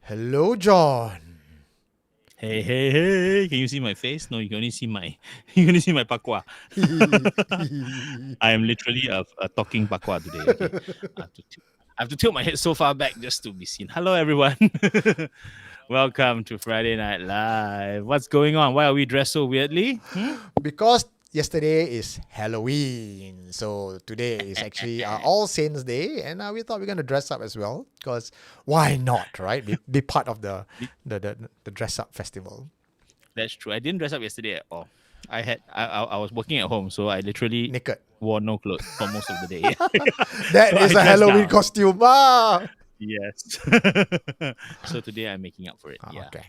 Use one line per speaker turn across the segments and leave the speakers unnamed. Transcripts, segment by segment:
Hello, John.
Hey! Can you see my face? No, you can only see my pakwa. I am literally a talking pakwa today. Okay, I have to tilt my head so far back just to be seen. Hello, everyone. Welcome to Friday Night Live. What's going on? Why are we dressed so weirdly?
Because yesterday is Halloween, so today is actually All Saints Day, and we thought we're gonna dress up as well. Because why not, right? Be part of the dress up festival.
That's true. I didn't dress up yesterday at all. I was working at home, so I literally
Naked.
wore no clothes for most of the day.
That
So
is
I
a
dressed
Halloween
down.
costume.
Yes. So today I'm making up for it. Yeah.
Okay.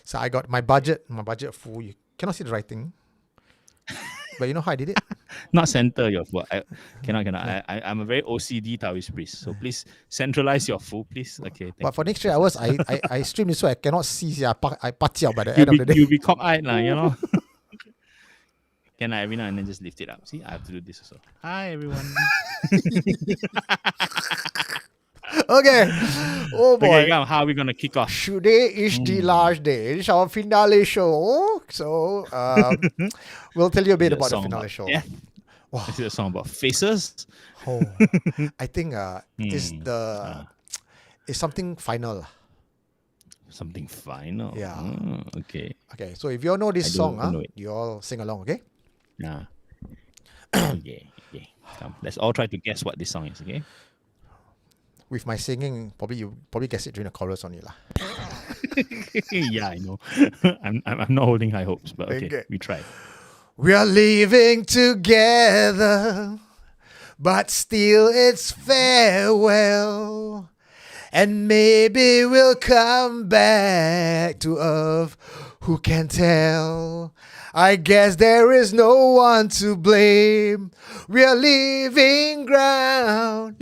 So I got my budget full. You cannot see the writing, but you know how I did it?
Not center your food. I cannot. I'm a very OCD Taoist priest. So please centralize your food, please. Okay.
But for
Thank you.
next 3 hours, I stream this so I cannot see. I patch out by the end of the day.
You'll be cock-eyed now, you know. Can I every now and then just lift it up? See, I have to do this also. Hi everyone.
Okay. Oh boy.
Okay, how are we gonna kick off?
Today is the last day. It's our finale show. So we'll tell you a bit about the finale show.
Yeah.
Wow.
Is it a song about faces?
Oh, I think it's something final.
Something final.
Yeah.
Okay.
Okay. So if you all know this
I
song,
don't know it.
you all sing along. Okay.
Yeah. Okay. Come. Let's all try to guess what this song is. Okay.
With my singing, you probably guess it during the chorus only lah.
Yeah, I know. I'm not holding high hopes, but okay. We try.
We are living together, but still it's farewell. And maybe we'll come back to Earth, who can tell? I guess there is no one to blame. We are leaving ground.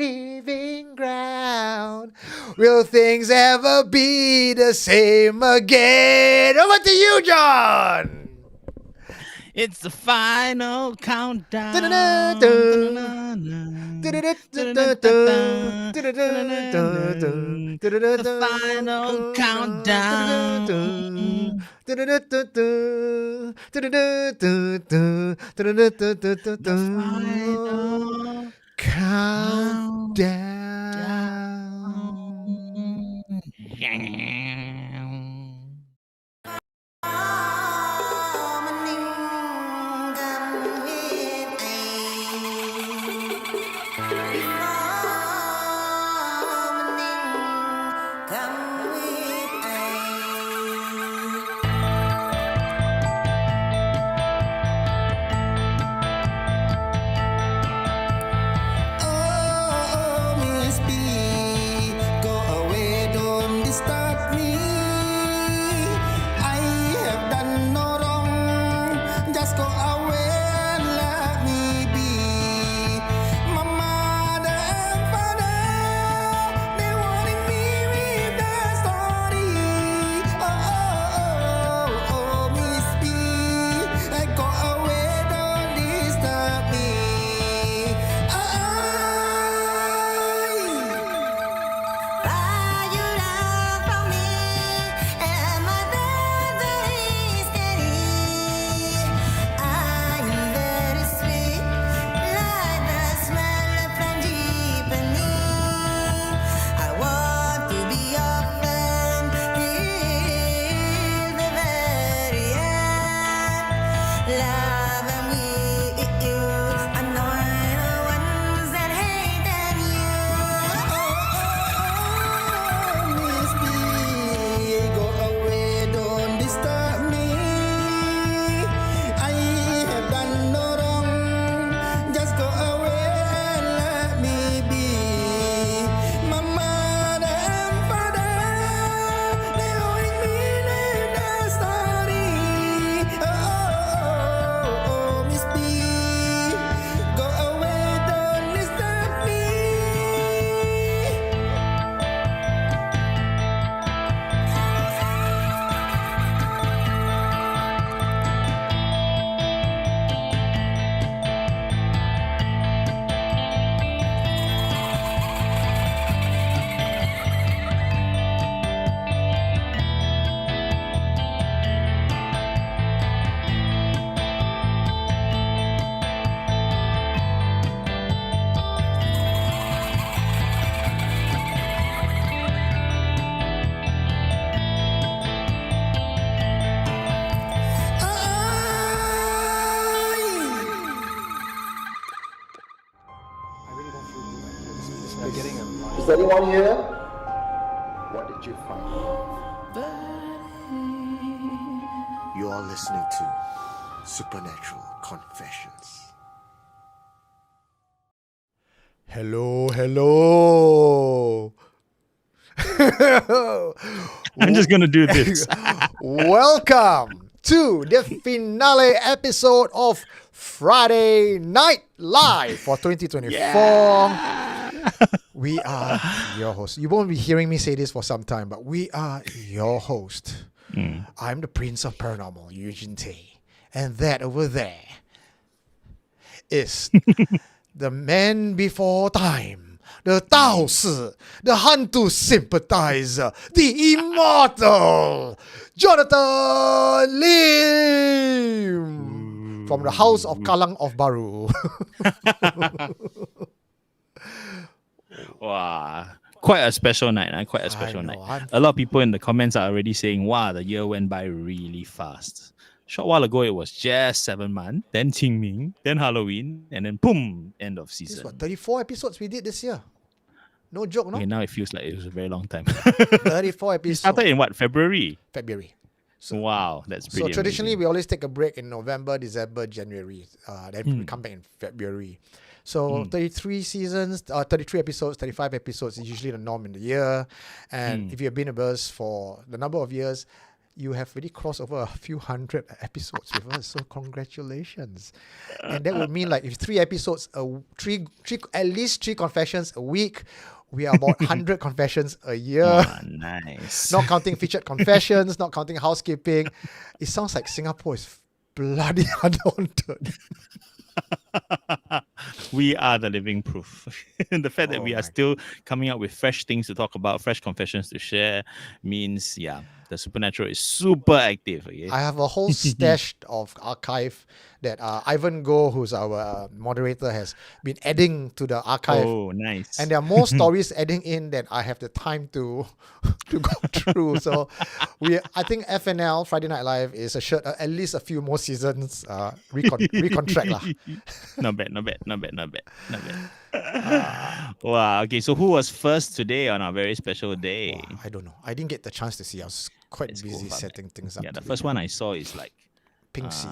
Will things ever be the same again? Over to you, John!
It's the final countdown. The final countdown.
Is anyone here? What did you find?
You are listening to Supernatural Confessions. Hello.
I'm just gonna do this.
Welcome to the finale episode of Friday Night Live for 2024. We are your host. You won't be hearing me say this for some time, but we are your host. I'm the Prince of Paranormal, Eugene. And that over there is the man before time, the Tao Si, the Hantu sympathizer, the immortal Jonathan Lim from the House of Kalang of Baru.
Wow. Quite a special night. Quite a special night. A lot of people in the comments are already saying, wow, the year went by really fast. Short while ago, it was just 7 months, then Qingming, then Halloween, and then boom, end of season.
This is what, 34 episodes we did this year. No joke, no?
Okay, now it feels like it was a very long time.
34 episodes.
It started in what, February?
So,
wow, that's pretty
traditionally,
amazing.
we always take a break in November, December, January. Then we come back in February. So 33 seasons, 33 episodes, 35 episodes is usually the norm in the year. And if you've been with us for the number of years, you have really crossed over a few hundred episodes with us. So congratulations. And that would mean like if 3 episodes, at least 3 confessions a week, we are about 100 confessions a year.
Oh, nice.
Not counting featured confessions, not counting housekeeping. It sounds like Singapore is bloody undaunted.
We are the living proof. The fact that we are
my
still coming up with fresh things to talk about, fresh confessions to share, means, the supernatural is super active. Okay?
I have a whole stash of archive that Ivan Go, who's our moderator, has been adding to the archive.
Oh, nice.
And there are more stories adding in than I have the time to go through. So I think FNL, Friday Night Live, is assured at least a few more seasons recontract.
Not bad. Wow. Okay, so who was first today on our very special day?
Wow, I don't know. I didn't get the chance to see. I was quite busy setting things up.
Yeah, the first one I saw is like
Pinksy.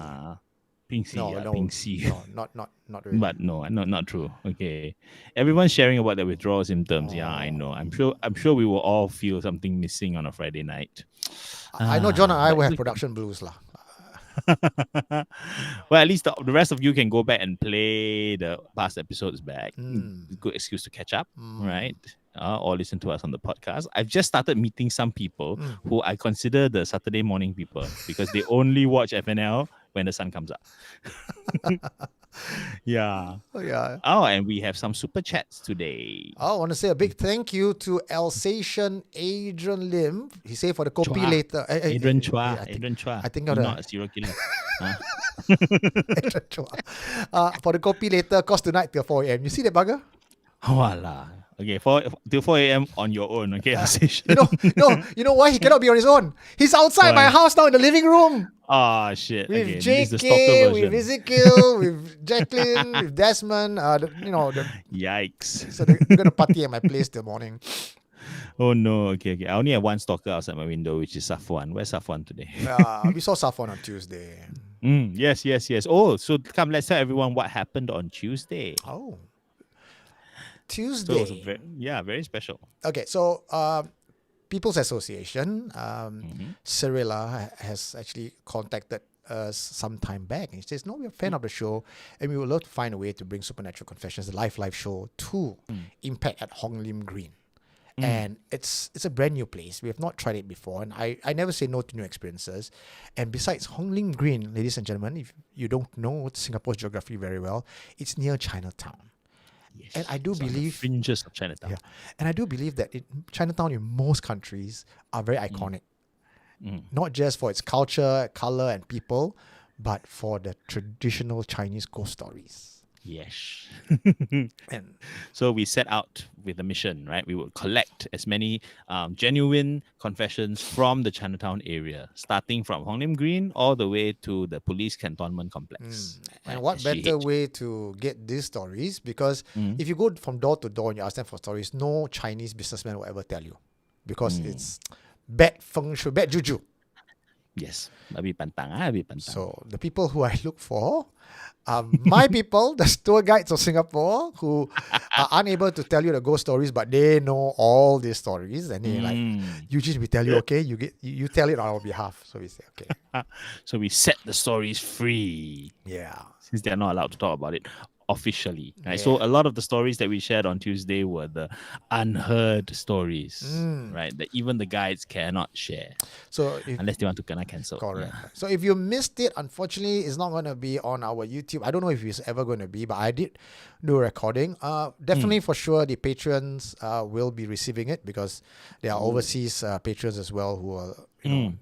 Pinksy,
No,
Pinksy.
No, not really.
But no, not true. Okay, everyone's sharing about their withdrawal symptoms. Yeah, I know. I'm sure we will all feel something missing on a Friday night.
I know John and I will have production blues lah.
Well, at least the rest of you can go back and play the past episodes back. Good excuse to catch up, right? Or listen to us on the podcast. I've just started meeting some people who I consider the Saturday morning people because they only watch FNL when the sun comes up. Yeah.
Oh, yeah.
Oh, and we have some super chats today.
I want to say a big thank you to Alsatian Adrian Lim. He said for the copy
Chua.
later.
Adrian Chua.
I think
You're
of
not a serial killer.
Adrian Chua. For the copy later, cost tonight till 4 a.m. You see that bugger?
Voila. Okay, till 4 a.m. on your own. Okay, Alsatian.
You know why he cannot be on his own? He's outside my house now in the living room.
Oh, shit.
With
Okay, this is the stalker
JK,
version.
with Ezekiel, with Jacqueline, with Desmond.
Yikes.
So they're going to party at my place till morning.
Oh, no. Okay. I only have one stalker outside my window, which is Safwan. Where's Safwan today?
We saw Safwan on Tuesday.
Yes. Oh, so come, let's tell everyone what happened on Tuesday.
Oh.
So it
Tuesday.
was very special.
Okay, so People's Association, Cyrilla has actually contacted us some time back. And he says, no, we're a fan of the show and we would love to find a way to bring Supernatural Confessions, the live show, to Impact at Hong Lim Green. And it's a brand new place. We have not tried it before. And I never say no to new experiences. And besides, Hong Lim Green, ladies and gentlemen, if you don't know Singapore's geography very well, it's near Chinatown.
Yes.
And I do
It's on the
believe
fringes of Chinatown.
Yeah, and I do believe that Chinatown in most countries are very iconic, not just for its culture, color, and people, but for the traditional Chinese ghost stories.
Yes.
And
So we set out with a mission, right? We would collect as many genuine confessions from the Chinatown area, starting from Hong Lim Green all the way to the police cantonment complex,
and
right?
what better
SGH.
way to get these stories? Because
Mm,
if you go from door to door and you ask them for stories, no Chinese businessman will ever tell you, because
mm.
it's bad feng shui, bad juju.
Yes. Abi pantang, abi pantang.
So the people who I look for are my people, the tour guides of Singapore, who are unable to tell you the ghost stories, but they know all these stories, and they like,
Mm.
Eugene, we tell you, okay, you tell it on our behalf. So we say, okay,
So we set the stories free,
yeah,
since they're not allowed to talk about it officially, right?
Yeah.
So a lot of the stories that we shared on Tuesday were the unheard stories,
Mm.
right? That even the guides cannot share
So if
unless they want to kena cancel.
correct.
Yeah.
So if you missed it, unfortunately, it's not going to be on our YouTube. I don't know if it's ever going to be, but I did do a recording. Definitely for sure, the patrons will be receiving it, because there are overseas patrons as well who are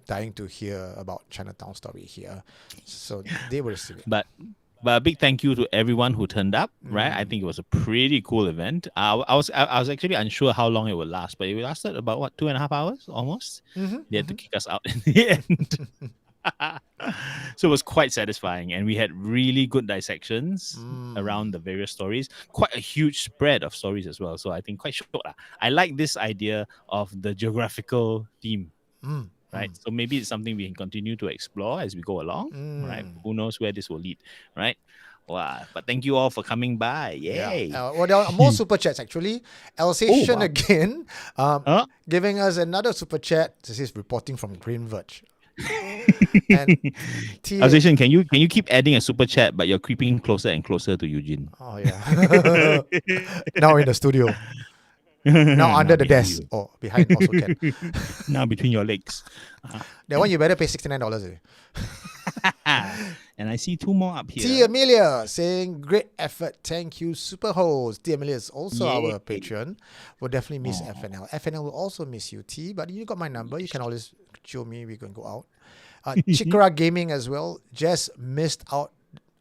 dying to hear about Chinatown story here. So they will receive it.
But a big thank you to everyone who turned up, right? I think it was a pretty cool event. I was actually unsure how long it would last, but it lasted about what, 2.5 hours almost. They had to kick us out in the end. So it was quite satisfying, and we had really good dissections around the various stories. Quite a huge spread of stories as well. So I think quite short. I like this idea of the geographical theme. Right, so maybe it's something we can continue to explore as we go along. Right, who knows where this will lead, right? Wow, but thank you all for coming by. Yay.
Yeah. Well, there are more super chats actually. Alsatian
wow.
again,
Huh?
giving us another super chat. This is reporting from Green Verge. And
Alsatian, can you keep adding a super chat, but you're creeping closer and closer to Eugene?
Oh yeah. Now in the studio. Now under the
behind
desk.
you.
Oh, behind also can.
Now between your legs.
That one you better pay $69.
And I see two more up here.
T Amelia saying great effort. Thank you, super host. T Amelia is also
Yay.
our patron. We'll definitely miss FNL. FNL will also miss you, T, but you got my number. You can always show me. We can go out. Chikra Gaming as well. Just missed out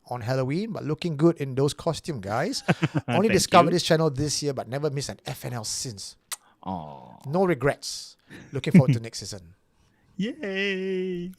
on Halloween, but looking good in those costumes, guys. Only
Thank
discovered
you.
this channel this year, but never missed an FNL since.
Oh,
No regrets. Looking forward to next season.
yay.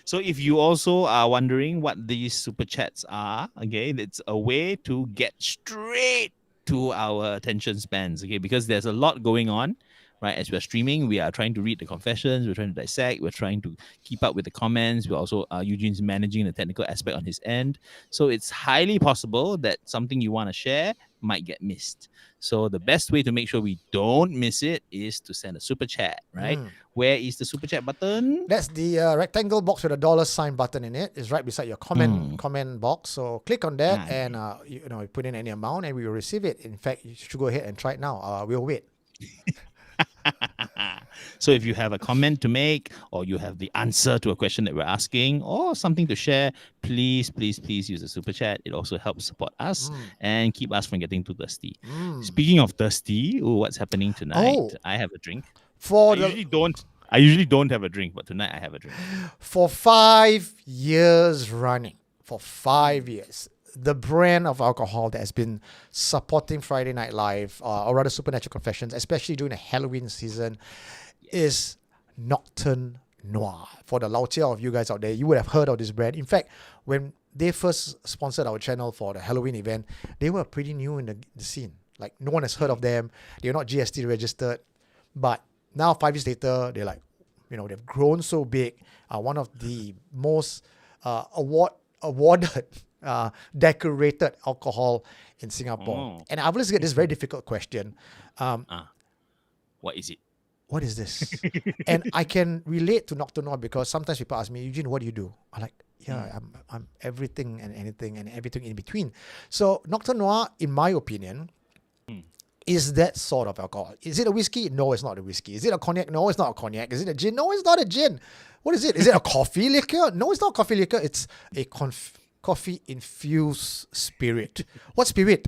So if you also are wondering what these super chats are, okay, it's a way to get straight to our attention spans, okay, because there's a lot going on. Right, as we're streaming, we are trying to read the confessions, we're trying to dissect, we're trying to keep up with the comments. We're also Eugene's managing the technical aspect on his end, so it's highly possible that something you want to share might get missed. So the best way to make sure we don't miss it is to send a super chat. Right, where is the super chat button?
That's the rectangle box with a $sign button in it. It's right beside your comment box. So click on that and you put in any amount and we will receive it. In fact, you should go ahead and try it now. We'll wait.
So if you have a comment to make, or you have the answer to a question that we're asking, or something to share, please use the super chat. It also helps support us and keep us from getting too thirsty. Speaking of thirsty, what's happening tonight? I have a drink. I usually don't have a drink, but tonight I have a drink.
For 5 years running, for 5 years, the brand of alcohol that has been supporting Friday Night Live, or rather Supernatural Confessions, especially during the Halloween season, is Noct Noir. For the Laotia of you guys out there, you would have heard of this brand. In fact, when they first sponsored our channel for the Halloween event, they were pretty new in the scene. Like, no one has heard of them. They're not GST registered. But now, 5 years later, they're like, they've grown so big. One of the most awarded decorated alcohol in Singapore. And I've always get this very difficult question.
What is it?
What is this? And I can relate to Noct Noir because sometimes people ask me, Eugene, what do you do? I'm like, I'm everything and anything and everything in between. So Noct Noir, in my opinion, is that sort of alcohol. Is it a whiskey? No, it's not a whiskey. Is it a cognac? No, it's not a cognac. Is it a gin? No, it's not a gin. What is it? Is it a coffee liquor? No, it's not coffee liquor. It's a coffee-infused spirit. What spirit?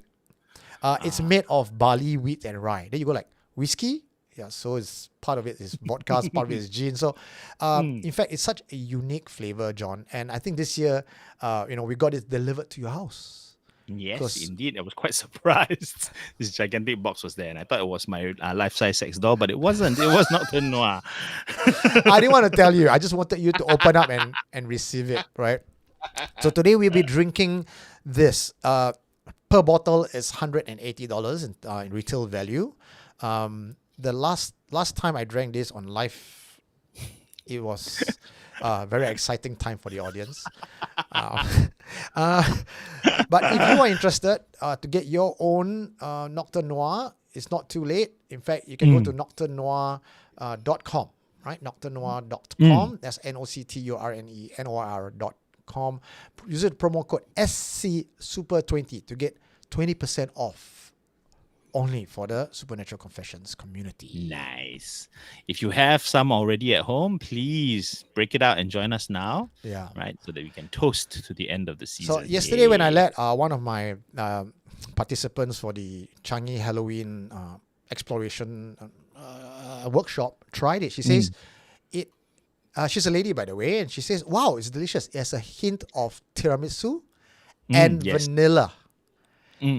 It's made of barley, wheat, and rye. Then you go like, whiskey? Yeah, so it's part of it is vodka, part of it is gin. So, in fact, it's such a unique flavor, John. And I think this year, we got it delivered to your house.
Yes,
'Cause-
indeed. I was quite surprised. This gigantic box was there, and I thought it was my life-size sex doll, but it wasn't. It was Noct Noir.
I didn't want to tell you. I just wanted you to open up and receive it, right? So today we'll be drinking this. Per bottle is $180 in retail value. The last time I drank this on live, it was a very exciting time for the audience. But if you are interested to get your own Noct Noir, it's not too late. In fact, you can go to noctnoir.com, right? Noctnoir.com. That's NOCTURNENOIR.com. Use the promo code SCSuper20 to get 20% off only for the Supernatural Confessions community.
Nice. If you have some already at home, please break it out and join us now.
Yeah.
Right, so that we can toast to the end of the season.
So yesterday when I let one of my participants for the Changi Halloween exploration workshop tried it, she says she's a lady, by the way, and she says, wow, it's delicious. It has a hint of tiramisu and vanilla.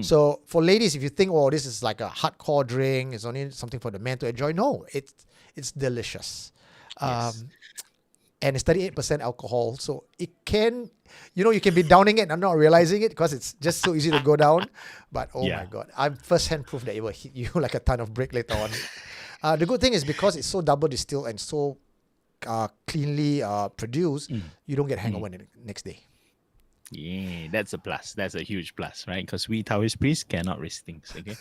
So for ladies, if you think, oh, this is like a hardcore drink, it's only something for the men to enjoy. No, it's delicious.
Yes.
And it's 38% alcohol. So it can, you can be downing it and not realizing it because it's just so easy to go down. But my God, I'm first-hand proof that it will hit you like a ton of brick later on. The good thing is because it's so double distilled and so cleanly produced, you don't get hangover the next day.
Yeah, that's a plus. That's a huge plus, right? Because we Taoist priests cannot risk things, okay?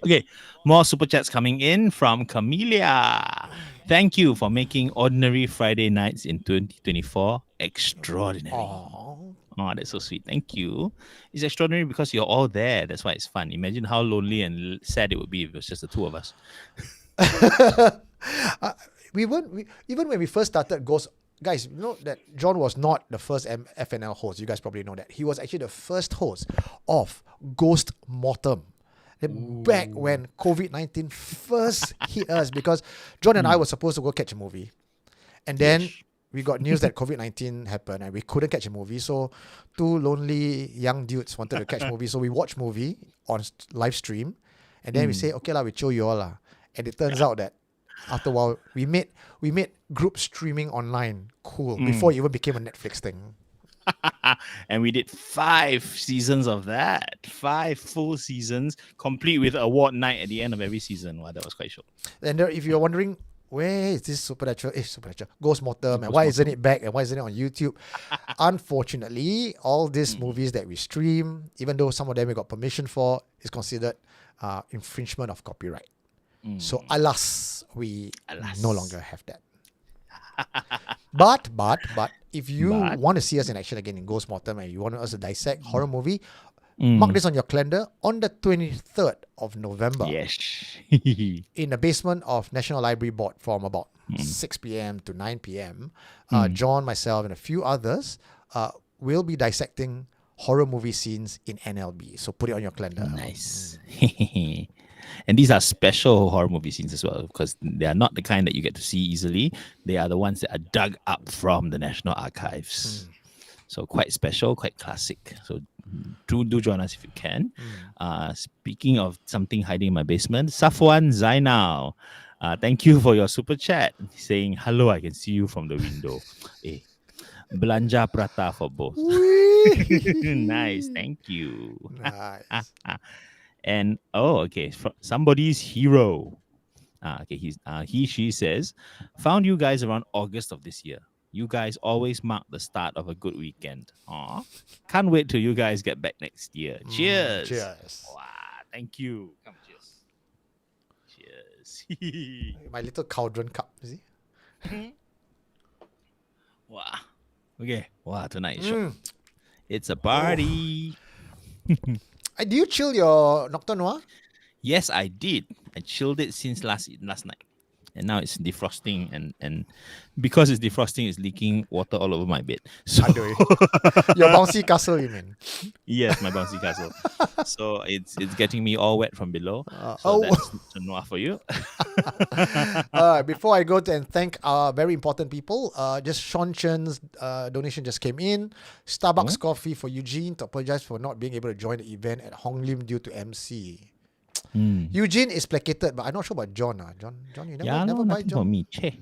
Okay, more super chats coming in from Camellia. Thank you for making ordinary Friday nights in 2024 extraordinary.
Oh,
that's so sweet. Thank you. It's extraordinary because you're all there. That's why it's fun. Imagine how lonely and sad it would be if it was just the two of us.
Even when we first started Ghost, guys, you know that John was not the first FNL host. You guys probably know that. He was actually the first host of Ghost Mortem. Back when COVID-19 first hit us, because John and I were supposed to go catch a movie. And then we got news that COVID-19 happened and we couldn't catch a movie. So two lonely young dudes wanted to catch a movie. So we watched movie on live stream. And then we say, okay, we show you all. And it turns out that after a while, we made group streaming online cool before it even became a Netflix thing.
And we did 5 seasons of that. 5 full seasons, complete with award night at the end of every season. Wow, that was quite short.
And if you're wondering, where is this Supernatural Ghost Mortem, and why isn't it back, and why isn't it on YouTube? Unfortunately, all these movies that we stream, even though some of them we got permission for, is considered infringement of copyright. So alas, we no longer have that. But if you want to see us in action again in Ghost Mortem and you want us to dissect horror movie, mark this on your calendar on the 23rd of November.
Yes.
In the basement of National Library Board from about 6 p.m. to 9 p.m. John, myself, and a few others will be dissecting horror movie scenes in NLB. So put it on your calendar.
Nice. And these are special horror movie scenes as well, because they are not the kind that you get to see easily. They are the ones that are dug up from the National Archives. So quite special, quite classic. So do join us if you can. Speaking of something hiding in my basement, Safwan Zainal, thank you for your super chat. Saying, hello, I can see you from the window. Belanja prata for both. Nice, thank you.
Nice.
And somebody's hero. She says, found you guys around August of this year. You guys always mark the start of a good weekend. Aw, can't wait till you guys get back next year. Cheers.
Cheers.
Wow, thank you. Come, cheers. Cheers.
My little cauldron cup, you see?
Wow. Okay. Wow, tonight it's a party.
Do you chill your Noct Noir?
Yes, I did. I chilled it since last night. and now it's defrosting, and because it's defrosting, it's leaking water all over my bed. So
Aduh. Your bouncy castle, you mean?
yes, my bouncy castle. So it's getting me all wet from below.
oh.
So that's Noct Noir for you.
Before I go to and thank our very important people, just Sean Chen's donation just came in. Starbucks coffee for Eugene to apologize for not being able to join the event at Hong Lim due to MC. Eugene is placated, but I'm not sure about John. John, you never buy
nothing for
John.
me. Che.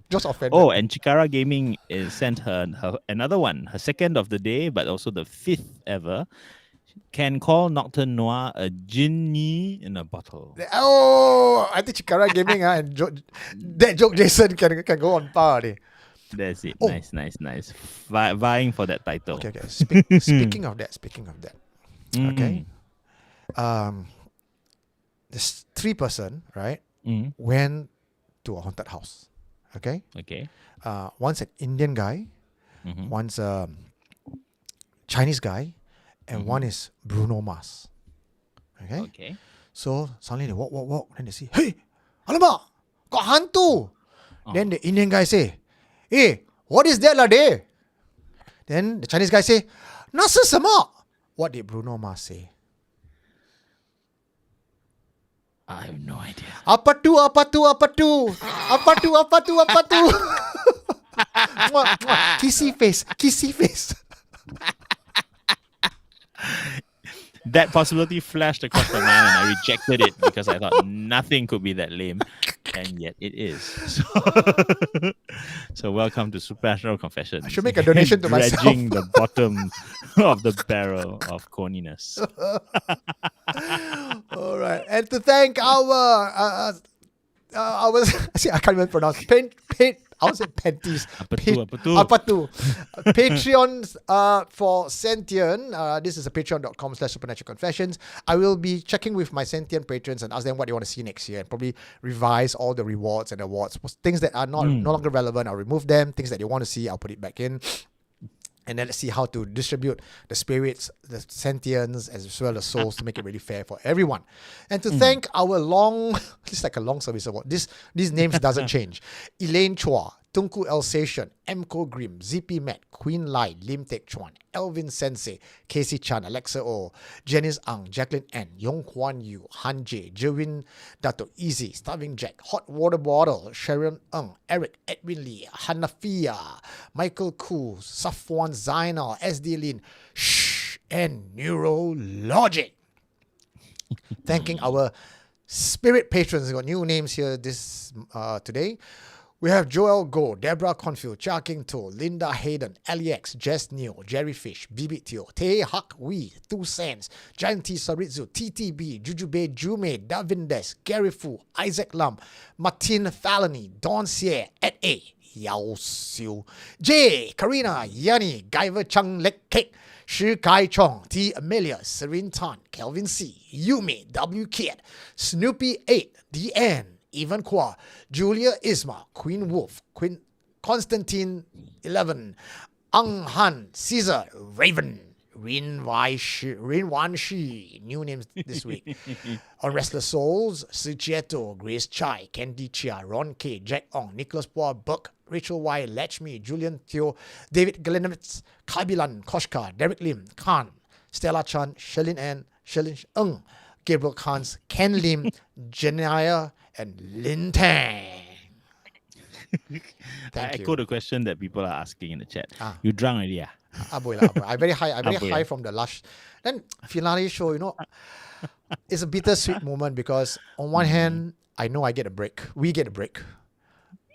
Just offended.
Oh, and Chikara Gaming is sent her another one, her second of the day, but also the 5th ever. Can call Noct Noir a genie in a bottle.
Oh, I think Chikara Gaming and that joke Jason can go on par.
That's it.
Oh.
Nice. Vying for that title.
Okay. Speaking of that. Okay. This 3-person, right, went to a haunted house. Okay.
Okay.
One's an Indian guy, one's a Chinese guy, and one is Bruno Mars. Okay.
Okay.
So suddenly they walk, then they see, hey, alamak, got hantu. Then the Indian guy say, hey, what is that lah day? Then the Chinese guy say, nasa sama. What did Bruno Mars say?
I have no idea.
Apa tu? Kissy face.
That possibility flashed across my mind and I rejected it because I thought nothing could be that lame. And yet it is. So welcome to Supernatural Confessions.
I should make a donation to myself.
Dredging the bottom of the barrel of corniness.
All right. And to thank our I can't even pronounce I would say panties.
Apa tu?
Patreon for Sentient. This is a patreon.com/supernatural confessions. I will be checking with my Sentient patrons and ask them what they want to see next year and probably revise all the rewards and awards. Things that are no longer relevant, I'll remove them. Things that they want to see, I'll put it back in. And then let's see how to distribute the spirits, the sentients, as well as souls to make it really fair for everyone. And to thank our this is like a long service award. These names doesn't change. Elaine Chua, Tunku Alsatian, Mko Grim, ZP Matt, Queen Lai, Lim Teck Chuan, Elvin Sensei, Casey Chan, Alexa O, Janice Ang, Jacqueline N, Yong Kwan Yu, Han J, Jerwin Dato Easy, Starving Jack, Hot Water Bottle, Sharon Ng, Eric, Edwin Lee, Hanafia, Michael Koo, Safwan Zainal, SD Lin, and Neurologic. Thanking our spirit patrons. We got new names here today. We have Joel Go, Deborah Confield, Chia King To, Linda Hayden, Alex, Jess Neo, Jerry Fish, Bibit Teo, Te Hak Wee, 2 Cents, Giant T Saritzu, TTB, Jujube Jume, Davindes, Gary Fu, Isaac Lam, Martin Thalany, Don Sier, Ed A, Yao Siu, J, Karina, Yanni, Guyver Chung Lek Cake, Shi Kai Chong, T Amelia, Serene Tan, Kelvin C, Yumi, W Kid, Snoopy 8, DN, Evan Kwa, Julia Isma, Queen Wolf, Queen Constantine 11, Ang Han, Caesar, Raven, Rin Wan Shi, new names this week. On Restless Souls, Suchieto, Grace Chai, Candy Chia, Ron K, Jack Ong, Nicholas Poa, Buck, Rachel Y, Lechme, Julian Theo, David Glenowitz, Kabilan, Koshka, Derek Lim, Khan, Stella Chan, Shelin N, Shelin Ng, Gabriel Khans, Ken Lim, Janaya, and Lin Tang.
I echo the question that people are asking in the chat.
Ah.
You drunk already? Yeah.
I'm very high from the lush. Then finale show, it's a bittersweet moment because on one hand, I know I get a break. We get a break.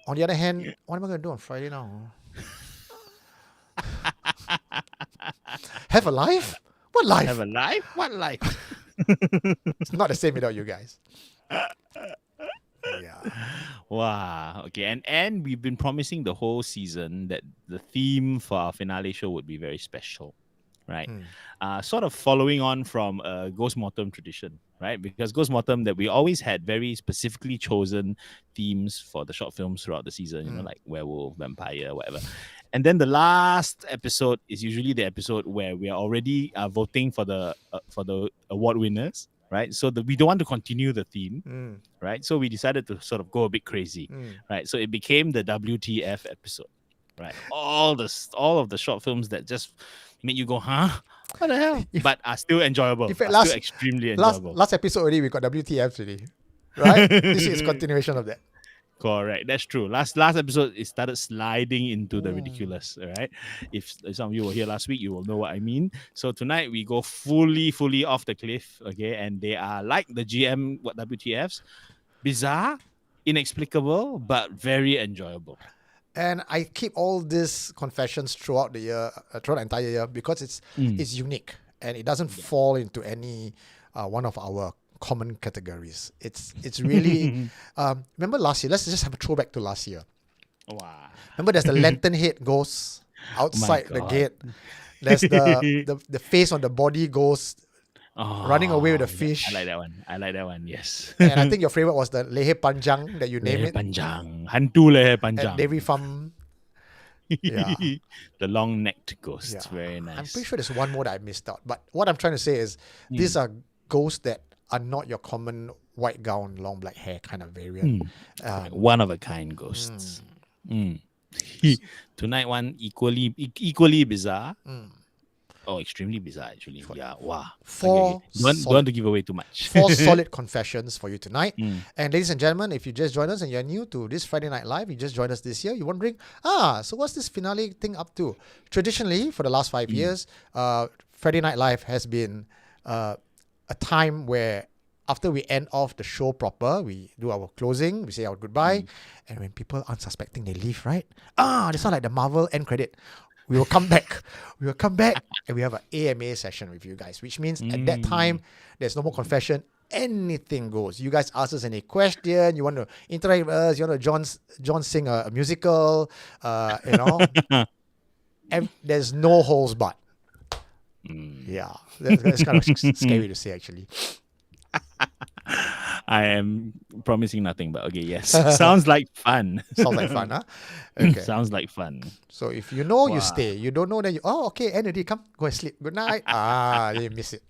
On the other hand, what am I going to do on Friday now? Have a life? What life?
Have a life? What life?
It's not the same without you guys. Yeah.
Wow. Okay. And we've been promising the whole season that the theme for our finale show would be very special, right? Sort of following on from a Ghost Mortem tradition, right? Because Ghost Mortem, that we always had very specifically chosen themes for the short films throughout the season, like werewolf, vampire, whatever. And then the last episode is usually the episode where we are already voting for the award winners, right? So we don't want to continue the theme,
Mm.
right? So we decided to sort of go a bit crazy, right? So it became the WTF episode, right? All of the short films that just make you go, huh? What the hell? But are still enjoyable.
In fact,
Are still extremely enjoyable.
last episode already we got WTF already, right? This is continuation of that.
Correct. That's true. Last episode, it started sliding into the ridiculous. All right. If some of you were here last week, you will know what I mean. So tonight we go fully off the cliff. Okay, and they are like the GM WTFs, bizarre, inexplicable, but very enjoyable.
And I keep all these confessions throughout the year, throughout the entire year, because it's unique and it doesn't fall into any one of our common categories. It's really remember last year. Let's just have a throwback to last year.
Wow.
Remember, there's the lantern head ghost outside the
God.
gate. There's the face on the body ghost running away with the fish.
I like that one. Yes.
And I think your favorite was the lehe panjang that you name
Leher
it.
panjang. Hantu leher
At
panjang.
Dairy Farm. Yeah.
The long-necked ghost.
Yeah.
Very nice.
I'm pretty sure there's one more that I missed out. But what I'm trying to say is these are ghosts that are not your common white gown, long black hair kind of variant.
One of a kind ghosts. Tonight one equally bizarre. Oh, extremely bizarre actually. Yeah. Wow.
Four
Don't want to give away too much.
4 solid confessions for you tonight. And ladies and gentlemen, if you just joined us and you're new to this Friday Night Live, you just joined us this year, you're wondering, so what's this finale thing up to? Traditionally, for the last 5 years, Friday Night Live has been a time where after we end off the show proper, we do our closing, we say our goodbye, and when people unsuspecting, they leave, right? This sounds like the Marvel end credit. We will come back. And we have an AMA session with you guys, which means at that time, there's no more confession. Anything goes. You guys ask us any question. You want to interact with us. You want to John sing a musical. And there's no holes barred. Yeah, that's kind of scary to say, actually.
I am promising nothing, but okay, yes. Sounds like fun.
Sounds like fun, huh? Okay.
Sounds like fun.
So if you know, you stay. You don't know, then okay, end already. Come, go and sleep. Good night. You miss it.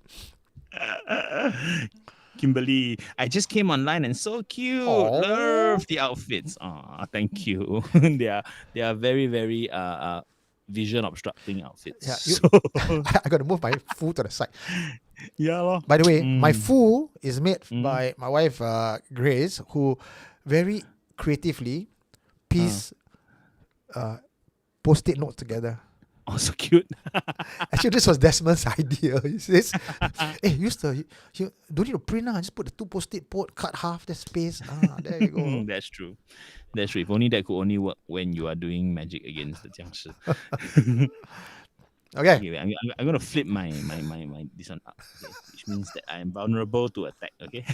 Kimberly, I just came online and so cute.
Aww.
Love the outfits. Thank you. they are very, very vision obstructing outfits.
Yeah, I got to move my food to the side.
Yeah, lor.
By the way, my food is made by my wife Grace, who very creatively pieced post-it notes together.
Oh, so cute.
Actually, this was Desmond's idea. He says, "Hey, you don't need to print. Just put the 2 post-it, cut half the space. There you go."
That's true. That's true. If only that could only work when you are doing magic against the jiangshi.
Okay.
Okay, wait, I'm gonna flip my this one up, okay, which means that I am vulnerable to attack. Okay.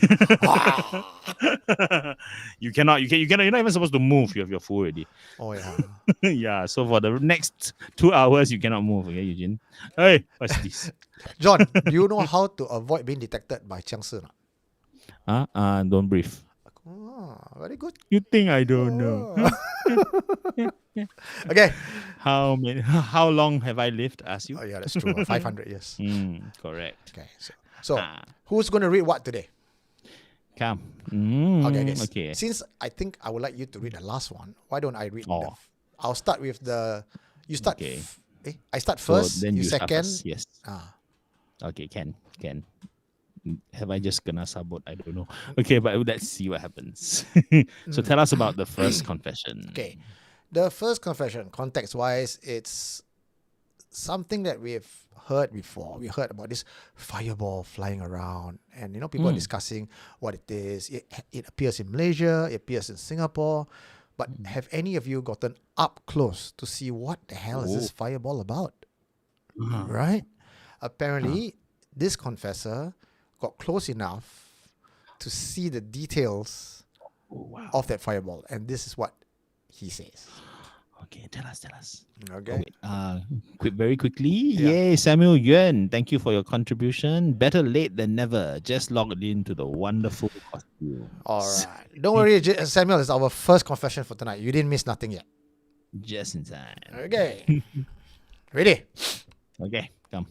You're not even supposed to move. You have your food already.
Oh yeah.
Yeah. So for the next 2 hours, you cannot move. Okay, Eugene. Hey, what's this?
John, do you know how to avoid being detected by jiangshi?
Don't breathe.
Very good.
You think I don't know?
Okay.
How long have I lived? Ask you.
Oh yeah, that's true. 500 years.
Correct.
Okay. So who's going to read what today?
Come.
Okay. Since I think I would like you to read the last one, why don't I read I'll start with you start.
Okay.
I start first,
so then
you
start
second.
first. Yes. Okay, can. Have I just gonna sabot? I don't know. Okay, but let's see what happens. So tell us about the first confession.
Okay. The first confession, context-wise, it's something that we've heard before. We heard about this fireball flying around, and people are discussing what it is. It appears in Malaysia, it appears in Singapore, but have any of you gotten up close to see what the hell is this fireball about? Right? Apparently, this confessor got close enough to see the details of that fireball, and this is what he says.
Okay, tell us.
Okay.
Very quickly. Yay, Samuel Yuan. Thank you for your contribution. Better late than never. Just logged into the wonderful costume.
All right. Don't worry, Samuel. It's our first confession for tonight. You didn't miss nothing yet.
Just in time.
Okay. Ready?
Okay, come.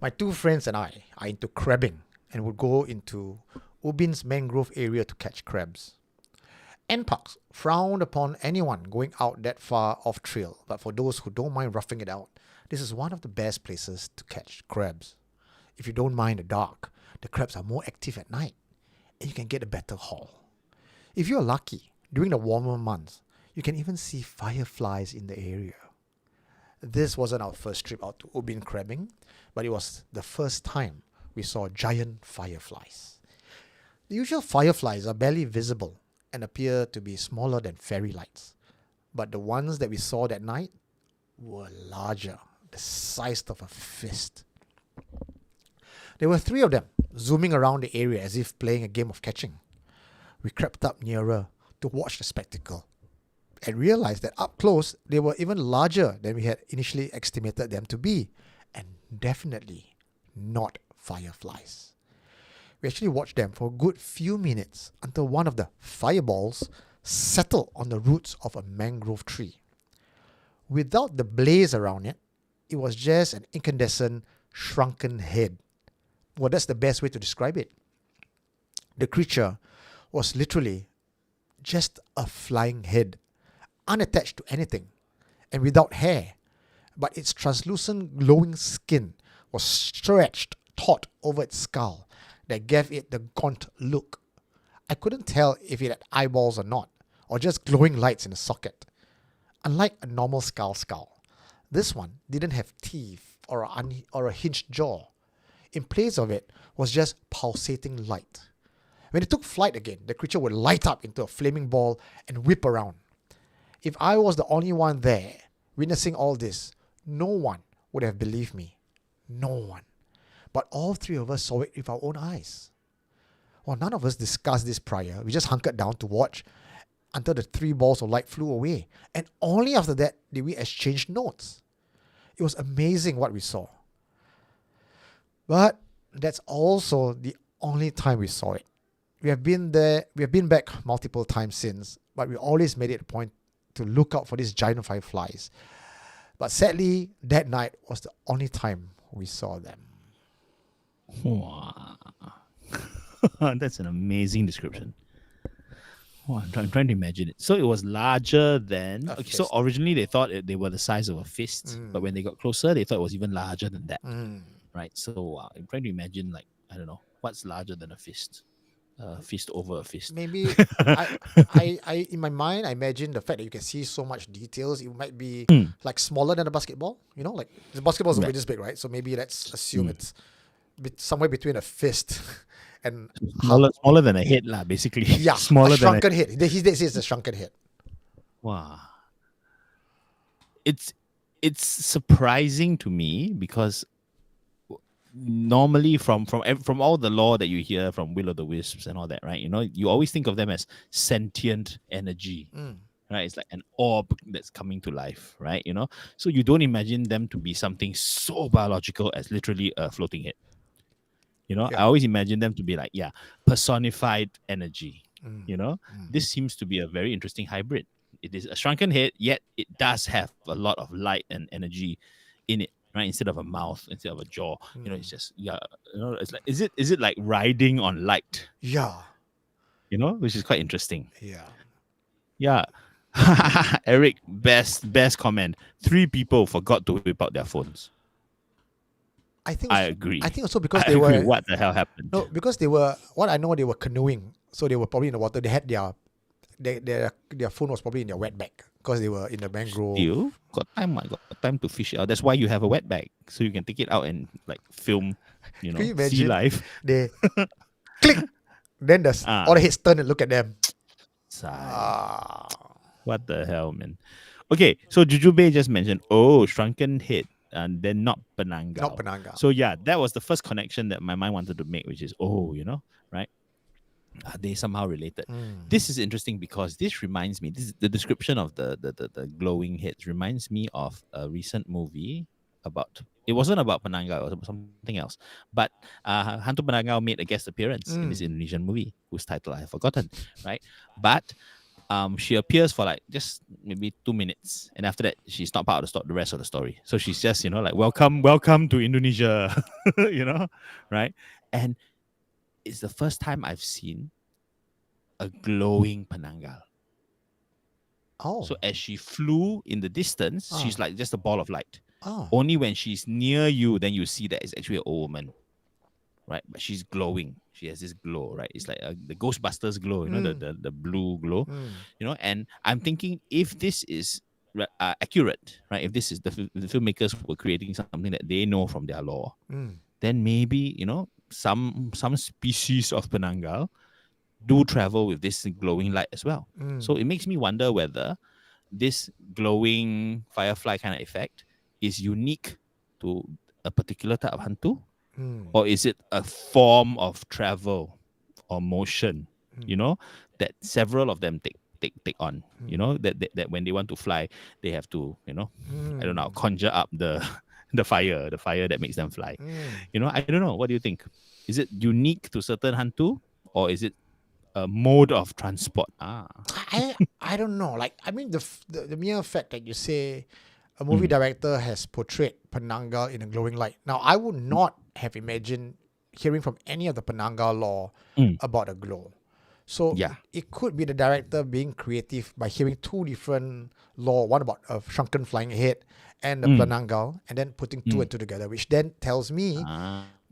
My two friends and I are into crabbing and would go into Ubin's mangrove area to catch crabs. NParks frowned upon anyone going out that far off trail, but for those who don't mind roughing it out, this is one of the best places to catch crabs. If you don't mind the dark, the crabs are more active at night and you can get a better haul. If you're lucky, during the warmer months, you can even see fireflies in the area. This wasn't our first trip out to Ubin crabbing, but it was the first time we saw giant fireflies. The usual fireflies are barely visible and appear to be smaller than fairy lights, but the ones that we saw that night were larger, the size of a fist. There were 3 of them, zooming around the area as if playing a game of catching. We crept up nearer to watch the spectacle and realized that up close they were even larger than we had initially estimated them to be, and definitely not fireflies. We actually watched them for a good few minutes until one of the fireballs settled on the roots of a mangrove tree. Without the blaze around it, it was just an incandescent, shrunken head. Well, that's the best way to describe it. The creature was literally just a flying head, unattached to anything, and without hair, but its translucent glowing skin was stretched taut over its skull that gave it the gaunt look. I couldn't tell if it had eyeballs or not, or just glowing lights in the socket. Unlike a normal skull, this one didn't have teeth or a hinged jaw. In place of it was just pulsating light. When it took flight again, the creature would light up into a flaming ball and whip around. If I was the only one there, witnessing all this, no one would have believed me. No one. But all 3 of us saw it with our own eyes. Well, none of us discussed this prior. We just hunkered down to watch until the 3 balls of light flew away. And only after that did we exchange notes. It was amazing what we saw. But that's also the only time we saw it. We have been back multiple times since, but we always made it a point to look out for these giant fireflies. But sadly, that night was the only time we saw them.
Wow. That's an amazing description. Oh, I'm trying to imagine it. So it was larger than... Okay, so originally they thought they were the size of a fist, but when they got closer, they thought it was even larger than that. Right? So I'm trying to imagine, like, I don't know, what's larger than a fist? Fist over a fist.
Maybe I in my mind, I imagine the fact that you can see so much details, it might be like smaller than a basketball. You know, like the basketball is only this big, right? So maybe let's assume it's somewhere between a fist and
smaller than a head, lah. Basically,
yeah,
smaller
a shrunken
than
head. He says a shrunken head.
Wow, it's surprising to me because normally from all the lore that you hear from Will of the Wisps and all that, right? You know, you always think of them as sentient energy. Right, it's like an orb that's coming to life, right? You know, so you don't imagine them to be something so biological as literally a floating head. You know, I always imagine them to be like, personified energy. You know, this seems to be a very interesting hybrid. It is a shrunken head, yet it does have a lot of light and energy in it, right? Instead of a mouth, instead of a jaw. You know, it's just, you know, it's like, is it like riding on light?
Yeah.
You know, which is quite interesting.
Yeah.
Eric, best comment. 3 people forgot to whip out their phones. I agree.
I think also because
I agree. What the hell happened?
No, because they were, what I know, they were canoeing, so they were probably in the water. They had their phone was probably in their wet bag because they were in the mangrove.
You got time to fish it out. That's why you have a wet bag, so you can take it out and like film. You know, see life.
They click, then all the heads turn and look at them.
What the hell, man? Okay, so Jujube just mentioned, shrunken head, and then not Penanggal. So yeah, that was the first connection that my mind wanted to make, which is, you know, right? Are they somehow related? This is interesting because this reminds me, the description of the glowing heads reminds me of a recent movie about, it wasn't about Penanggal, it was about something else. But Hantu Penanggal made a guest appearance in this Indonesian movie, whose title I have forgotten, right? But she appears for like just maybe 2 minutes, and after that she's not part of the rest of the story. So she's just like welcome to Indonesia, right? And it's the first time I've seen a glowing penanggal.
Oh.
So as she flew in the distance,
Ah.
she's like just a ball of light.
Oh.
Only when she's near you, then you see that it's actually an old woman, right? But she's glowing. She has this glow, right? It's like the Ghostbusters glow, the blue glow, And I'm thinking if this is accurate, right? If this is the filmmakers were creating something that they know from their lore, then maybe some species of penanggal do travel with this glowing light as well. So it makes me wonder whether this glowing firefly kind of effect is unique to a particular type of hantu, or is it a form of travel or motion, that several of them take on, that when they want to fly, they have to, I don't know, conjure up the fire that makes them fly. I don't know. What do you think? Is it unique to certain hantu, or is it a mode of transport?
I don't know. Like, I mean, the mere fact that you say a movie director has portrayed penanggal in a glowing light. Now, I would not have imagined hearing from any of the penanggal lore about a glow. So it could be the director being creative by hearing two different lore, one about a shrunken flying head and the penanggal, and then putting two and two together, which then tells me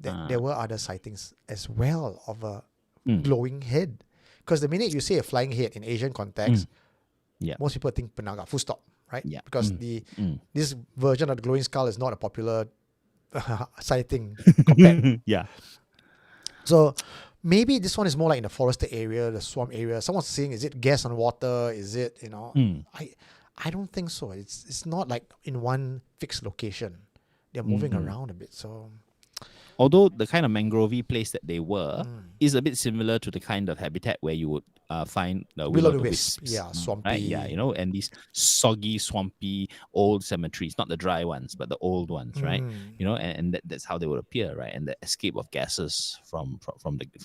that there were other sightings as well of a glowing head. Because the minute you say a flying head in Asian context, most people think penanggal, full stop, right?
Yeah.
Because this version of the glowing skull is not a popular sighting compared. So maybe this one is more like in the forested area, the swamp area. Someone's saying, is it gas on water? Is it, I don't think so. It's not like in one fixed location. They're moving around a bit. So
although the kind of mangrove place that they were is a bit similar to the kind of habitat where you would find the will-o'-the-wisps.
Yeah, swampy.
Right? Yeah, and these soggy, swampy, old cemeteries, not the dry ones, but the old ones, right? And that's how they would appear, right? And the escape of gases from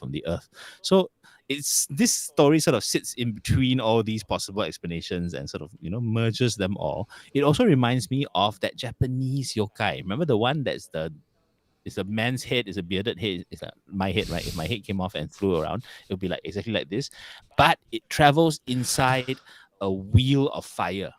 the earth. So this story sort of sits in between all these possible explanations and sort of merges them all. It also reminds me of that Japanese yokai. Remember the one that's it's a man's head, it's a bearded head, it's like my head, right? If my head came off and flew around, it would be like exactly like this. But it travels inside a wheel of fire.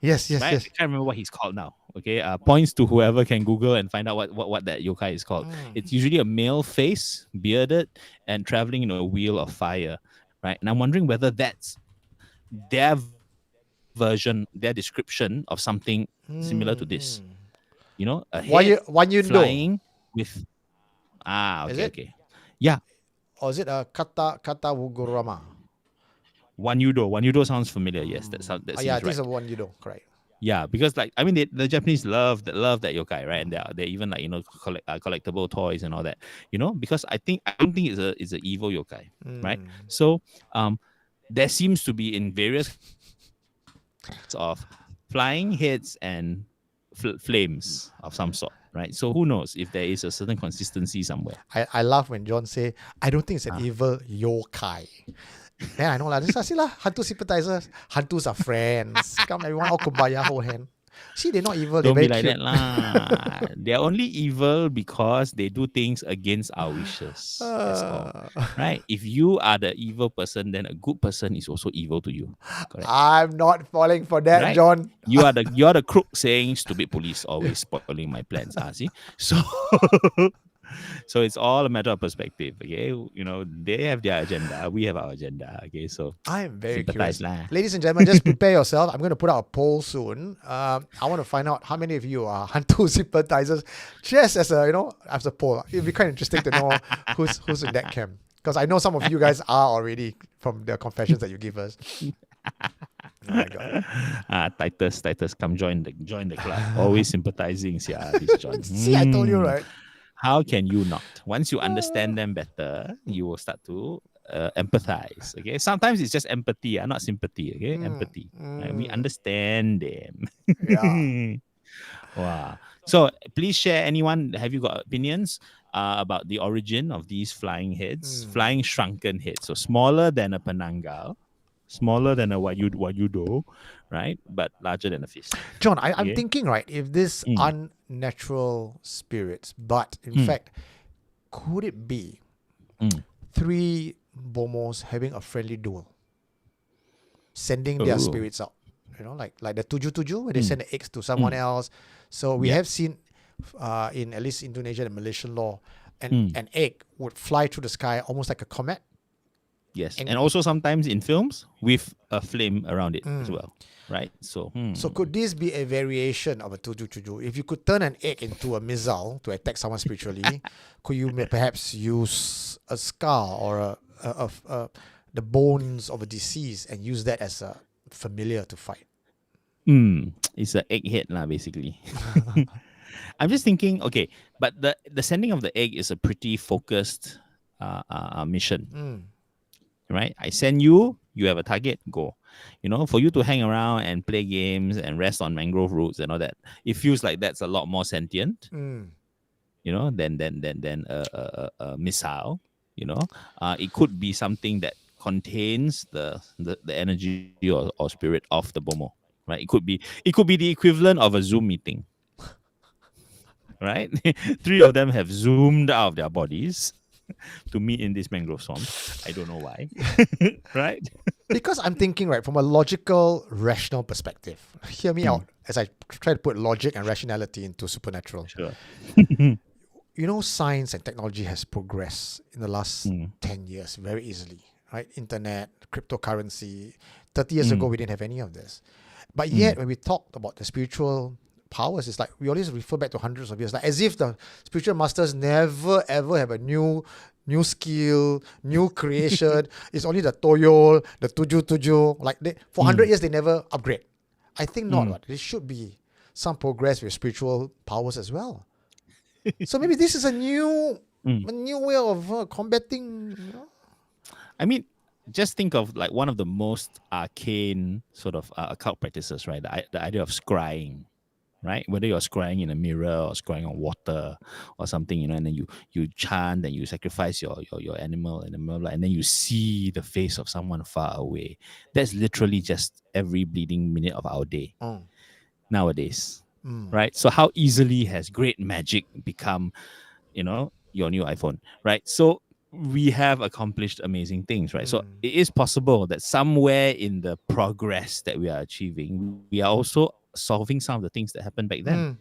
Yes.
Right? I can't remember what he's called now. Okay. Points to whoever can Google and find out what that yokai is called. It's usually a male face, bearded, and traveling in a wheel of fire. Right. And I'm wondering whether that's their version, their description of something similar to this. A head flying with okay. Yeah.
Or is it a kata wugurama?
Wanyudo sounds familiar. Yes, that seems
this
right.
is a Wanyudo, correct.
Yeah, because the Japanese love that yokai, right? And they're even collectible toys and all that. Because I don't think it's an evil yokai, right? So there seems to be in various of flying heads and flames of some sort, right? So who knows if there is a certain consistency somewhere.
I laugh when John say, I don't think it's an evil yokai. Then I know lah. Just say lah, hantu sympathizers. Hantus are friends. Come everyone all kumbaya, hold hand. See, they're not evil.
Don't
they're
be
very
like
cute.
that lah. They're only evil because they do things against our wishes. That's all. Right? If you are the evil person, then a good person is also evil to you. Correct?
I'm not falling for that,
Right?
John.
You are the crook saying stupid police always spoiling my plans. See? So it's all a matter of perspective. Okay, they have their agenda, we have our agenda. Okay, so
I am very curious.
lah.
Ladies and gentlemen, just prepare yourself. I'm going to put out a poll soon. I want to find out how many of you are hantu sympathizers. Just as a poll, it'd be quite interesting to know who's in that camp. Because I know some of you guys are already from the confessions that you give us. Oh my God.
Titus, come join the club. Always sympathizing, this John.
See, I told you, right?
How can you not? Once you understand them better, you will start to empathize. Okay, sometimes it's just empathy, not sympathy. Okay, empathy. Right? We understand them.
Yeah.
Wow. So please share. Anyone, have you got opinions about the origin of these flying heads, flying shrunken heads? So smaller than a penanggal, smaller than a wayudo, right? But larger than a fist.
John, I'm
Okay.
thinking, right, if this
Mm.
unnatural spirits, but in
Mm.
fact, could it be
Mm.
3 bomos having a friendly duel, sending their
Oh.
spirits out? Like the tuju where they send the eggs to someone else. So we
Yeah.
have seen in at least Indonesia and Malaysian law, an egg would fly through the sky almost like a comet.
Yes,
And-
and also sometimes in films with a flame around it as well, right? So,
So could this be a variation of a tuju? If you could turn an egg into a missile to attack someone spiritually, could you perhaps use a skull or the bones of a deceased and use that as a familiar to fight?
it's an egghead lah, basically. I'm just thinking, okay, but the sending of the egg is a pretty focused mission, right? I send you, you have a target, go. For you to hang around and play games and rest on mangrove roots and all that, it feels like that's a lot more sentient, than a missile. It could be something that contains the energy or spirit of the bomo, right? It could be the equivalent of a Zoom meeting, right? 3 of them have zoomed out of their bodies to meet in this mangrove swamp. I don't know why, right?
Because I'm thinking, right, from a logical, rational perspective. Hear me out as I try to put logic and rationality into supernatural.
Sure.
Science and technology has progressed in the last 10 years very easily, right? Internet, cryptocurrency. 30 years ago, we didn't have any of this. But yet, when we talked about the spiritual powers, it's like we always refer back to hundreds of years, like as if the spiritual masters never ever have a new skill, new creation. It's only the toyol, the tuju. Like for 100 years, they never upgrade. I think not. What there should be some progress with spiritual powers as well. So maybe this is a new way of combating.
I mean, just think of like one of the most arcane sort of occult practices, right? The idea of scrying, right? Whether you're scrying in a mirror or scrying on water or something, and then you chant and you sacrifice your animal and and then you see the face of someone far away. That's literally just every bleeding minute of our day nowadays, right? So how easily has great magic become, your new iPhone, right? So we have accomplished amazing things, right? So it is possible that somewhere in the progress that we are achieving, we are also solving some of the things that happened back then.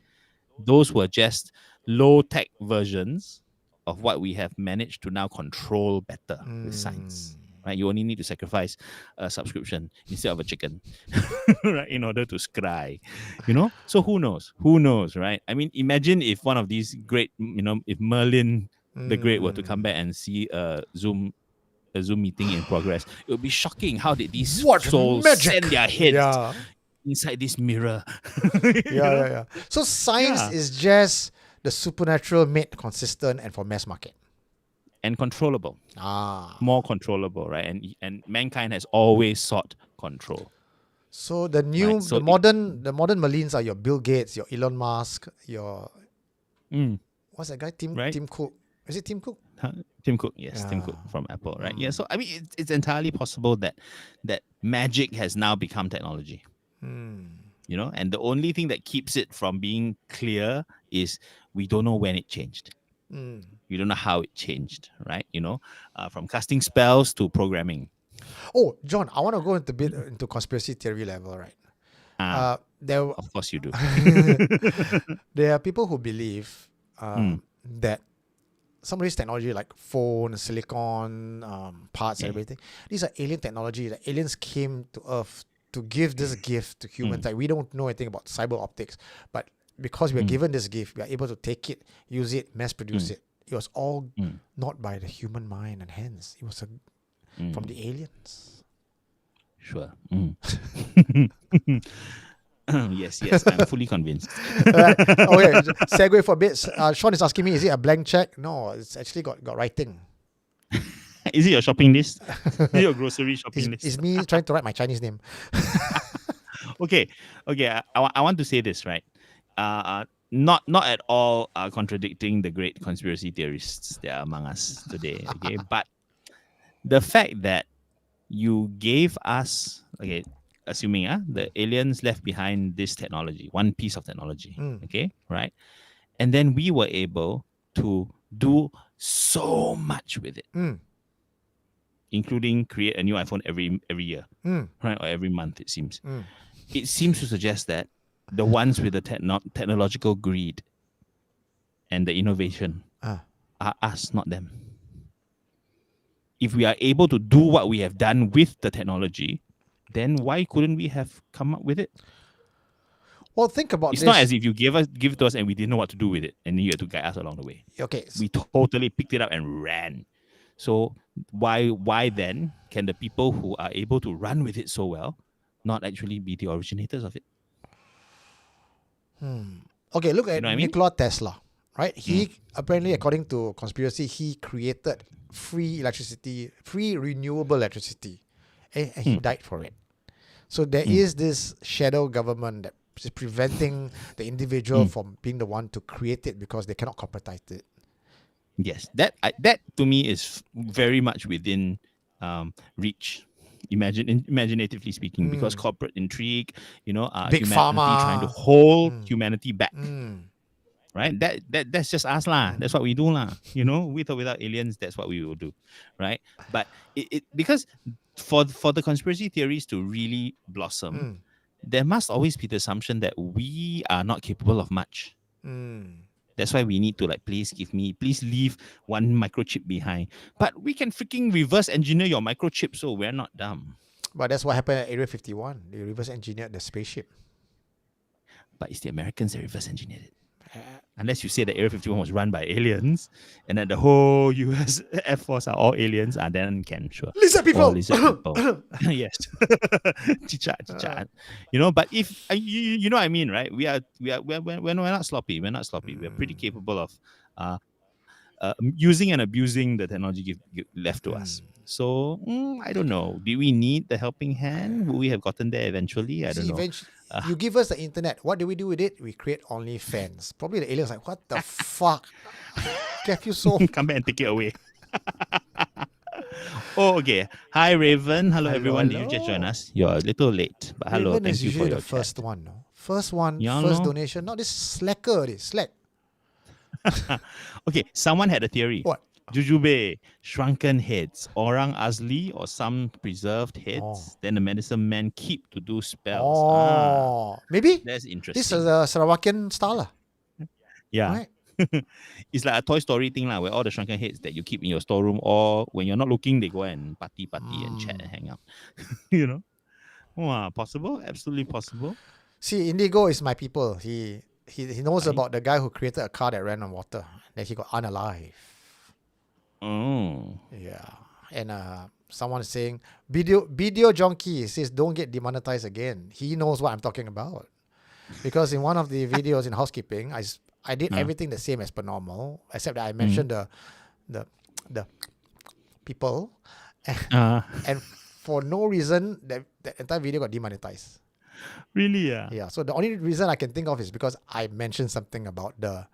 Those were just low-tech versions of what we have managed to now control better with science. Right? You only need to sacrifice a subscription instead of a chicken, right? In order to scry, So who knows? Who knows, right? I mean, imagine if one of these great, if Merlin the Great were to come back and see a Zoom meeting in progress, it would be shocking. How did these souls send their heads inside this mirror?
Yeah. So science is just the supernatural made consistent and for mass market.
And controllable. More controllable, right? And mankind has always sought control.
So the new, the modern Merlins are your Bill Gates, your Elon Musk, your what's that guy? Tim Cook. Is it Tim Cook?
Tim Cook, yes, Tim Cook from Apple, right? Yeah. So I mean, it's entirely possible that magic has now become technology. And the only thing that keeps it from being clear is we don't know when it changed. We don't know how it changed, right? From casting spells to programming.
Oh, John, I want to go into conspiracy theory level, right?
Of course you do.
There are people who believe that some of this technology, like phone, silicon, parts, and everything, these are alien technology. The aliens came to Earth to give this gift to humans. Like we don't know anything about cyber optics, but because we are given this gift, we are able to take it, use it, mass produce it. It was all not by the human mind and hands. It was from the aliens.
Sure. Yes, I'm fully convinced.
Okay, segue for a bit. Sean is asking me, is it a blank check? No, it's actually got writing.
Is it your shopping list? Is it your grocery shopping list?
It's me trying to write my Chinese name.
Okay. I want to say this, right? Not at all contradicting the great conspiracy theorists that are among us today. Okay, but the fact that you gave us, okay, assuming the aliens left behind this technology, one piece of technology, okay, right? And then we were able to do so much with it, including create a new iPhone every year, right? Or every month, it seems. It seems to suggest that the ones with the technological greed and the innovation are us, not them. If we are able to do what we have done with the technology, then why couldn't we have come up with it?
Well, think about
It's
this.
not as if you give it to us and we didn't know what to do with it, and then you had to guide us along the way.
Okay.
We totally picked it up and ran. So why then can the people who are able to run with it so well not actually be the originators of it?
Okay, look at
You know what I mean?
Nikola Tesla, right? He apparently, according to conspiracy, he created free electricity, free renewable electricity, and he died for it. So there is this shadow government that is preventing the individual from being the one to create it because they cannot corporatize it.
Yes, that to me is very much within reach. Imaginatively speaking, because corporate intrigue,
Big
humanity
pharma.
trying to hold humanity back, right? That's just us lah. That's what we do lah. With or without aliens, that's what we will do, right? But it because for the conspiracy theories to really blossom, there must always be the assumption that we are not capable of much. That's why we need to please leave one microchip behind. But we can freaking reverse engineer your microchip, so we're not dumb.
But that's what happened at Area 51. They reverse engineered the spaceship.
But it's the Americans that reverse engineered it. Unless you say that Area 51 was run by aliens and that the whole US Air Force are all aliens, then can, sure.
Lizard people!
Lizard people. Yes. Chichat. But if, you know what I mean, right? We're not sloppy. We're not sloppy. We're pretty capable of using and abusing the technology left to us. So, I don't know. Do we need the helping hand? Will we have gotten there eventually? I don't know.
Eventually, you give us the internet. What do we do with it? We create OnlyFans. Probably the aliens like, what the fuck? Gave you so...
Come back and take it away. Oh, okay. Hi, Raven. Hello, everyone. Did you just join us? You're a little late, but hello.
Raven
Thank
is
you for
usually
your
the first
chat.
one. No? First one,
Yeah,
first
no?
donation. Not this slacker. Slack.
Okay, someone had a theory.
What?
Jujube, shrunken heads, orang asli or some preserved heads. Then the medicine man keep to do spells.
Maybe
That's interesting.
this is a Sarawakian style.
Yeah.
Right?
It's like a Toy Story thing where all the shrunken heads that you keep in your storeroom, or when you're not looking, they go and party and chat and hang out. Wow, possible? Absolutely possible.
See, Indigo is my people. He knows about the guy who created a car that ran on water. Then he got unalive.
Oh.
Yeah. And someone is saying, video junkie says don't get demonetized again. He knows what I'm talking about. Because in one of the videos in housekeeping, I did everything the same as per normal, except that I mentioned the people. And for no reason, the entire video got demonetized.
Really? Yeah.
Yeah. So the only reason I can think of is because I mentioned something about them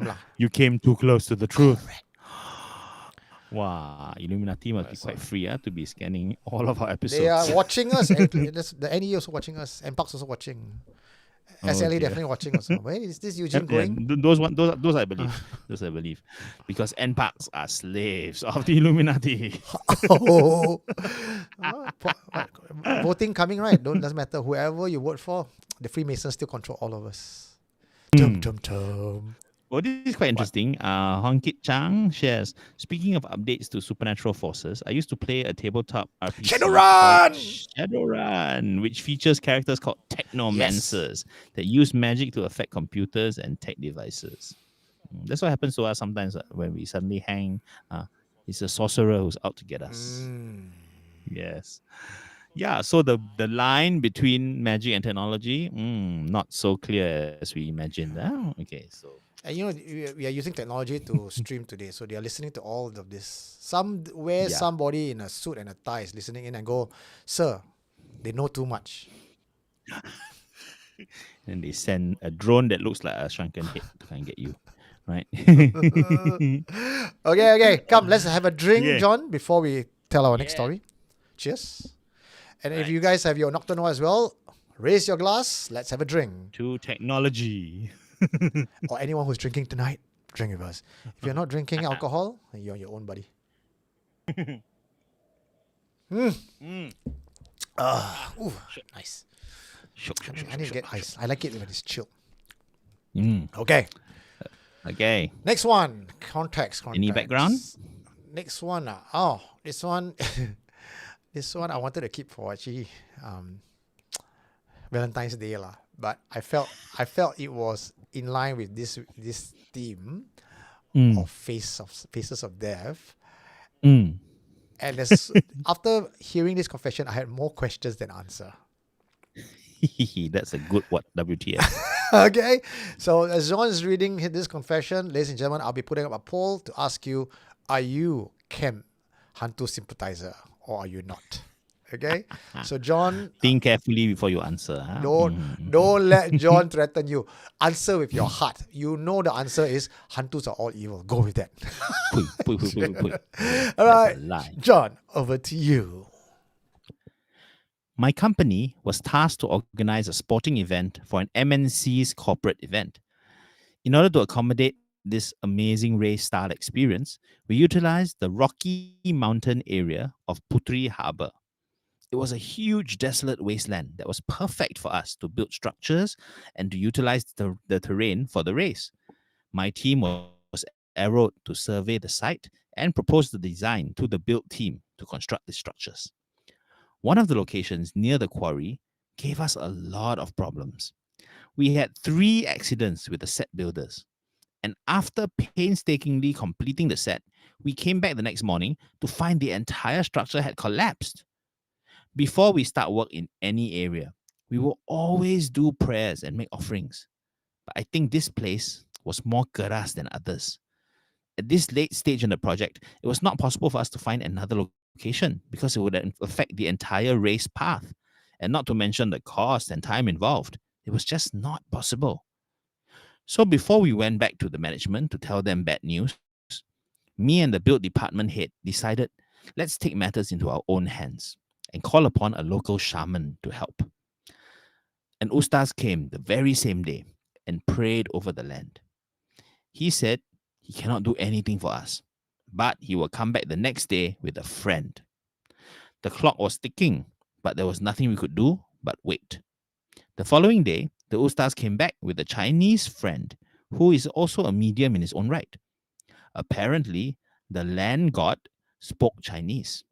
lah.
You came too close to the truth. Wow, Illuminati must be quite free to be scanning all of our episodes.
They are watching us. The NE also watching us. NParks also watching. SLA definitely watching also. Where is this Eugene going?
Those I believe. Those I believe. Because NParks are slaves of the Illuminati.
Voting coming, right? Doesn't matter. Whoever you vote for, the Freemasons still control all of us. Tum.
Well, this is quite interesting. Hong Kit Chang shares, speaking of updates to supernatural forces, I used to play a tabletop RPG Shadowrun, which features characters called technomancers that use magic to affect computers and tech devices. That's what happens to us sometimes when we suddenly hang. It's a sorcerer who's out to get us. Yes. Yeah, so the line between magic and technology, not so clear as we imagined. Okay, so...
And we are using technology to stream today, so they are listening to all of this. Somebody in a suit and a tie is listening in and go, "Sir, they know too much."
And they send a drone that looks like a shrunken head to try and get you. right?
Okay. Come, let's have a drink,
Yeah.
John, before we tell our next
Yeah.
story. Cheers. And if
Right.
you guys have your Noct Noir as well, raise your glass. Let's have a drink.
To technology.
Or anyone who's drinking tonight, drink with us. If you're not drinking alcohol, then you're on your own, buddy.
Mm.
Ooh, nice.
Shook.
I need to get ice. I like it when it's chill.
Mm.
Okay.
Okay.
Next one. Context.
Any background?
Next one. Oh, this one. This one I wanted to keep for actually Valentine's Day lah. But I felt it was in line with this theme of faces of death.
Mm.
And after hearing this confession, I had more questions than answer.
That's a good what WTF.
Okay, so as John is reading this confession, ladies and gentlemen, I'll be putting up a poll to ask you: are you Camp Hantu sympathizer or are you not? Okay, so John,
Think carefully before you answer. Huh?
don't let John threaten you. Answer with your heart. You know the answer is Hantus are all evil. Go with that.
Pui.
All right,
That's a lie.
John, over to you.
My company was tasked to organize a sporting event for an MNC's corporate event. In order to accommodate this amazing race-style experience, we utilized the rocky mountain area of Putri Harbour. It was a huge desolate wasteland that was perfect for us to build structures and to utilize the terrain for the race. My team was arrowed to survey the site and propose the design to the build team to construct the structures. One of the locations near the quarry gave us a lot of problems. We had 3 accidents with the set builders. And after painstakingly completing the set, we came back the next morning to find the entire structure had collapsed. Before we start work in any area, we will always do prayers and make offerings. But I think this place was more keras than others. At this late stage in the project, it was not possible for us to find another location because it would affect the entire race path. And not to mention the cost and time involved. It was just not possible. So before we went back to the management to tell them bad news, me and the build department head decided, let's take matters into our own hands and call upon a local shaman to help. An ustaz came the very same day and prayed over the land. He said he cannot do anything for us, but he will come back the next day with a friend. The clock was ticking, but there was nothing we could do but wait. The following day, the ustaz came back with a Chinese friend who is also a medium in his own right. Apparently, the land god spoke Chinese.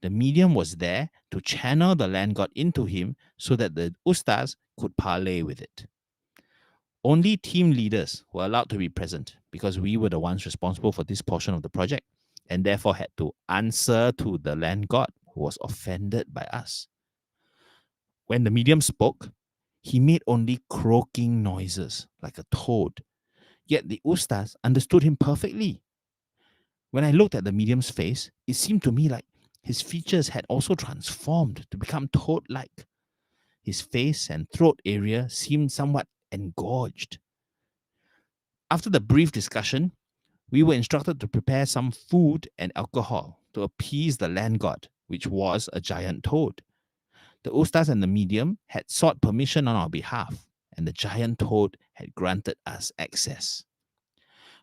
The medium was there to channel the land god into him so that the ustaz could parley with it. Only team leaders were allowed to be present because we were the ones responsible for this portion of the project and therefore had to answer to the land god who was offended by us. When the medium spoke, he made only croaking noises like a toad, yet the ustaz understood him perfectly. When I looked at the medium's face, it seemed to me like his features had also transformed to become toad-like. His face and throat area seemed somewhat engorged. After the brief discussion, we were instructed to prepare some food and alcohol to appease the land god, which was a giant toad. The ustaz and the medium had sought permission on our behalf, and the giant toad had granted us access.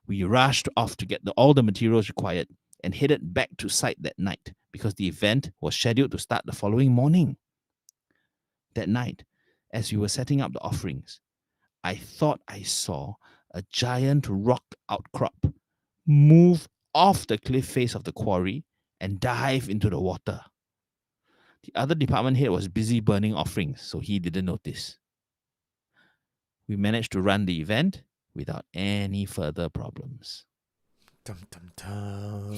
We rushed off to get all the materials required and headed back to site that night because the event was scheduled to start the following morning. That night, as we were setting up the offerings, I thought I saw a giant rock outcrop move off the cliff face of the quarry and dive into the water. The other department head was busy burning offerings, so he didn't notice. We managed to run the event without any further problems.
Dum, dum, dum.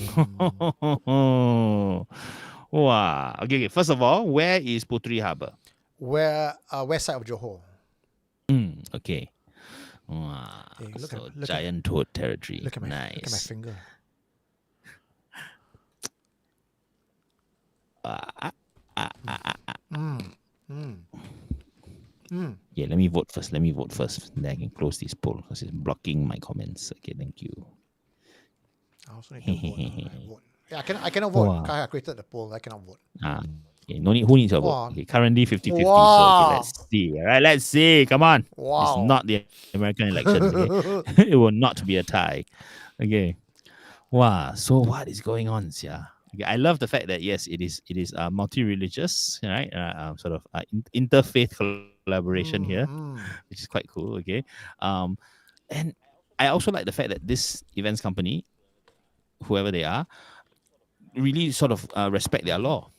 Wow. Okay. First of all, where is Putri Harbour?
West side of Johor.
Okay. Wow.
Hey,
So giant toad territory.
Look at my
Nice.
finger.
Okay, let me vote first. Then I can close this poll because it's blocking my comments. Okay, thank you.
I also need to vote. Vote. Yeah, I cannot vote.
Wow.
I created the poll. I cannot vote.
Okay, no need. Who needs a vote?
Wow.
Okay, currently 50-50. So
Wow.
let's see. All right, let's see. Come on.
Wow.
It's not the American elections. Okay? It will not be a tie. Okay. Wow. So what is going on, yeah? Okay, I love the fact that yes, it is multi-religious, right? Sort of interfaith collaboration here, which is quite cool. Okay. And I also like the fact that this events company, whoever they are, really sort of respect their law,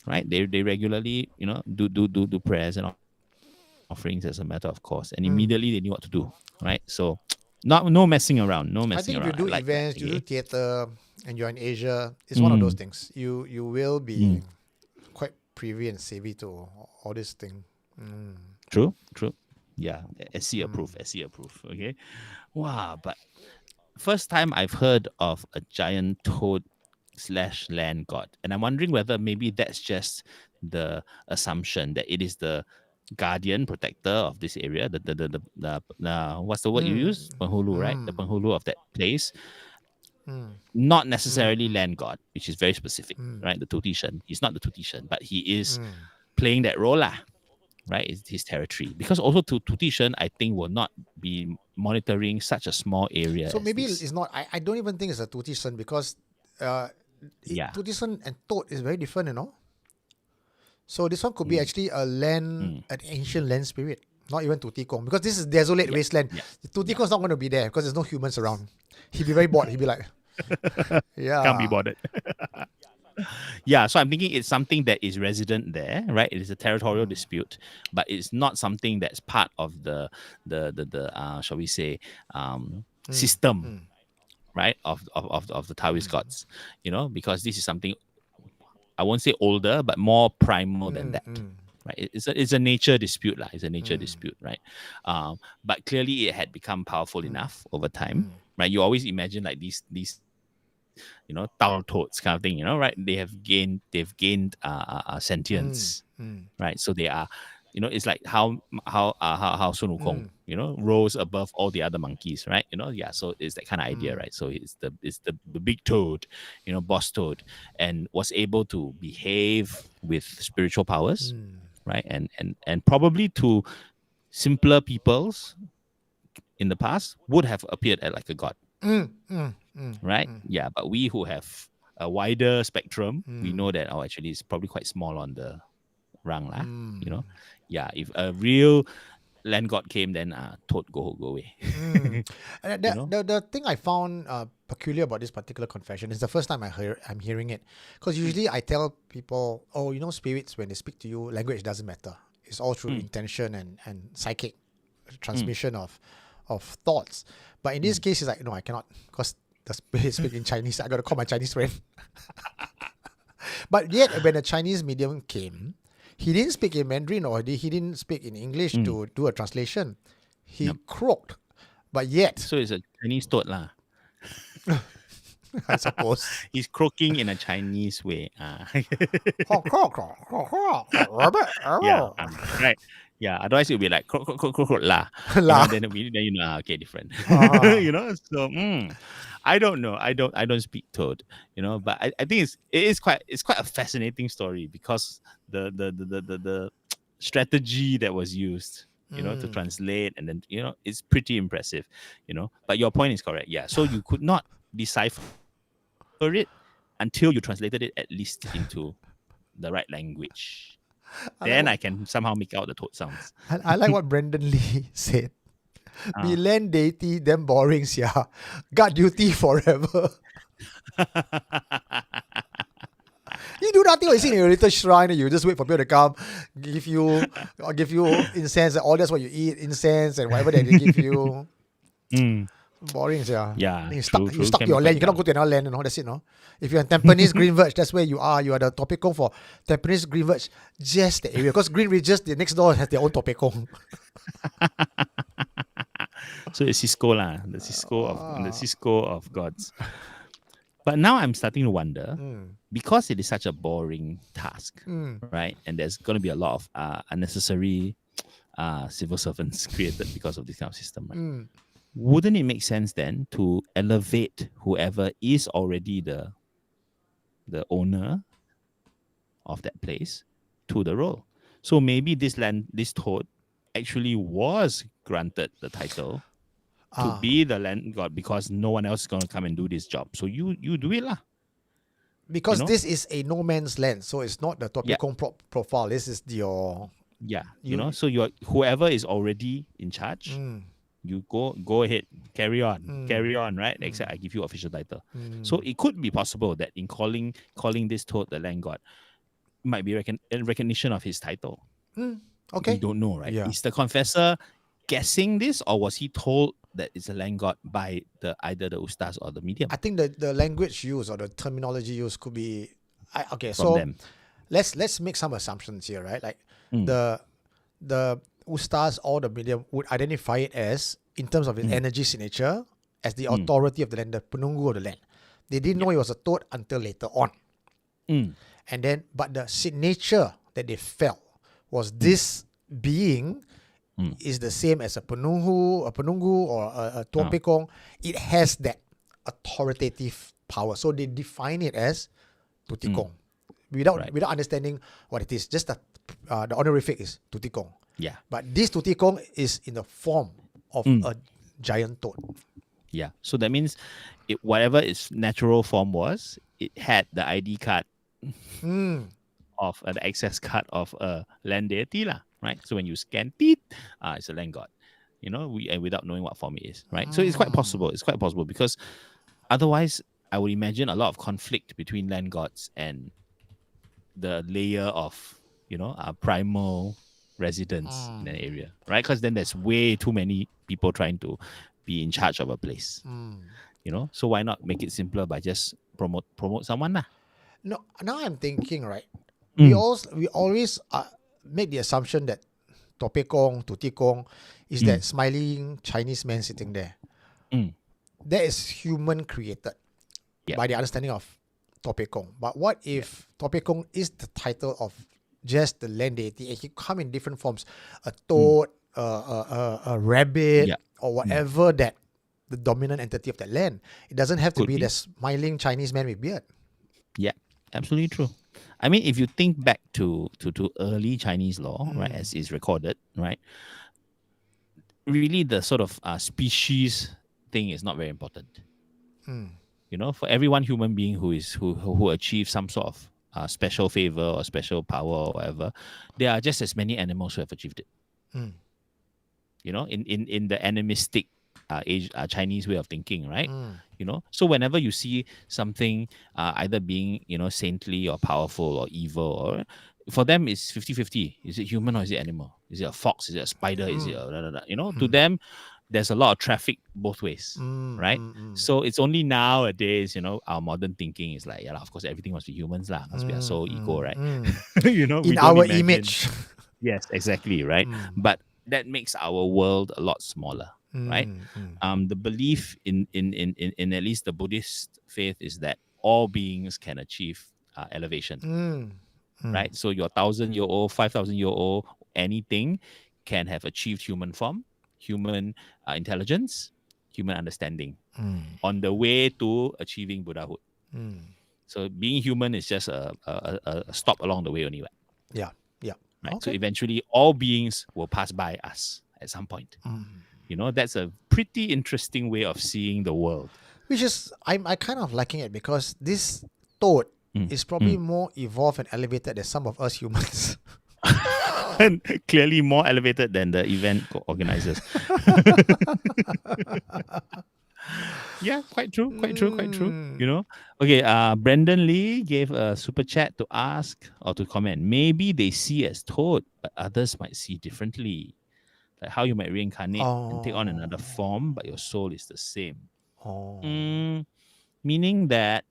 right? They regularly, do prayers and offerings as a matter of course, and immediately they knew what to do, right? So, no messing around,
I think if you do events, you do theater, and you're in Asia, it's one of those things. You will be quite privy and savvy to all this thing.
True. Yeah, SC approved. Okay. Wow, but first time I've heard of a giant toad / land god, and I'm wondering whether maybe that's just the assumption that it is the guardian protector of this area, the what's the word you use, penghulu, right? The penghulu of that place, not necessarily land god, which is very specific, right? The Tutishan, he's not the Tutishan, but he is playing that role lah, right? It's his territory, because also Tutishan, I think, will not be monitoring such a small area.
So maybe it's not. I don't even think it's a Tutishan, because Tutishan and toad is very different, So this one could be actually an ancient land spirit, not even Tutikong, because this is desolate wasteland. The Tutikong's not going to be there because there's no humans around. He'd be very bored. He'd be like,
can't be bothered. Yeah, so I'm thinking it's something that is resident there, right? It is a territorial dispute, but it's not something that's part of the shall we say, system, right? Of the Taoist gods, because this is something, I won't say older, but more primal than that. Right? It's a nature dispute, lah. It's a nature dispute, right? But clearly it had become powerful enough over time, right? You always imagine like these Tao toads kind of thing, right? They've gained sentience, right? So they are, it's like how Sun Wukong, rose above all the other monkeys, right? So it's that kind of idea, right? So it's the big toad, boss toad, and was able to behave with spiritual powers, right? And probably to simpler peoples in the past would have appeared as like a god. Right? Yeah, but we who have a wider spectrum, we know that actually it's probably quite small on the rung lah. Yeah, if a real land god came, then toad go away.
The thing I found peculiar about this particular confession is the first time I'm hearing it, because usually I tell people, spirits, when they speak to you, language doesn't matter. It's all through intention and psychic transmission of thoughts. But in this case, it's like, no, I cannot, because the spirit speak in Chinese. I got to call my Chinese friend. But yet, when a Chinese medium came, he didn't speak in Mandarin, or he didn't speak in English to do a translation. He croaked. But yet...
So it's a Chinese toad lah.
I suppose.
He's croaking in a Chinese way. Yeah, right. Yeah, otherwise it would be like croak la. Then okay, different. So I don't know. I don't speak toad, but I think it's quite a fascinating story, because the strategy that was used, to translate, and then it's pretty impressive, But your point is correct. Yeah. So you could not decipher it until you translated it at least into the right language. Then I can somehow make out the toad sounds.
I like what Brendan Lee said. Be land deity, then boring, yeah. Guard duty forever. You do nothing. You sit in your little shrine and you just wait for people to come, give you incense, and all that's what you eat, incense and whatever that they give you. Boring, yeah.
Yeah.
You stuck to your land. You cannot go to another land, that's it, no? If you're in Tampines Green Verge, that's where you are. You are the topikong for Tampines Green Verge, just the area. Because Green Ridges, the next door has their own topikong.
So it's Cisco lah, the Cisco of gods. But now I'm starting to wonder, because it is such a boring task, right? And there's going to be a lot of unnecessary civil servants created because of this kind of system, right?
Mm.
Wouldn't it make sense then to elevate whoever is already the owner of that place to the role? So maybe this toad actually was granted the title to be the land god because no one else is going to come and do this job. So you do it lah.
Because
know?
this is a no man's land, so it's not the Topikong profile. This is your
So you're whoever is already in charge. You go ahead, carry on, right? Except I give you official title. So it could be possible that in calling this toad the land god might be recognition of his title.
Okay.
We don't know, right?
Yeah.
Is the confessor guessing this, or was he told that it's a land god by either the ustaz or the medium?
I think the language used or the terminology used could be
from
so
them.
let's make some assumptions here, right? Like the ustaz or the medium would identify it as, in terms of its energy signature, as the authority of the land, the penunggu of the land. They didn't know it was a toad until later on. And then, but the signature that they felt was this being is the same as a penunggu or a tuapekong. It has that authoritative power. So they define it as tutikong. Without understanding what it is. Just the honorific is tutikong.
Yeah.
But this tutikong is in the form of a giant toad.
Yeah. So that means whatever its natural form was, it had the ID card of the access card of a land deity lah, right? So when you scan it, it's a land god, and without knowing what form it is, right? So it's quite possible. It's quite possible because otherwise, I would imagine a lot of conflict between land gods and the layer of, primal residents in an area, right? Because then there's way too many people trying to be in charge of a place, So why not make it simpler by just promote someone lah?
No, now I'm thinking, right? We always make the assumption that Topekong, Tutikong is that smiling Chinese man sitting there. That is human created by the understanding of Topekong. But what if Topekong is the title of just the land deity? It can come in different forms. A toad, a rabbit, or whatever that the dominant entity of that land. It doesn't have to be the smiling Chinese man with beard.
Yeah, absolutely true. I mean, if you think back to early Chinese law, right, as is recorded, right, really the sort of species thing is not very important. For every one human being who achieves some sort of special favor or special power or whatever, there are just as many animals who have achieved it. In the animistic Chinese way of thinking, right? So whenever you see something either being, saintly or powerful or evil, or for them it's 50-50. Is it human or is it animal? Is it a fox? Is it a spider? Is it a to them, there's a lot of traffic both ways, right? So it's only nowadays, our modern thinking is like, of course everything must be humans lah, because we are so ego, right?
In our image.
Yes, exactly, right? But that makes our world a lot smaller. Right, the belief in at least the Buddhist faith is that all beings can achieve elevation, right? So your 1,000-year-old, 5,000-year-old, anything can have achieved human form, human intelligence, human understanding, on the way to achieving Buddhahood. So being human is just a stop along the way only.
Yeah.
Right.
Okay.
So eventually, all beings will pass by us at some point. That's a pretty interesting way of seeing the world.
Which is, I kind of liking it because this toad is probably more evolved and elevated than some of us humans.
And clearly more elevated than the event organizers. Yeah, quite true. Okay, Brendan Lee gave a super chat to ask or to comment. Maybe they see as toad, but others might see differently. Like how you might reincarnate and take on another form, but your soul is the same. Meaning that,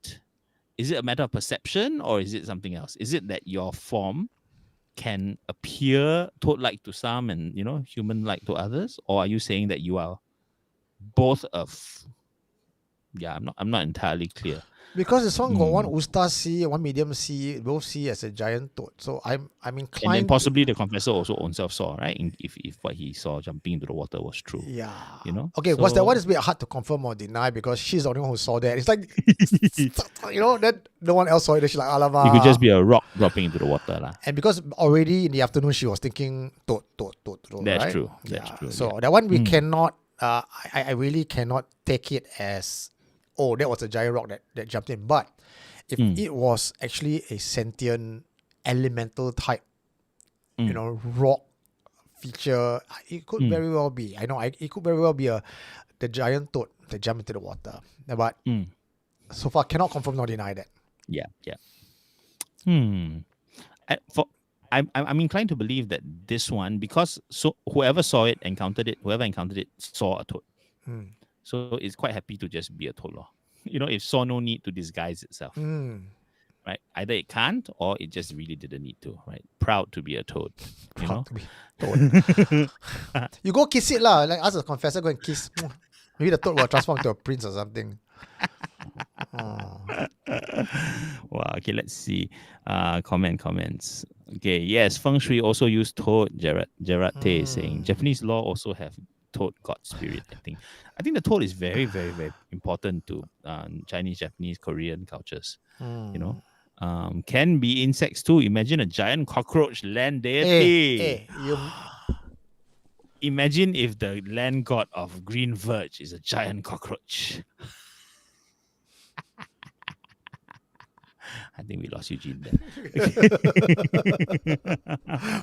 is it a matter of perception or is it something else? Is it that your form can appear toad-like to some and human-like to others, or are you saying that you are both of? Yeah, I'm not entirely clear.
Because this one got one Usta C, one medium C, both C as a giant toad. So I'm inclined.
And then possibly the confessor also own self saw, right? If what he saw jumping into the water was true.
Yeah.
You know?
Okay, was that one is a bit hard to confirm or deny because she's the only one who saw that. It's like, that no one else saw it. She's like, alamak.
It could just be a rock dropping into the water. Lah.
And because already in the afternoon she was thinking toad.
That's
right?
true. That's true.
So that one we cannot, I really cannot take it as, oh, that was a giant rock that jumped in. But if it was actually a sentient elemental type, rock feature, it could very well be. I know it could very well be the giant toad that jumped into the water. But so far cannot confirm nor deny that.
Yeah. I'm inclined to believe that this one, because whoever encountered it saw a toad. So it's quite happy to just be a toad. It saw no need to disguise itself. Right? Either it can't or it just really didn't need to, right? Proud to be a toad.
Proud to be a toad. You go kiss it lah. Like ask the confessor, go and kiss. Maybe the toad will transform to a prince or something.
Wow, okay, let's see. Comments. Okay, yes, Feng Shui also use toad. Gerard Tay is saying Japanese law also have toad god spirit. I think the toad is very, very, very important to Chinese, Japanese, Korean cultures. Can be insects too. Imagine a giant cockroach land deity. Imagine if the land god of green verge is a giant cockroach. I think we lost Eugene there.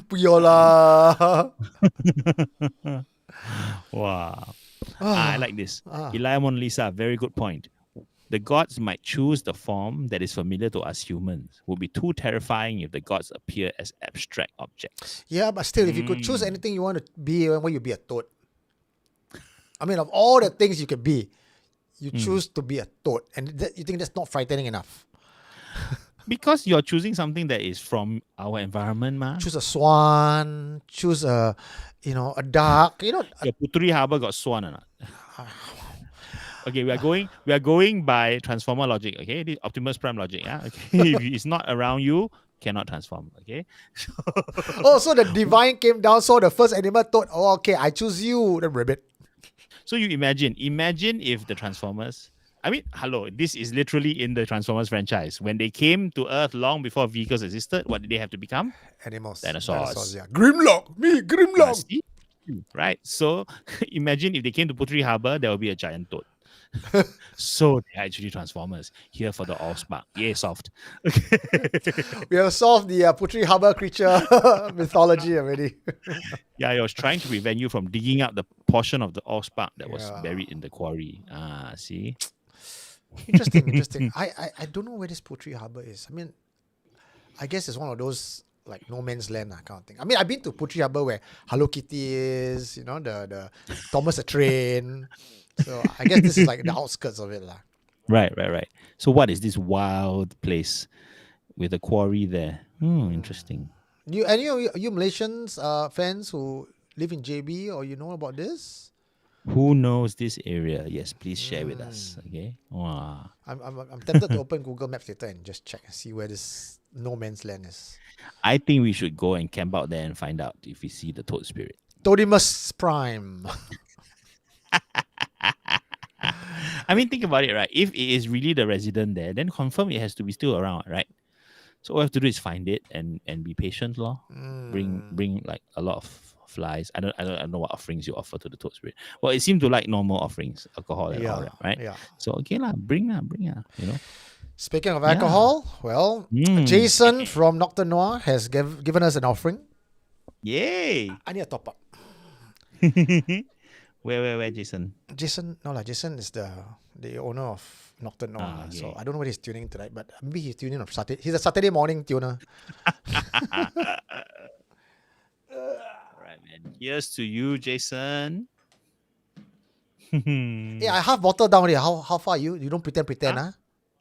Puyola.
Wow. I like this. Elia Mona Lisa, very good point. The gods might choose the form that is familiar to us humans. Would be too terrifying if the gods appear as abstract objects.
Yeah, but still, if you could choose anything you want to be, when you be a toad? I mean, of all the things you could be, you choose to be a toad. And you think that's not frightening enough?
Because you're choosing something that is from our environment, ma.
Choose a swan, choose a duck,
Your Puteri Harbour got swan or not? Okay, we are going by transformer logic, okay? The Optimus Prime logic, yeah? Okay. If it's not around you, cannot transform, okay?
So the divine came down, saw the first animal, thought, oh, okay, I choose you, the rabbit.
So you imagine if the Transformers, hello, this is literally in the Transformers franchise. When they came to Earth long before vehicles existed, what did they have to become?
Animals.
Dinosaurs.
Yeah. Grimlock.
Right. So imagine if they came to Puteri Harbour, there will be a giant toad. So they're actually Transformers here for the Allspark. Yay, soft.
We have solved the Puteri Harbour creature mythology already.
Yeah, I was trying to prevent you from digging up the portion of the Allspark that was buried in the quarry. See?
Interesting. I don't know where this Puteri Harbour is. I guess it's one of those like no man's land kind of thing. I've been to Puteri Harbour where Hello Kitty is, the Thomas the Train. So I guess this is like the outskirts of it lah.
Right. So what is this wild place with a quarry there? Interesting.
You Malaysians fans who live in JB or you know about this?
Who knows this area? Yes, please share with us. Okay. Wow.
I'm tempted to open Google Maps later and just check and see where this no man's land is.
I think we should go and camp out there and find out if we see the toad spirit.
Toadimus Prime.
Think about it, right? If it is really the resident there, then confirm it has to be still around, right? So all we have to do is find it and be patient, lor. Bring like a lot of flies. I don't know what offerings you offer to the toad spirit. Well, it seemed to like normal offerings, alcohol and all that, right?
Yeah.
So okay lah, bring.
Speaking of alcohol, well, Jason from Noct Noir has given us an offering.
Yay!
I need a top up.
Where, Jason?
Jason is the owner of Noct Noir.
Okay.
So I don't know whether he's tuning tonight, but maybe he's tuning on Saturday. He's a Saturday morning tuner.
Alright, man. Here's to you, Jason.
Yeah, I half bottle down here. How far are you? You don't pretend, huh?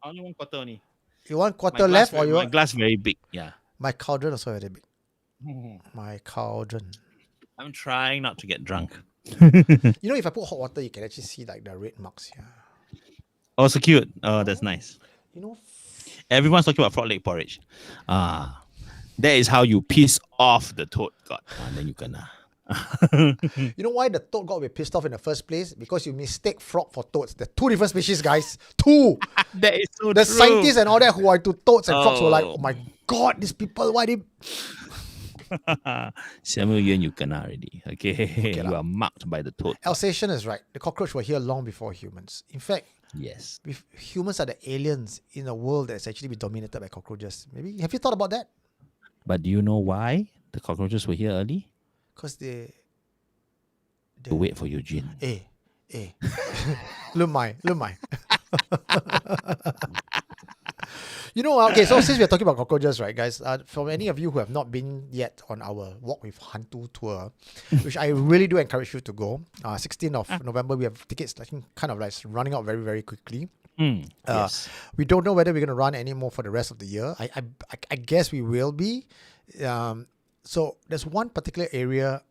Only 1 quarter only.
You want quarter left or you
my
want?
glass very big, yeah.
My cauldron also very big. My cauldron.
I'm trying not to get drunk.
If I put hot water, you can actually see like the red marks here.
Oh, so cute. Oh, that's nice.
You know,
Everyone's talking about frog leg porridge. That is how you piss off the toad god. And then you can.
you know why the toad got be pissed off in the first place? Because you mistake frog for toads. They're two different species, guys. Two.
That is so
The
true.
scientists and all that who are to toads and frogs were like,
Oh.
oh my god, these people, why they...
Samuel Yuan, you kena already. Okay, you
lah.
are marked by the toad.
Alsatian is right. The cockroach were here long before humans. In fact,
Yes.
humans are the aliens in a world that's actually been dominated by cockroaches. Maybe, have you thought about that?
But do you know why the cockroaches were here early?
Because they...
To wait for Eugene.
Lumai. You know, okay, so since we're talking about cockroaches, right, guys, for any of you who have not been yet on our Walk with Hantu tour, which I really do encourage you to go, 16th of November, we have tickets kind of like running out very, very quickly.
Yes.
We don't know whether we're going to run any more for the rest of the year. I guess we will be. So there's one particular area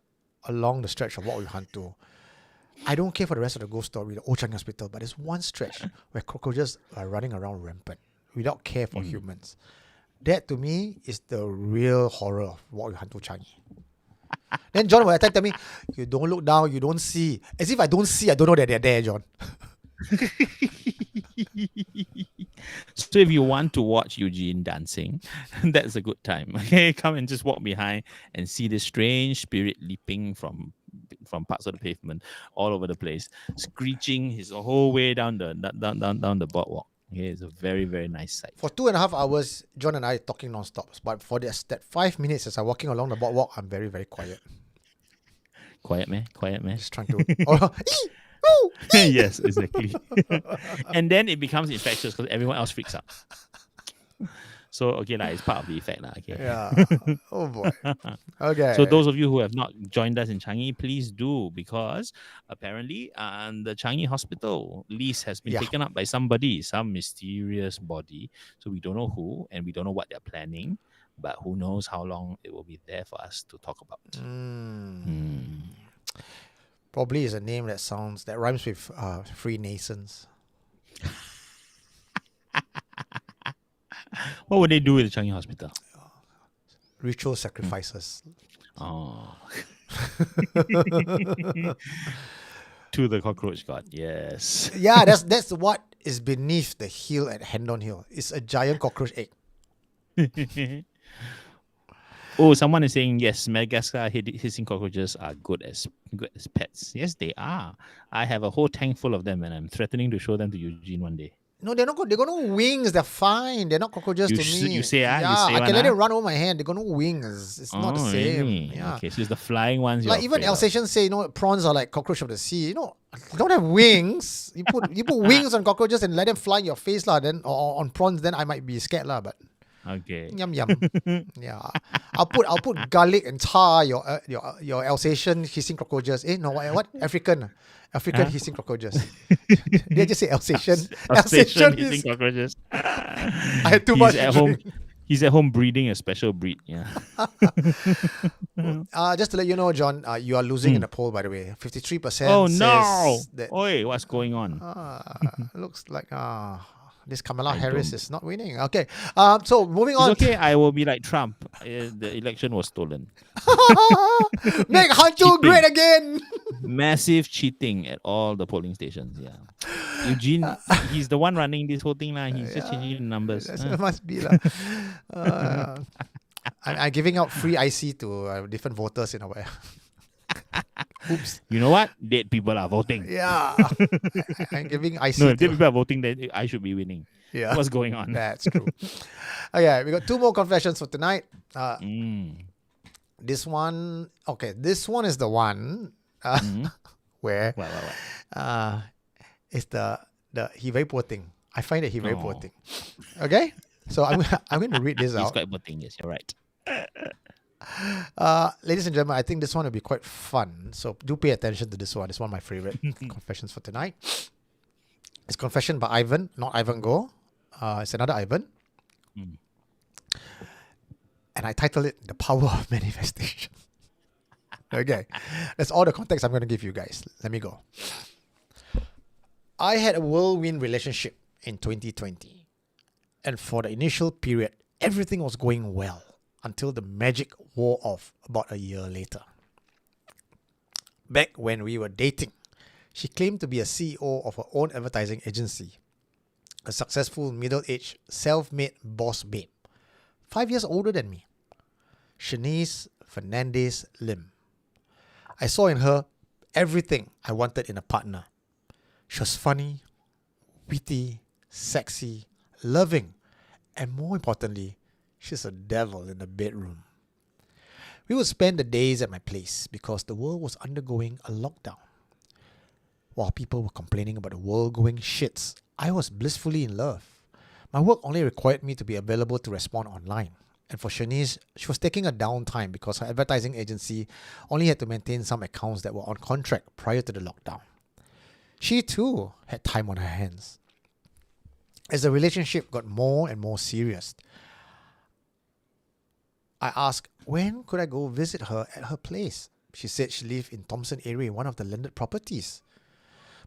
along the stretch of Walk with Hantu. I don't care for the rest of the ghost story, the Old Changi Hospital, but there's one stretch where cockroaches are running around rampant without care for humans. That to me is the real horror of Walk with Hantu Changi. Then John will attack me, you don't look down, you don't see. As if I don't see, I don't know that they're there, John.
So if you want to watch Eugene dancing, that's a good time. Okay, come and just walk behind and see this strange spirit leaping from parts of the pavement all over the place, screeching his whole way down the boardwalk. Okay, it's a very, very nice sight.
For 2.5 hours, John and I are talking non-stop. But for that 5 minutes as I'm walking along the boardwalk, I'm very, very quiet.
Quiet, man.
Just trying to...
Yes, exactly. And then it becomes infectious because everyone else freaks out. So, okay, it's part of the effect. Okay.
Yeah. Oh, boy. Okay.
So those of you who have not joined us in Changi, please do, because apparently the Changi hospital lease has been taken up by somebody, some mysterious body. So we don't know who and we don't know what they're planning, but who knows how long it will be there for us to talk about.
Probably is a name that rhymes with Freemasons.
What would they do with the Changi hospital?
Ritual sacrifices.
Oh. To the cockroach god, yes.
Yeah, that's what is beneath the hill at Hendon Hill. It's a giant cockroach egg.
Oh, someone is saying yes, Madagascar hissing cockroaches are good as pets. Yes, they are. I have a whole tank full of them, and I'm threatening to show them to Eugene one day.
No, they're not good. They got no wings. They're fine. They're not cockroaches to me.
You say,
yeah,
you say
I can let it run over my hand. They got no wings. It's not the same.
Really?
Yeah.
Okay, so it's the flying ones.
Like even Alsatians say, prawns are like cockroach of the sea. They don't have wings. You put wings on cockroaches and let them fly in your face, then or on prawns. Then I might be scared, but.
Okay.
Yum yum. Yeah. I'll put garlic and tar your Alsatian hissing cockroaches. No, what? African hissing cockroaches. Did I just say Alsatian?
Alsatian hissing cockroaches.
I had too much
at home. He's at home breeding a special breed. Yeah.
Just to let you know, John, you are losing in the poll, by the way. 53%.
Oh no!
That,
Oi, what's going on?
looks like this Kamala Harris is not winning. Okay. So moving on.
It's okay. I will be like Trump. The election was stolen.
Make Hantu great again.
Massive cheating at all the polling stations. Yeah. Eugene, he's the one running this whole thing. He's just changing the numbers.
It must be. I'm giving out free IC to different voters in a way. Oops.
You know what? Dead people are voting.
Yeah. I'm giving IC.
No, if dead people are voting, then I should be winning.
Yeah.
What's going on?
That's true. Okay, we got 2 more confessions for tonight. This one is the one where it's the he very poor thing. I find that he very poor thing. Okay? So I'm going to read this out.
He's quite poor thing, yes, you're right.
Ladies and gentlemen, I think this one will be quite fun. So do pay attention to this one. It's one of my favorite confessions for tonight. It's confession by Ivan, not Ivan Go. It's another Ivan. And I titled it The Power of Manifestation. Okay. That's all the context I'm going to give you guys. Let me go. I had a whirlwind relationship in 2020. And for the initial period, everything was going well until the magic wore off about a year later. Back when we were dating, she claimed to be a CEO of her own advertising agency, a successful middle-aged, self-made boss babe, 5 years older than me. Shanice Fernandez Lim. I saw in her everything I wanted in a partner. She was funny, witty, sexy, loving, and more importantly, she's a devil in the bedroom. We would spend the days at my place because the world was undergoing a lockdown. While people were complaining about the world going shits, I was blissfully in love. My work only required me to be available to respond online. And for Shanice, she was taking a downtime because her advertising agency only had to maintain some accounts that were on contract prior to the lockdown. She too had time on her hands. As the relationship got more and more serious, I asked when could I go visit her at her place. She said she lived in Thomson area in one of the landed properties.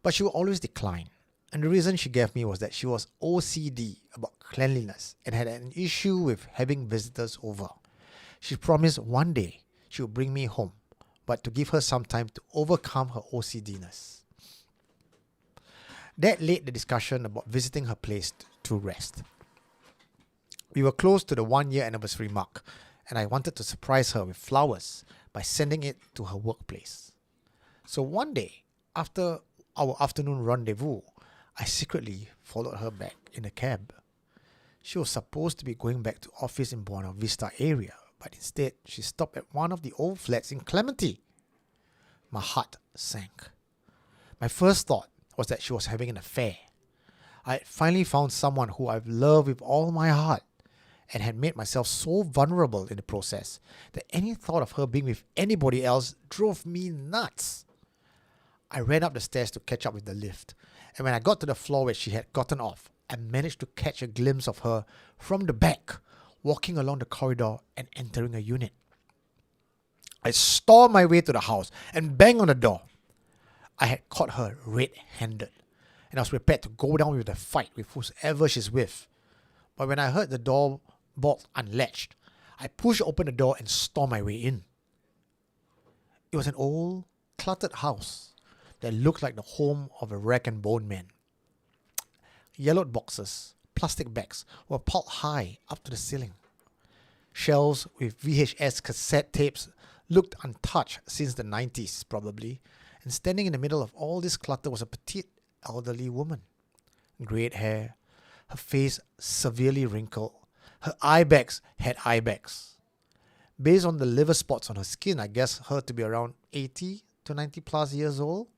But she would always decline. And the reason she gave me was that she was OCD about cleanliness and had an issue with having visitors over. She promised one day she would bring me home, but to give her some time to overcome her OCD-ness. That laid the discussion about visiting her place to rest. We were close to the 1-year anniversary mark, and I wanted to surprise her with flowers by sending it to her workplace. So one day, after our afternoon rendezvous, I secretly followed her back in a cab. She was supposed to be going back to office in Buona Vista area, but instead she stopped at one of the old flats in Clementi. My heart sank. My first thought was that she was having an affair. I had finally found someone who I've loved with all my heart and had made myself so vulnerable in the process that any thought of her being with anybody else drove me nuts. I ran up the stairs to catch up with the lift, and when I got to the floor where she had gotten off, I managed to catch a glimpse of her from the back, walking along the corridor and entering a unit. I stormed my way to the house and banged on the door. I had caught her red-handed, and I was prepared to go down with a fight with whoever she's with. But when I heard the door bolt unlatched, I pushed open the door and stormed my way in. It was an old, cluttered house that looked like the home of a rag and bone man. Yellowed boxes, plastic bags were piled high up to the ceiling. Shelves with VHS cassette tapes looked untouched since the 90s probably, and standing in the middle of all this clutter was a petite elderly woman. Greyed hair, her face severely wrinkled, her eye bags had eye bags. Based on the liver spots on her skin, I guess her to be around 80 to 90 plus years old.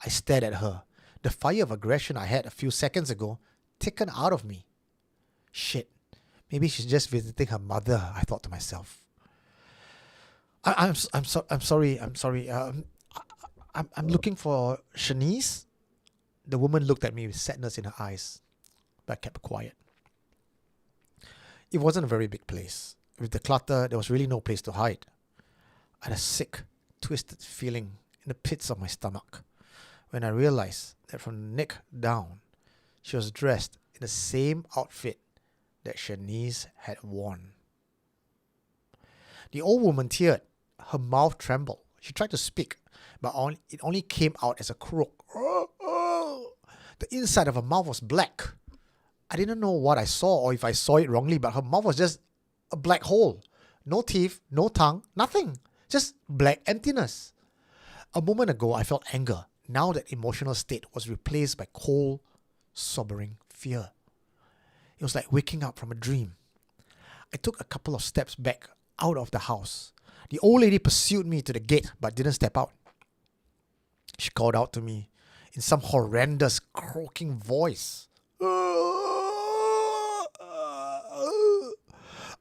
I stared at her, the fire of aggression I had a few seconds ago taken out of me. Shit, maybe she's just visiting her mother, I thought to myself. I'm sorry. I'm looking for Shanice. The woman looked at me with sadness in her eyes, but kept quiet. It wasn't a very big place. With the clutter, there was really no place to hide. I had a sick, twisted feeling in the pits of my stomach when I realized that from the neck down, she was dressed in the same outfit that Shanice had worn. The old woman teared. Her mouth trembled. She tried to speak, but it only came out as a croak. The inside of her mouth was black. I didn't know what I saw or if I saw it wrongly, but her mouth was just a black hole. No teeth, no tongue, nothing. Just black emptiness. A moment ago, I felt anger. Now that emotional state was replaced by cold, sobering fear. It was like waking up from a dream. I took a couple of steps back out of the house. The old lady pursued me to the gate but didn't step out. She called out to me in some horrendous croaking voice.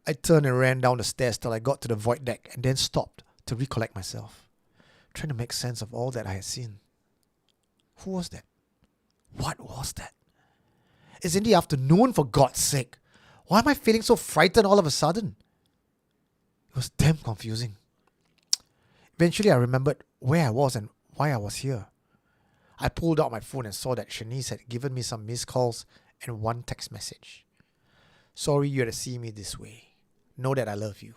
I turned and ran down the stairs till I got to the void deck and then stopped to recollect myself, trying to make sense of all that I had seen. Who was that? What was that? It's in the afternoon, for God's sake. Why am I feeling so frightened all of a sudden? It was damn confusing. Eventually, I remembered where I was and why I was here. I pulled out my phone and saw that Shanice had given me some missed calls and one text message. Sorry you had to see me this way. Know that I love you.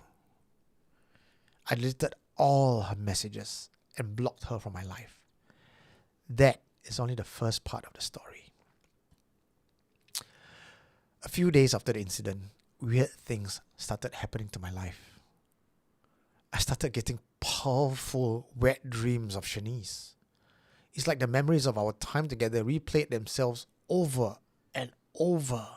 I deleted all her messages and blocked her from my life. That is only the first part of the story. A few days after the incident, weird things started happening to my life. I started getting powerful, wet dreams of Shanice. It's like the memories of our time together replayed themselves over and over.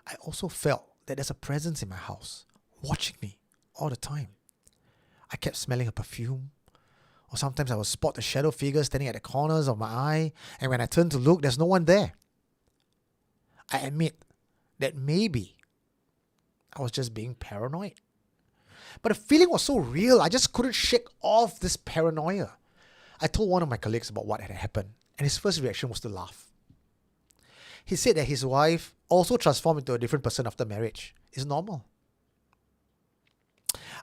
I also felt that there's a presence in my house, watching me all the time. I kept smelling her perfume, or sometimes I would spot a shadow figure standing at the corners of my eye, and when I turned to look, there's no one there. I admit that maybe I was just being paranoid. But the feeling was so real, I just couldn't shake off this paranoia. I told one of my colleagues about what had happened, and his first reaction was to laugh. He said that his wife also transformed into a different person after marriage. It's normal.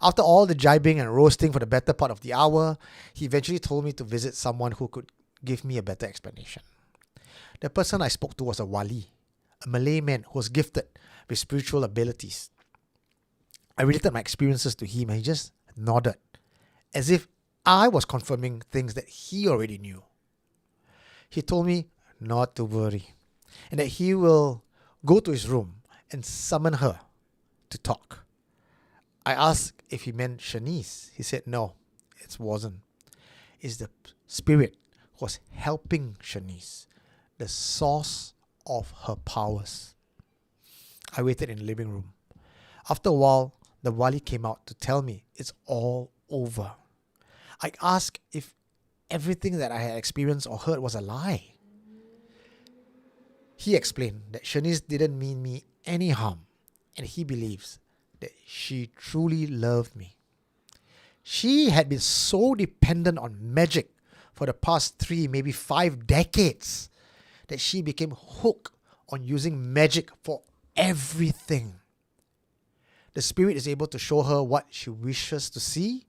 After all the jibing and roasting for the better part of the hour, he eventually told me to visit someone who could give me a better explanation. The person I spoke to was a wali, a Malay man who was gifted with spiritual abilities. I related my experiences to him and he just nodded, as if I was confirming things that he already knew. He told me not to worry, and that he will go to his room and summon her to talk. I asked if he meant Shanice. He said no, it wasn't. It's the spirit who was helping Shanice, the source of her powers. I waited in the living room. After a while, the wali came out to tell me it's all over. I asked if everything that I had experienced or heard was a lie. He explained that Shanice didn't mean me any harm, and he believes that she truly loved me. She had been so dependent on magic for the past 3, maybe 5 decades that she became hooked on using magic for everything. The spirit is able to show her what she wishes to see,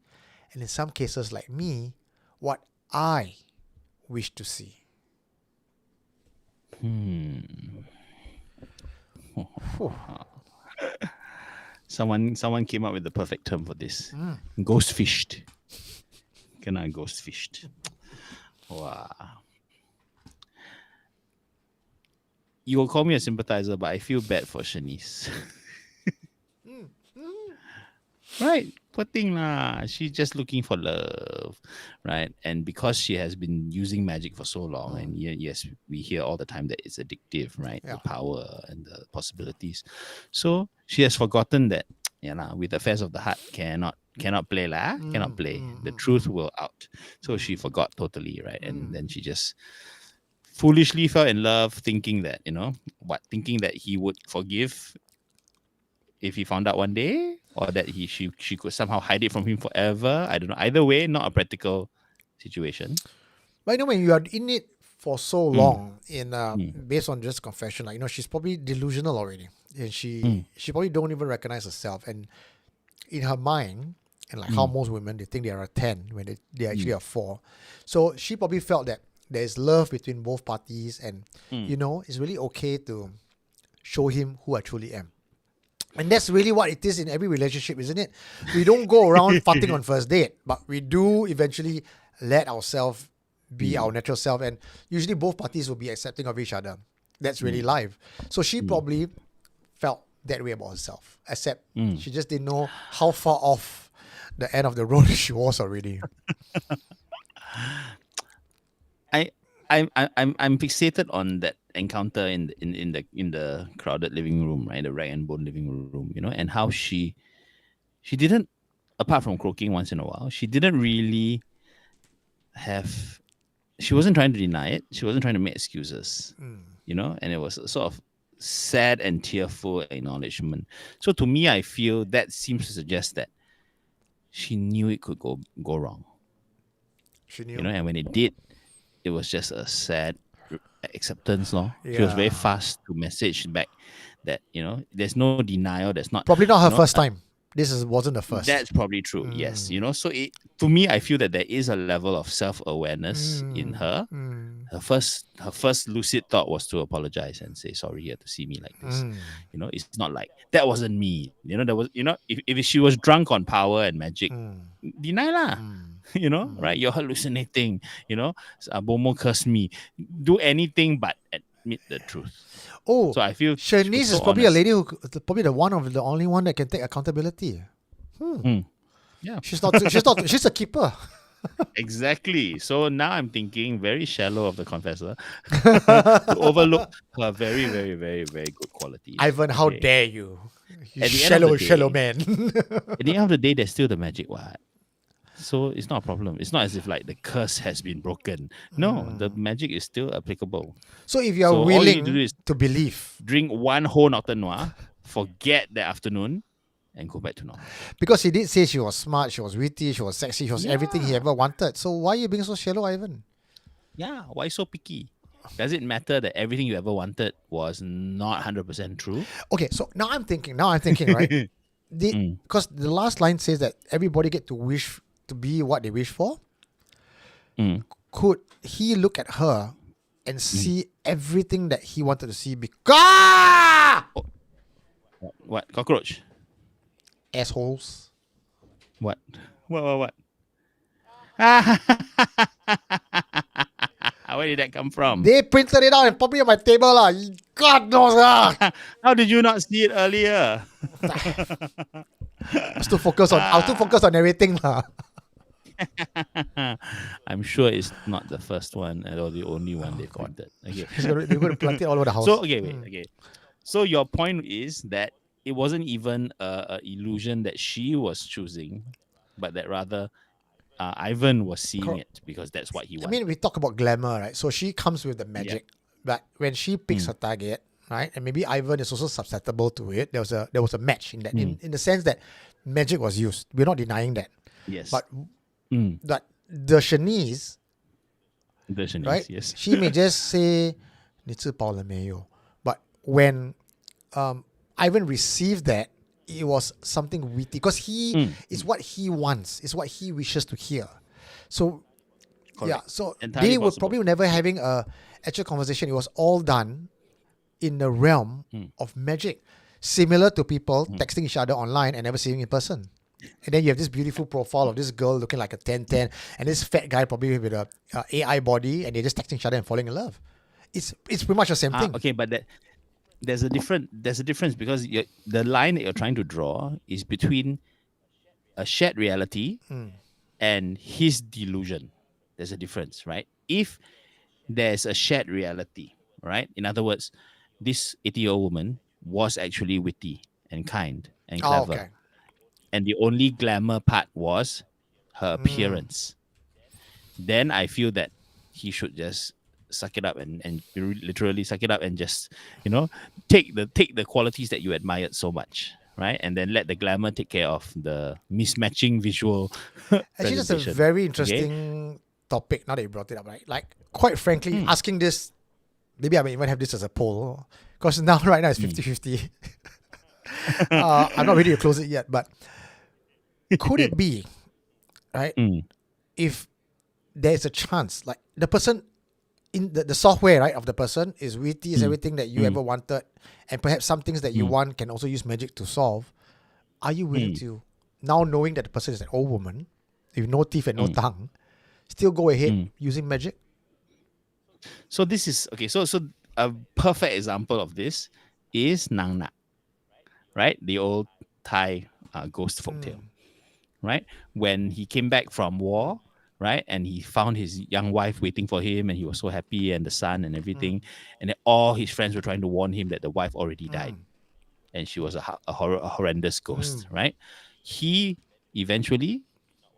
and in some cases, like me, what I wish to see.
Someone came up with the perfect term for this. Ghost fished. Kena ghost fished. Wow. You will call me a sympathizer, but I feel bad for Shanice. Right, poor thing lah. She's just looking for love, right? And because she has been using magic for so long, and yes, we hear all the time that it's addictive, right?
Yeah.
The power and the possibilities. So she has forgotten that, with affairs of the heart cannot play lah, cannot play. The truth will out. So she forgot totally, right? And then she just foolishly fell in love, thinking that thinking that he would forgive if he found out one day, or that she could somehow hide it from him forever. I don't know. Either way, not a practical situation.
But when you are in it for so long, based on just confession, she's probably delusional already, and she probably don't even recognize herself. And in her mind, and like how most women, they think they are a 10 when they actually are 4. So she probably felt that there is love between both parties, and it's really okay to show him who I truly am. And that's really what it is in every relationship, isn't it? We don't go around farting on first date, but we do eventually let ourselves be our natural self, and usually both parties will be accepting of each other. That's really life. So she probably felt that way about herself, except she just didn't know how far off the end of the road she was already.
I'm fixated on that encounter in the crowded living room, right? The rag and bone living room, and how she didn't, apart from croaking once in a while, she didn't really she wasn't trying to deny it. She wasn't trying to make excuses, and it was a sort of sad and tearful acknowledgement. So to me, I feel that seems to suggest that she knew it could go wrong.
She knew.
And when it did, it was just a sad acceptance, law. Yeah. She was very fast to message back that there's no denial. There's not
probably not her first time. This wasn't the first.
That's probably true. Yes, so to me, I feel that there is a level of self-awareness in her, her first lucid thought was to apologize and say sorry, you had to see me like this.
Mm.
It's not like that wasn't me. There was, if she was drunk on power and magic,
Mm.
deny lah. Right? You're hallucinating. Bomo cursed me. Do anything but admit the truth.
Oh,
So I feel she was
Shanice
so
is probably a
honest.
lady who probably the only one that can take accountability.
Yeah,
She's she's a keeper.
exactly. So now I'm thinking very shallow of the confessor to overlook her very, very, very, very good qualities.
Ivan, how
Okay.
dare you? You
At the end of the
shallow
day-
man.
At the end of the day, there's still the magic what. So it's not a problem. It's not as if like the curse has been broken. No, the magic is still applicable.
So if you are
So all you
willing
need to do is
to believe,
drink one whole Noct Noir, forget the afternoon, and go back to normal.
because he did say she was smart, she was witty, she was sexy, she was everything he
Yeah.
ever wanted. So why are you being so shallow, Ivan?
Yeah, why so picky? Does it matter that everything you ever wanted was not 100% true?
Okay, so now I'm thinking, right? Because the last line says that everybody get to wish to be what they wish for.
Mm.
Could he look at her and see everything that he wanted to see? Because
What? Cockroach?
assholes.
What? What? Where did that come from?
They printed it out and put it on my table. God knows.
How did you not see it earlier?
I was too focused on everything.
I'm sure it's not the first one or the only one they printed. Okay.
They're going to plant it all over the house.
So okay. So your point is that it wasn't even a illusion that she was choosing, but that rather Ivan was seeing it because that's what he
I
wanted.
mean, we talk about glamour, right? So she comes with the magic, but when she picks her target, right, and maybe Ivan is also susceptible to it. There was a match in that, in the sense that magic was used. We're not denying that,
Yes.
but the Shanice,
the Shanice,
right?
yes.
She may just say, 你吃饱了没有? But when Ivan received that, it was something witty because it's what he wants, it's what he wishes to hear. So
Correct.
so
Entirely
they were
possible.
probably never having a actual conversation. It was all done in the realm of magic, similar to people texting each other online and never seeing in person. And then you have this beautiful profile of this girl looking like a 10-10 and this fat guy probably with a AI body, and they're just texting each other and falling in love. It's pretty much the same thing.
Okay, but there's a difference because the line that you're trying to draw is between a shared reality and his delusion. There's a difference, right? If there's a shared reality, right? In other words, this 80-year-old woman was actually witty and kind and clever.
Okay.
And the only glamour part was her appearance. Then I feel that he should just suck it up and literally suck it up and just take the qualities that you admired so much, right? And then let the glamour take care of the mismatching visual.
Actually, that's a
presentation.
very
Okay?
interesting topic now that you brought it up, right? Like, quite frankly, asking this, maybe I may even have this as a poll, because right now it's 50-50. I'm not ready to close it yet, but could it be, right, if there's a chance, like the person in the software, right, of the person is witty, is everything that you ever wanted, and perhaps some things that you want can also use magic to solve, are you willing to, now knowing that the person is an old woman with no teeth and no tongue, still go ahead using magic?
So this is okay. So a perfect example of this is Nang Nak, right? The old Thai ghost folktale, right? When he came back from war, right, and he found his young wife waiting for him, and he was so happy, and the son and everything, and then all his friends were trying to warn him that the wife already died, and she was a horrendous ghost, right? He eventually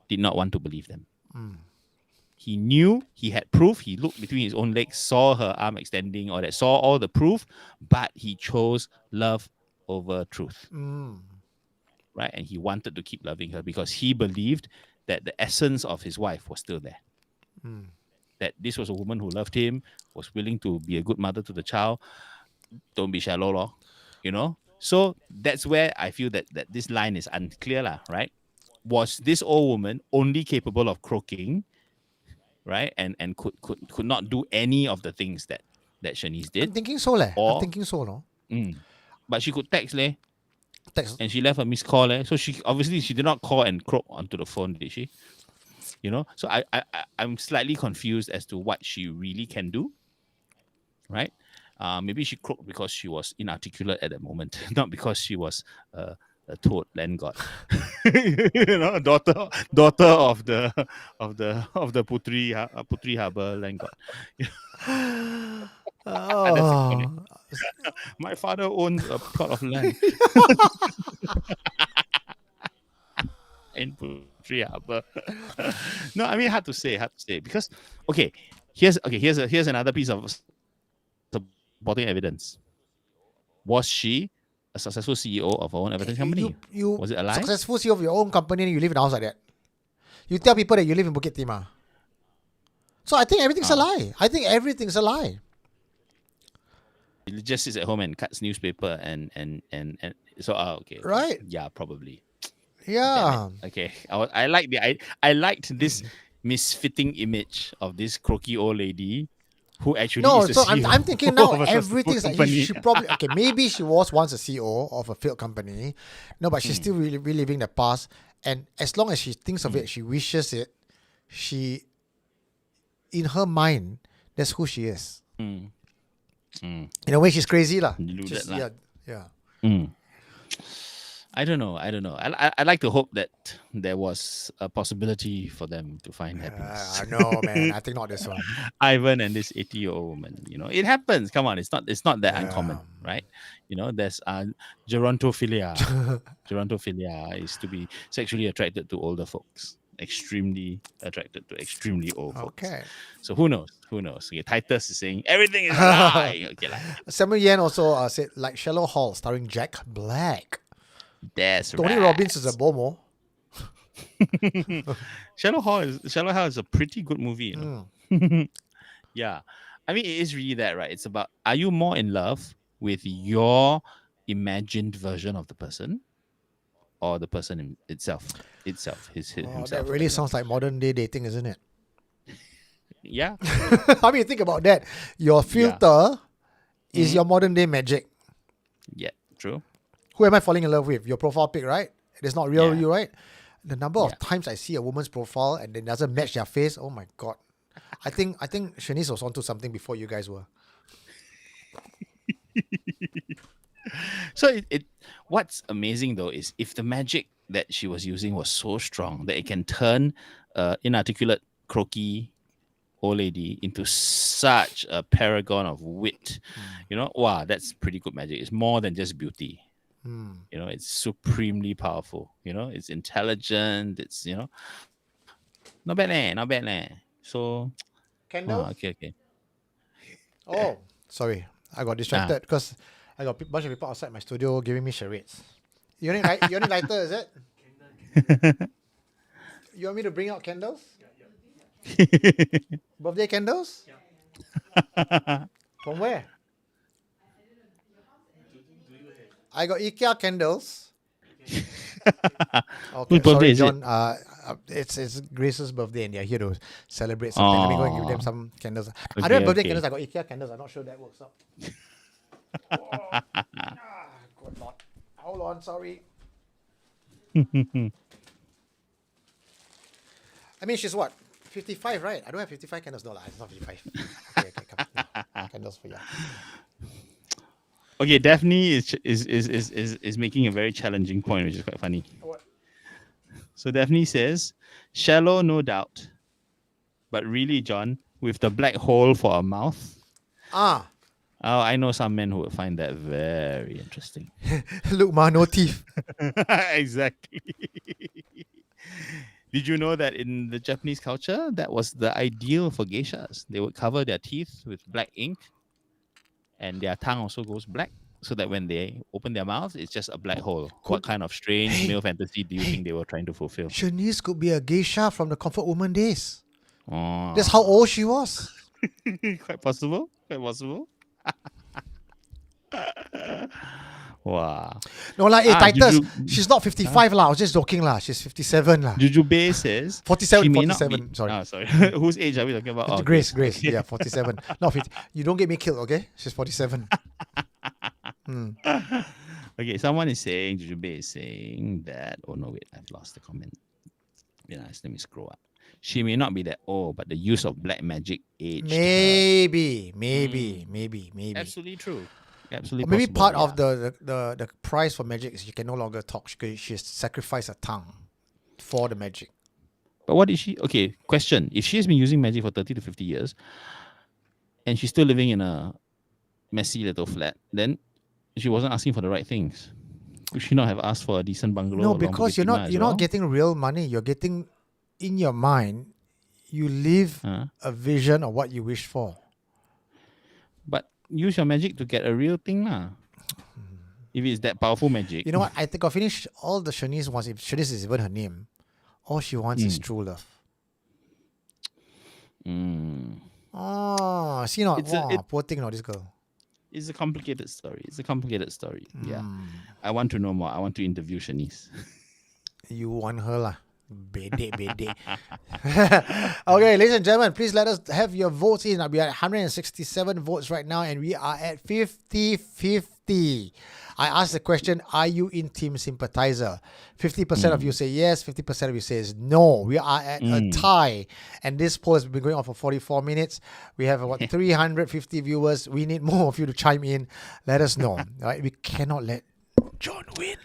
did not want to believe them. He knew he had proof. He looked between his own legs, saw her arm extending, or that saw all the proof, but he chose love over truth. Right? And he wanted to keep loving her because he believed that the essence of his wife was still there. That this was a woman who loved him, was willing to be a good mother to the child. Don't be shallow, lor. So that's where I feel that this line is unclear, right? Was this old woman only capable of croaking right? And could not do any of the things that Shanice
I'm
did.
thinking so, leh. I'm
Or
thinking so, no?
but she could text, leh,
Text.
and she left a missed call, leh. So she obviously she did not call and croak onto the phone, did she? You know, so I'm slightly confused as to what she really can do, right? Maybe she croaked because she was inarticulate at that moment, not because she was a toad land god. You know, daughter of the Putri Harbor land god. That's iconic.
Oh,
My father owns a plot of land in Putri Harbor. No, I mean hard to say because here's another piece of supporting evidence. Was she a successful CEO of her own advertising company?
you
Was it a lie?
successful CEO of your own company and you live in a house like that. You tell people that you live in Bukit Timah. So I think everything's a lie. I think everything's a lie.
He just sits at home and cuts newspaper and so okay.
Right.
Yeah, probably.
Yeah.
Okay. I liked this misfitting image of this croaky old lady who actually
No,
is the
so
CEO
I'm thinking now
of a successful
everything's like
company.
she probably okay. Maybe she was once a CEO of a failed company. No, but she's still really reliving the past. And as long as she thinks of it, she wishes it. She, in her mind, that's who she is. In a way, she's crazy, lah.
Deluded lah.
Yeah.
I don't know. I like to hope that there was a possibility for them to find happiness.
No, man. I think not this one.
Ivan and this 80-year-old woman. You know, it happens. Come on, it's not that uncommon, right? You know, there's gerontophilia. Gerontophilia is to be sexually attracted to older folks. Extremely attracted to extremely old folks.
Okay.
So who knows? Okay, Titus is saying everything is a lie. Okay, like,
Samuel Yan also said like Shallow Hall starring Jack Black.
that's
Tony
right.
Robbins is a Bomo.
Shallow Hall is a pretty good movie. You know? Yeah. I mean, it is really that, right? It's about, are you more in love with your imagined version of the person or the person himself? Himself.
That really sounds like modern day dating, isn't it?
Yeah.
I mean, think about that. Your filter is your modern day magic.
Yeah, true.
Who am I falling in love with? Your profile pic, right? It is not real you, right? The number of
Yeah.
times I see a woman's profile and it doesn't match their face, oh my god. I think Shanice was onto something before you guys were.
So what's amazing though is if the magic that she was using was so strong that it can turn inarticulate, croaky old lady into such a paragon of wit, you know, wow, that's pretty good magic. It's more than just beauty. You know, it's supremely powerful. You know, it's intelligent. It's, you know, not bad leh. So,
Candle?
okay.
Oh, sorry. I got distracted because I got a bunch of people outside my studio giving me charades. You need lighter, is it? You want me to bring out candles? Birthday candles? From where? I got IKEA candles. Okay,
Whose birthday
sorry,
is it?
John. It's Grace's birthday, and they're here to celebrate something. Let me go and give them some candles. I don't have birthday candles. I got IKEA candles. I'm not sure that works out. Good Lord. Hold on, sorry. I mean, she's what? 55, right? I don't have 55 candles. No, it's not 55. Okay, come. No. Candles for you.
Okay, Daphne is making a very challenging point, which is quite funny.
What?
So Daphne says, shallow, no doubt. But really, John, with the black hole for a mouth.
Ah.
Oh, I know some men who would find that very interesting.
Look, ma, no teeth.
Exactly. Did you know that in the Japanese culture, that was the ideal for geishas? They would cover their teeth with black ink, and their tongue also goes black, so that when they open their mouth, it's just a black hole. What kind of strange male fantasy do you think they were trying to fulfill?
Shanice could be a geisha from the Comfort Woman days.
Oh.
That's how old she was.
Quite possible. Wow.
No lah, hey, Titus,
Juju,
she's not 55 lah. I was just joking lah. She's 57 lah.
Juju Bay says
47,
she may not
47.
be.
Sorry.
Sorry. Whose age are we talking about? Oh,
Grace.
Okay.
Yeah, 47. No, 50. You don't get me killed, okay? She's 47.
Okay, someone is saying, Juju Bay is saying that. Oh no, wait, I've lost the comment. Yeah, let me scroll up. She may not be that old, but the use of black magic aged her.
Maybe.
Absolutely true. Absolutely.
Or maybe
possible,
part
yeah.
of the price for magic is you can no longer talk. She has sacrificed her tongue for the magic.
But what is she? Okay, question. If she has been using magic for 30 to 50 years and she's still living in a messy little flat, then she wasn't asking for the right things. Would she not have asked for a decent bungalow?
No,
along
because you're
Bukit Timah
not
as
you're
well?
not getting real money. You're getting in your mind. You live
Huh?
a vision of what you wish for.
But use your magic to get a real thing lah. If it's that powerful magic.
You know what? I think I'll finish all the Shanice wants. If Shanice is even her name, all she wants is true love. Oh, see not. Poor thing, this girl.
It's a complicated story. Yeah. I want to know more. I want to interview Shanice.
You want her lah. Bede. Okay, ladies and gentlemen, please let us have your votes in. We are at 167 votes right now, and we are at 50-50. I asked the question, are you in Team Sympathizer? 50% of you say yes, 50% of you says no. We are at a tie, and this poll has been going on for 44 minutes. We have about 350 viewers. We need more of you to chime in. Let us know. Right? We cannot let John win.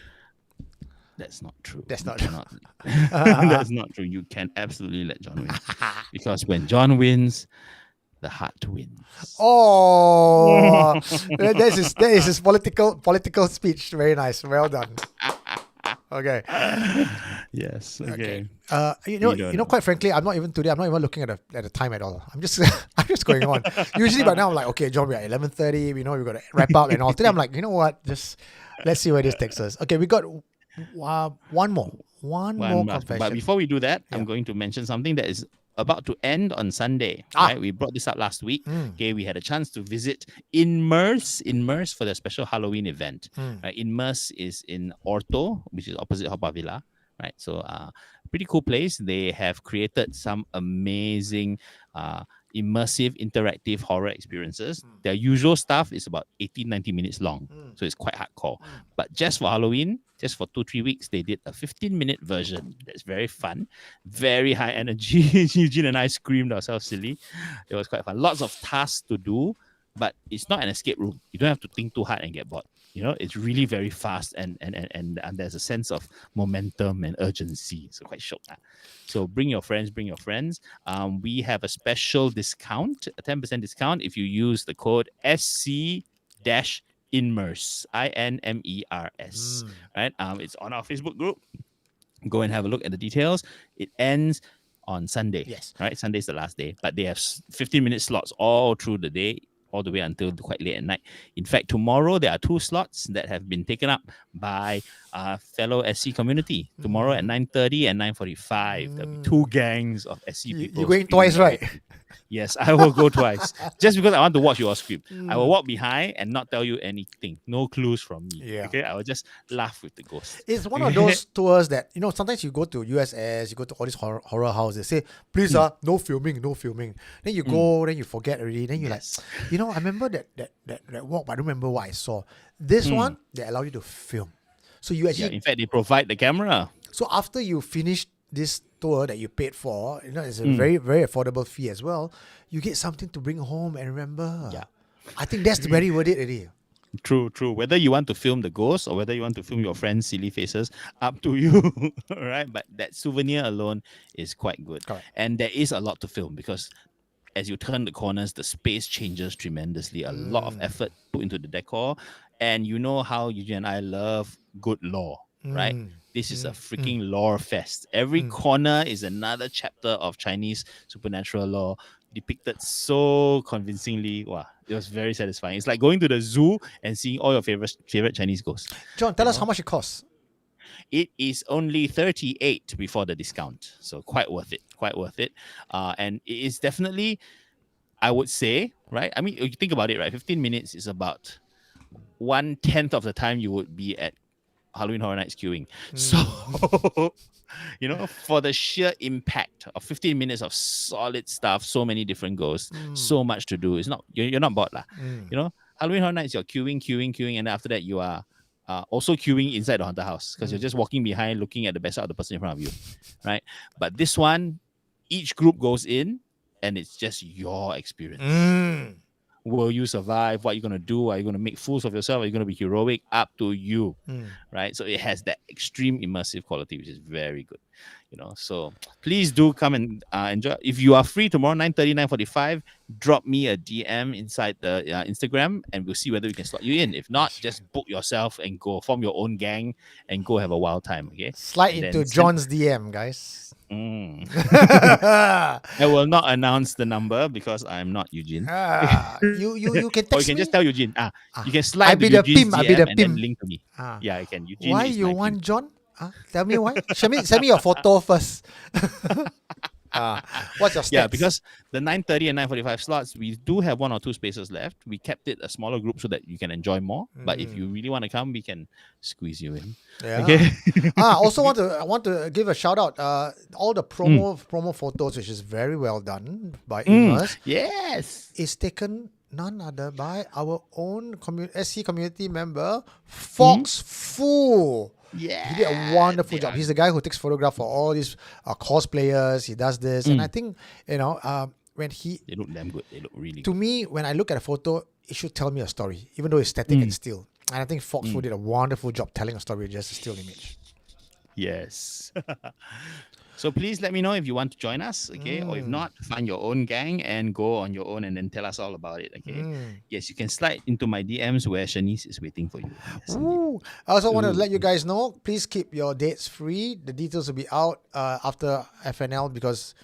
That's not true.
That's not
true. That's not true. You can absolutely let John win. Because when John wins, the heart wins.
Oh, that is his political speech. Very nice. Well done. Okay.
Yes. Okay.
You know, quite frankly, I'm not even looking at the time at all. I'm just going on. Usually by now I'm like, okay, John, we're at 11:30. We know we've got to wrap up and all. Today I'm like, you know what? Just let's see where this takes us. Okay, we got one more confession.
But before we do that, I'm going to mention something that is about to end on Sunday. Right? We brought this up last week. Okay, we had a chance to visit Immerse for the special Halloween event. Right? Immerse is in Orto, which is opposite Haw Par Villa. Right, so pretty cool place. They have created some amazing immersive interactive horror experiences. Their usual stuff is about 18-19 minutes long, so it's quite hardcore. But just for Halloween, just for 2-3 weeks, they did a 15-minute version that's very fun, very high energy. Eugene and I screamed ourselves silly. It was quite fun. Lots of tasks to do, but it's not an escape room. You don't have to think too hard and get bored. You know, it's really very fast and there's a sense of momentum and urgency. So quite shock. So bring your friends. We have a special discount, a 10% discount if you use the code SC-Inmerse, INMERS. Right? It's on our Facebook group. Go and have a look at the details. It ends on Sunday.
Yes.
Right? Sunday's the last day. But they have 15-minute slots all through the day, all the way until quite late at night. In fact, tomorrow there are 2 slots that have been taken up by fellow SC community. Tomorrow at 9:30 and 9:45, there'll be 2 gangs of SC people.
You're going twice, right?
Yes, I will go twice. Just because I want to watch your script. I will walk behind and not tell you anything. No clues from me.
Yeah.
Okay, I will just laugh with the ghost.
It's one of those tours that, you know, sometimes you go to USS, you go to all these horror houses, say, please, no filming. Then you go, then you forget already. Then you're like, you know, I remember that walk, but I don't remember what I saw. This one, they allow you to film. So you actually...
in fact, they provide the camera.
So after you finish this tour that you paid for, you know, it's a very, very affordable fee as well. You get something to bring home and remember.
Yeah.
I think that's very worth it already.
True. Whether you want to film the ghost or whether you want to film your friends' silly faces, up to you. All right. But that souvenir alone is quite good.
Correct.
And there is a lot to film because as you turn the corners, the space changes tremendously. A lot of effort put into the decor. And you know how Eugene and I love good lore, right? This is a freaking lore fest. Every corner is another chapter of Chinese supernatural lore depicted so convincingly. Wow, it was very satisfying. It's like going to the zoo and seeing all your favorite Chinese ghosts.
John, tell us how much it costs.
It is only 38 before the discount. So quite worth it. And it is definitely, I would say, right? I mean, if you think about it, right? 15 minutes is about 1/10 of the time you would be at Halloween Horror Nights queuing. So, for the sheer impact of 15 minutes of solid stuff, so many different ghosts, so much to do. It's not you're not bored lah. Halloween Horror Nights, you're queuing, and then after that you are also queuing inside the haunted house because you're just walking behind, looking at the best out of the person in front of you, right? But this one, each group goes in, and it's just your experience. Will you survive? What are you going to do? Are you going to make fools of yourself? Are you going to be heroic? Up to you, right? So it has that extreme immersive quality, which is very good. So please do come and enjoy. If you are free tomorrow, 9:30, 9:45, drop me a DM inside the Instagram, and we'll see whether we can slot you in. If not, just book yourself and go form your own gang and go have a wild time. Okay,
Slide into John's DM, guys.
I will not announce the number because I'm not Eugene.
You can text
or you can
me.
just tell Eugene. You can slide
I be
to
the
Eugene's
pimp. I be
DM
the
and then
pimp.
link to me. I can. Eugene
Why
is
you
my
want
pimp.
John? Tell me why. Send me your photo first. What's your stats?
Yeah, because the 9:30 and 9:45 slots, we do have 1 or 2 spaces left. We kept it a smaller group so that you can enjoy more. But if you really want to come, we can squeeze you in.
Yeah.
Okay.
Also want to give a shout out. All the promo photos, which is very well done by Immerse,
Yes.
is taken none other by our own SC community member, Fxxk.
Yeah.
He did a wonderful job. He's the guy who takes photograph for all these cosplayers. He does this, and I think when
They look damn good. They look really
to me, when I look at a photo, it should tell me a story, even though it's static and still. And I think Fxxk did a wonderful job telling a story with just a still image.
Yes. So please let me know if you want to join us, okay? Or if not, find your own gang and go on your own and then tell us all about it, okay? Yes, you can slide into my DMs where Shanice is waiting for you. Yes,
Ooh. I also want to let you guys know, please keep your dates free. The details will be out after FNL because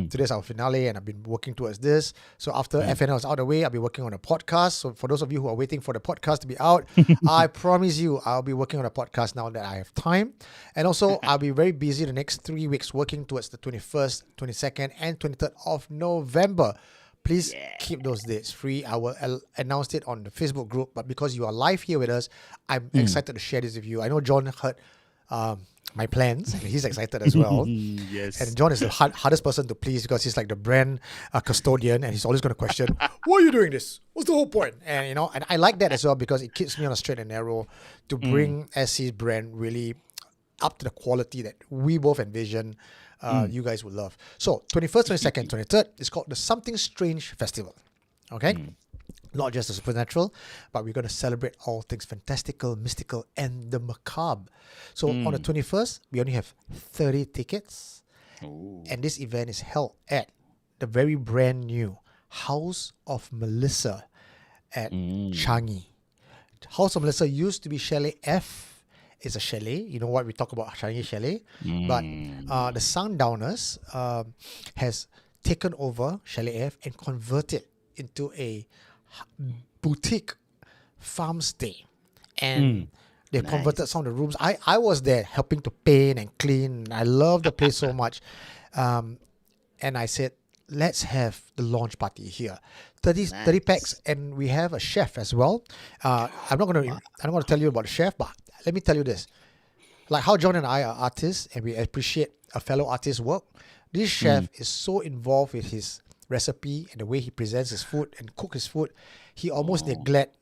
today's our finale and I've been working towards this. So after FNL is out of the way, I'll be working on a podcast. So for those of you who are waiting for the podcast to be out, I promise you I'll be working on a podcast now that I have time. And also I'll be very busy the next 3 weeks working towards the 21st, 22nd and 23rd of November. Please keep those dates free. I will announce it on the Facebook group. But because you are live here with us, I'm excited to share this with you. I know John heard my plans and he's excited as well.
Yes.
And John is the hardest person to please because he's like the brand custodian and he's always going to question, why are you doing this? What's the whole point? And and I like that as well because it keeps me on a straight and narrow to bring SC's brand really up to the quality that we both envision you guys would love. So 21st, 22nd, 23rd is called the Something Strange Festival. Okay? Not just the supernatural, but we're going to celebrate all things fantastical, mystical, and the macabre. So on the 21st, we only have 30 tickets.
Ooh.
And this event is held at the very brand new House of Melissa at Changi. House of Melissa used to be Chalet F. It's a chalet. You know what we talk about Changi Chalet. But the Sundowners has taken over Chalet F and converted into a boutique farm stay. And they converted some of the rooms. I was there helping to paint and clean. I love the place so much. And I said, let's have the launch party here. 30 packs, and we have a chef as well. I'm not going to tell you about the chef, but let me tell you this. Like how John and I are artists and we appreciate a fellow artist's work, this chef is so involved with his recipe and the way he presents his food and cook his food, he almost neglect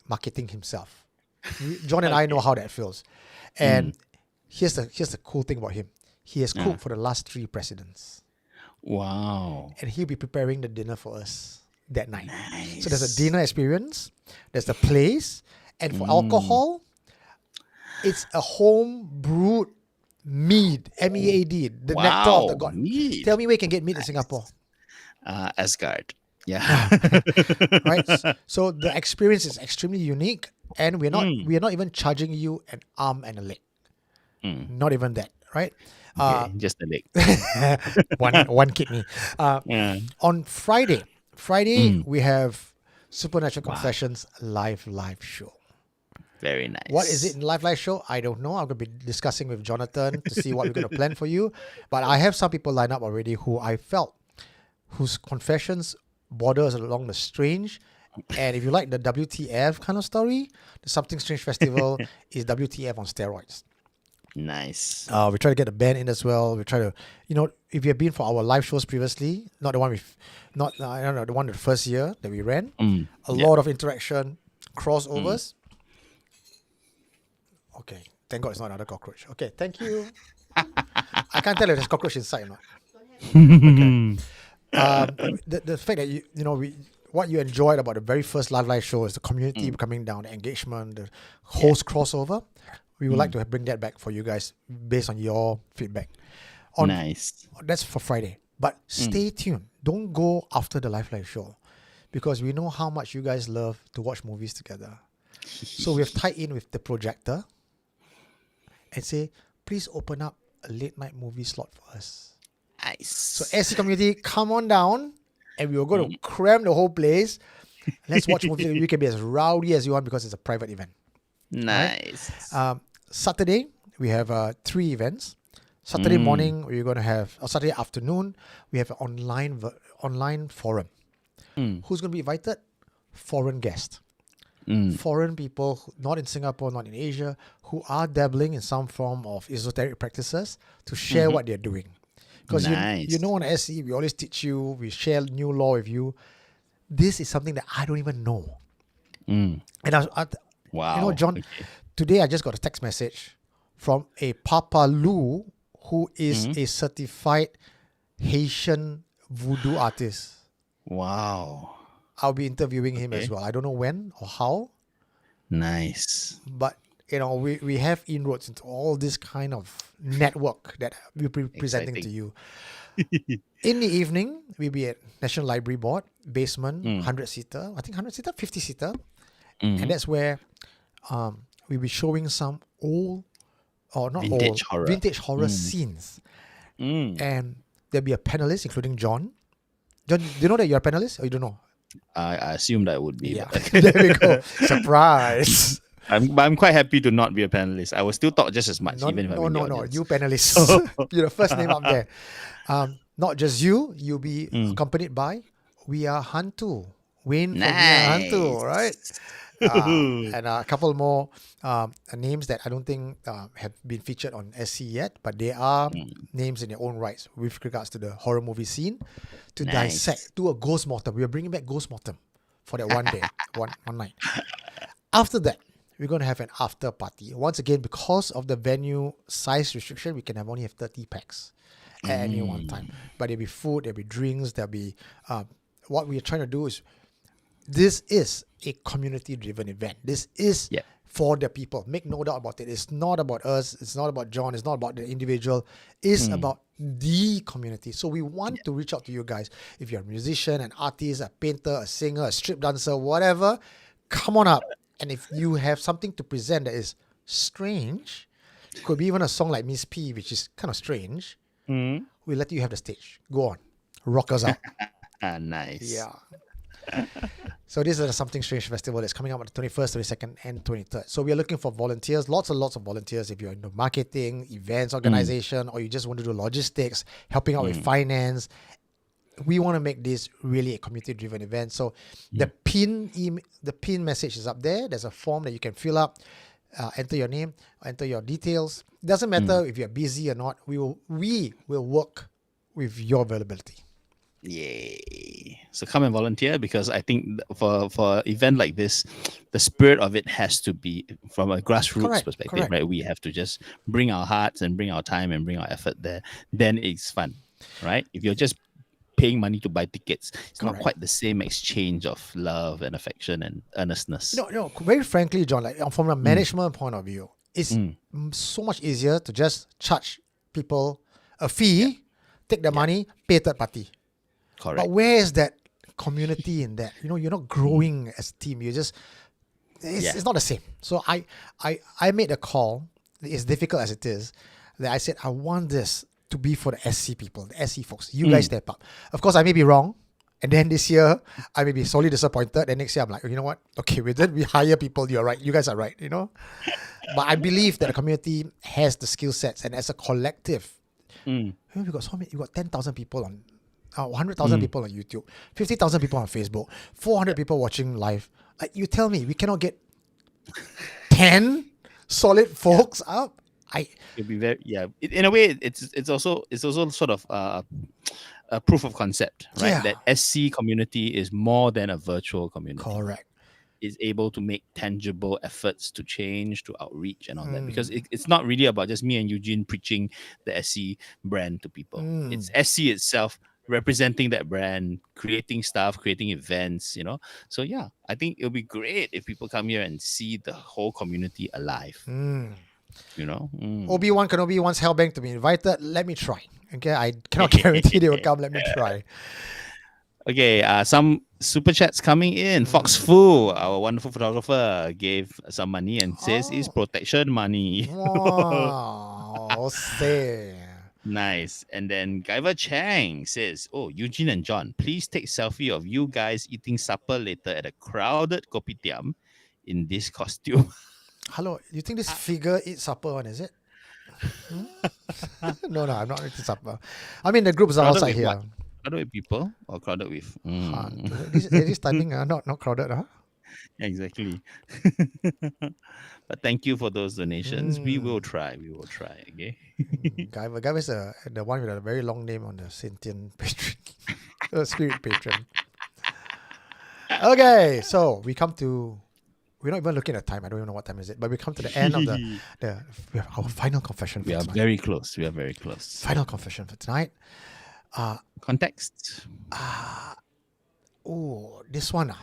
marketing himself. John and I know how that feels. And here's the cool thing about him. He has cooked for the last 3 presidents.
Wow.
And he'll be preparing the dinner for us that night. So there's a dinner experience, there's the place, and for alcohol, it's a home brewed mead, MEAD, the nectar of the god.
Mead.
Tell me where you can get mead in Singapore.
Asgard. Yeah.
Right? So the experience is extremely unique, and we're not even charging you an arm and a leg. Not even that, right?
Okay, just the leg.
one kidney. On Friday, we have Supernatural Confessions live show.
Very nice.
What is it in live show? I don't know. I'm going to be discussing with Jonathan to see what we're going to plan for you. But I have some people lined up already who I felt whose confessions borders along the strange And if you like the WTF kind of story, the Something Strange Festival is WTF on steroids.
Nice.
We try to get the band in as well. We try to, if you have been for our live shows previously, not the one with, not I don't know, the one the first year that we ran, a lot of interaction, crossovers. Okay, thank God it's not another cockroach. Okay, thank you. I can't tell if there's cockroach inside or not. Okay. The fact that what you enjoyed about the very first live show is the community coming down, the engagement, the host crossover. We would like to bring that back for you guys based on your feedback.
Nice.
That's for Friday. But stay tuned. Don't go after the live show because we know how much you guys love to watch movies together. So we have tied in with the projector and say, please open up a late night movie slot for us.
Nice.
So SC community, come on down and we are going to cram the whole place. Let's watch movies. We can be as rowdy as you want because it's a private event.
Nice.
Right? Saturday, we have 3 events. Saturday morning, we're going to have, or Saturday afternoon, we have an online forum. Who's going to be invited? Foreign guests. Foreign people, not in Singapore, not in Asia, who are dabbling in some form of esoteric practices to share what they're doing. Because on SE, we always teach you, we share new law with you. This is something that I don't even know. And
wow.
John, today I just got a text message from a Papa Lou who is a certified Haitian voodoo artist.
Wow.
I'll be interviewing him as well. I don't know when or how.
Nice.
But, we have inroads into all this kind of network that we'll be presenting to you. In the evening, we'll be at National Library Board, basement, 100-seater. I think 100-seater, 50-seater. And that's where we'll be showing some vintage horror scenes. And there'll be a panelist, including John. John, do you know that you're a panelist or you don't know?
I assumed I would be.
Yeah, there we go. Surprise.
I'm quite happy to not be a panelist. I will still talk just as much, even if I'm in the
No.
audience.
You panelists. You're the first name up there. Not just you. You'll be accompanied by We Are Hantu. Wayne from We Are Hantu, right? And a couple more names that I don't think have been featured on SC yet, but they are names in their own rights with regards to the horror movie scene to dissect, do a ghost mortem. We are bringing back ghost mortem for that one day, one night. After that, we're going to have an after party. Once again, because of the venue size restriction, we can only have 30 packs at any one time. But there'll be food, there'll be drinks, there'll be... what we're trying to do is, this is a community-driven event. This is for the people. Make no doubt about it. It's not about us. It's not about John. It's not about the individual. It's about the community. So we want to reach out to you guys. If you're a musician, an artist, a painter, a singer, a strip dancer, whatever, come on up. And if you have something to present that is strange, could be even a song like Miss P, which is kind of strange, we'll let you have the stage. Go on. Rock us out.
Nice.
Yeah. So this is the Something Strange Festival that's coming up on the 21st, 22nd, and 23rd. So we are looking for volunteers, lots and lots of volunteers. If you're into marketing, events organization, or you just want to do logistics, helping out with finance, we want to make this really a community-driven event. So the pin message is up there. There's a form that you can fill up, enter your name, enter your details. Doesn't matter if you're busy or not. We will work with your availability.
Yay. So come and volunteer, because I think for an event like this, the spirit of it has to be from a grassroots perspective, right? We have to just bring our hearts and bring our time and bring our effort there. Then it's fun, right? If you're just paying money to buy tickets, it's not quite the same exchange of love and affection and earnestness.
No. Very frankly, John, like from a management point of view, it's so much easier to just charge people a fee, take the money, pay third party.
Correct.
But where is that community in that? You're not growing as a team. It's not the same. So I made a call, as difficult as it is, that I said, I want this to be for the SC people, the SC folks. You guys step up. Of course, I may be wrong. And then this year, I may be sorely disappointed. And next year, I'm like, you know what? Okay, we hire people. You're right. You guys are right, But I believe that the community has the skill sets. And as a collective, we got 10,000 people 100,000 people on YouTube, 50,000 people on Facebook, 400 people watching live. Like, you tell me we cannot get 10 solid folks up?
It'll be very in a way, it's also sort of a proof of concept, right?
Yeah.
That SC community is more than a virtual community.
Correct.
Is able to make tangible efforts to change, to outreach, and all that. Because it's not really about just me and Eugene preaching the SC brand to people. It's SC itself representing that brand, creating stuff, creating events, So yeah, I think it'll be great if people come here and see the whole community alive.
Obi-Wan Kenobi wants Hellbang to be invited. Let me try. Okay, I cannot guarantee they will come. Let me try.
Okay, some super chats coming in. Fxxk, our wonderful photographer, gave some money and says it's protection money.
Wow, say.
Nice. And then Guyver Chang says, "Oh, Eugene and John, please take selfie of you guys eating supper later at a crowded kopitiam in this costume."
Hello, you think this figure eats supper one, is it? No, I'm not eating supper. I mean, the groups are
Crowded
outside
with
here.
what? Crowded with people or crowded with?
This timing, not crowded, huh?
Exactly. But thank you for those donations. We will try. Okay.
Guyver is the one with a very long name on the sentient patron, spirit patron. Okay, so we come to. We're not even looking at time. I don't even know what time is it, but we come to the end of we have our final confession for tonight.
We are very close.
Final confession for tonight.
Context.
This one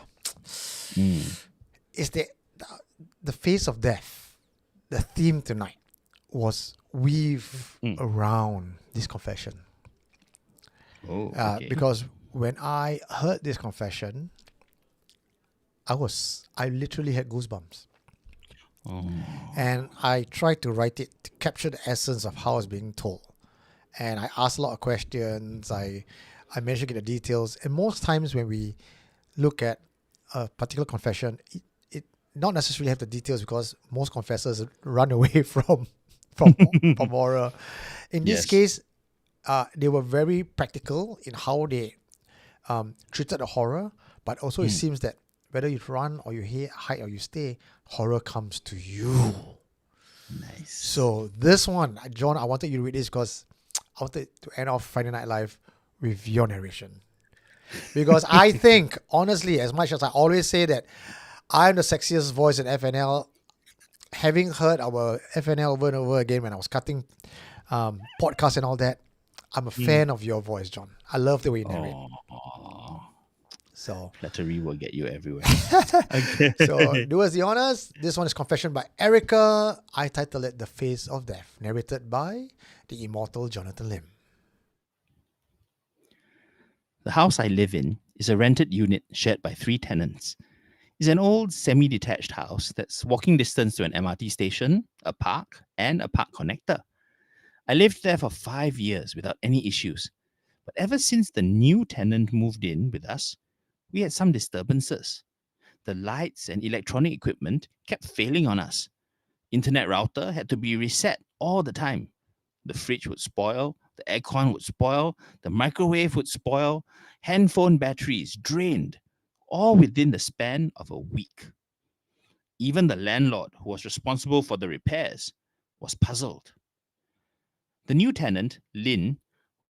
is the face of death. The theme tonight was weave around this confession.
Okay.
Because when I heard this confession, I literally had goosebumps. And I tried to write it to capture the essence of how it's being told. And I asked a lot of questions. I managed to get the details. And most times when we look at a particular confession, it not necessarily have the details because most confessors run away from horror. In this case, they were very practical in how they treated the horror. But also it seems that whether you run or you hide or you stay, horror comes to you.
Nice.
So this one, John, I wanted you to read this because I wanted to end off Friday Night Live with your narration. Because I think, honestly, as much as I always say that I'm the sexiest voice in FNL, having heard our FNL over and over again when I was cutting podcasts and all that, I'm a fan of your voice, John. I love the way you narrate. So
flattery will get you everywhere.
Okay. So do us the honors. This one is Confession by Erica. I titled it The Face of Death, narrated by the immortal Jonathan Lim.
The house I live in is a rented unit shared by 3 tenants. It's an old semi-detached house that's walking distance to an MRT station, a park, and a park connector. I lived there for 5 years without any issues. But ever since the new tenant moved in with us, we had some disturbances. The lights and electronic equipment kept failing on us. Internet router had to be reset all the time. The fridge would spoil, the aircon would spoil, the microwave would spoil, handphone batteries drained, all within the span of a week. Even the landlord, who was responsible for the repairs, was puzzled. The new tenant, Lynn,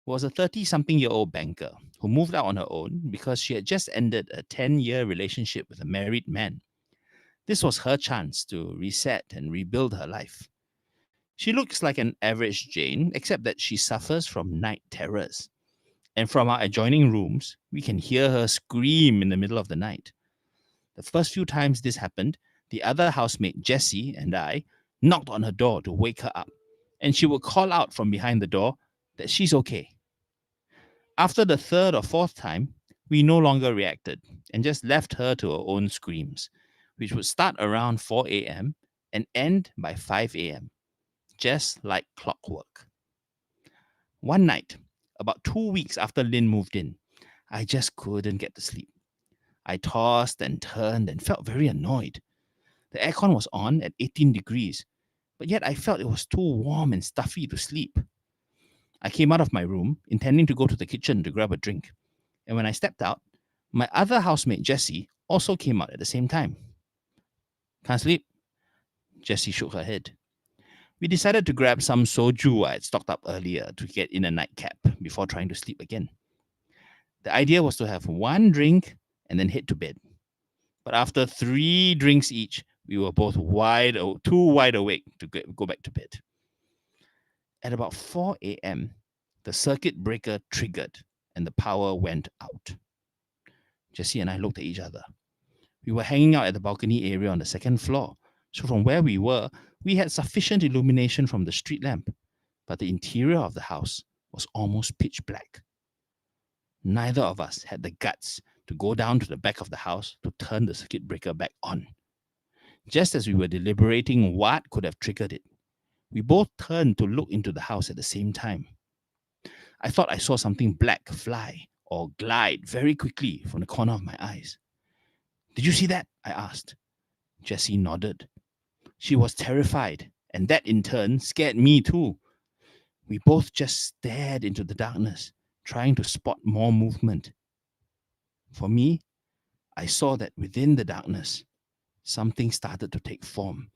was a 30-something-year-old banker who moved out on her own because she had just ended a 10-year relationship with a married man. This was her chance to reset and rebuild her life. She looks like an average Jane, except that she suffers from night terrors. And from our adjoining rooms, we can hear her scream in the middle of the night. The first few times this happened, the other housemate, Jessie, and I knocked on her door to wake her up, and she would call out from behind the door that she's okay. After the third or fourth time, we no longer reacted and just left her to her own screams, which would start around 4 a.m. and end by 5 a.m., just like clockwork. One night, about 2 weeks after Lynn moved in, I just couldn't get to sleep. I tossed and turned and felt very annoyed. The aircon was on at 18 degrees, but yet I felt it was too warm and stuffy to sleep. I came out of my room, intending to go to the kitchen to grab a drink. And when I stepped out, my other housemate, Jessie, also came out at the same time. Can't sleep? Jessie shook her head. We decided to grab some soju I had stocked up earlier to get in a nightcap before trying to sleep again. The idea was to have one drink and then head to bed. But after 3 drinks each, we were both too wide awake to go back to bed. At about 4 a.m., the circuit breaker triggered and the power went out. Jessie and I looked at each other. We were hanging out at the balcony area on the second floor, so from where we were, we had sufficient illumination from the street lamp, but the interior of the house was almost pitch black. Neither of us had the guts to go down to the back of the house to turn the circuit breaker back on. Just as we were deliberating what could have triggered it, we both turned to look into the house at the same time. I thought I saw something black fly or glide very quickly from the corner of my eyes. Did you see that? I asked. Jessie nodded. She was terrified, and that in turn scared me too. We both just stared into the darkness, trying to spot more movement. For me, I saw that within the darkness, something started to take form,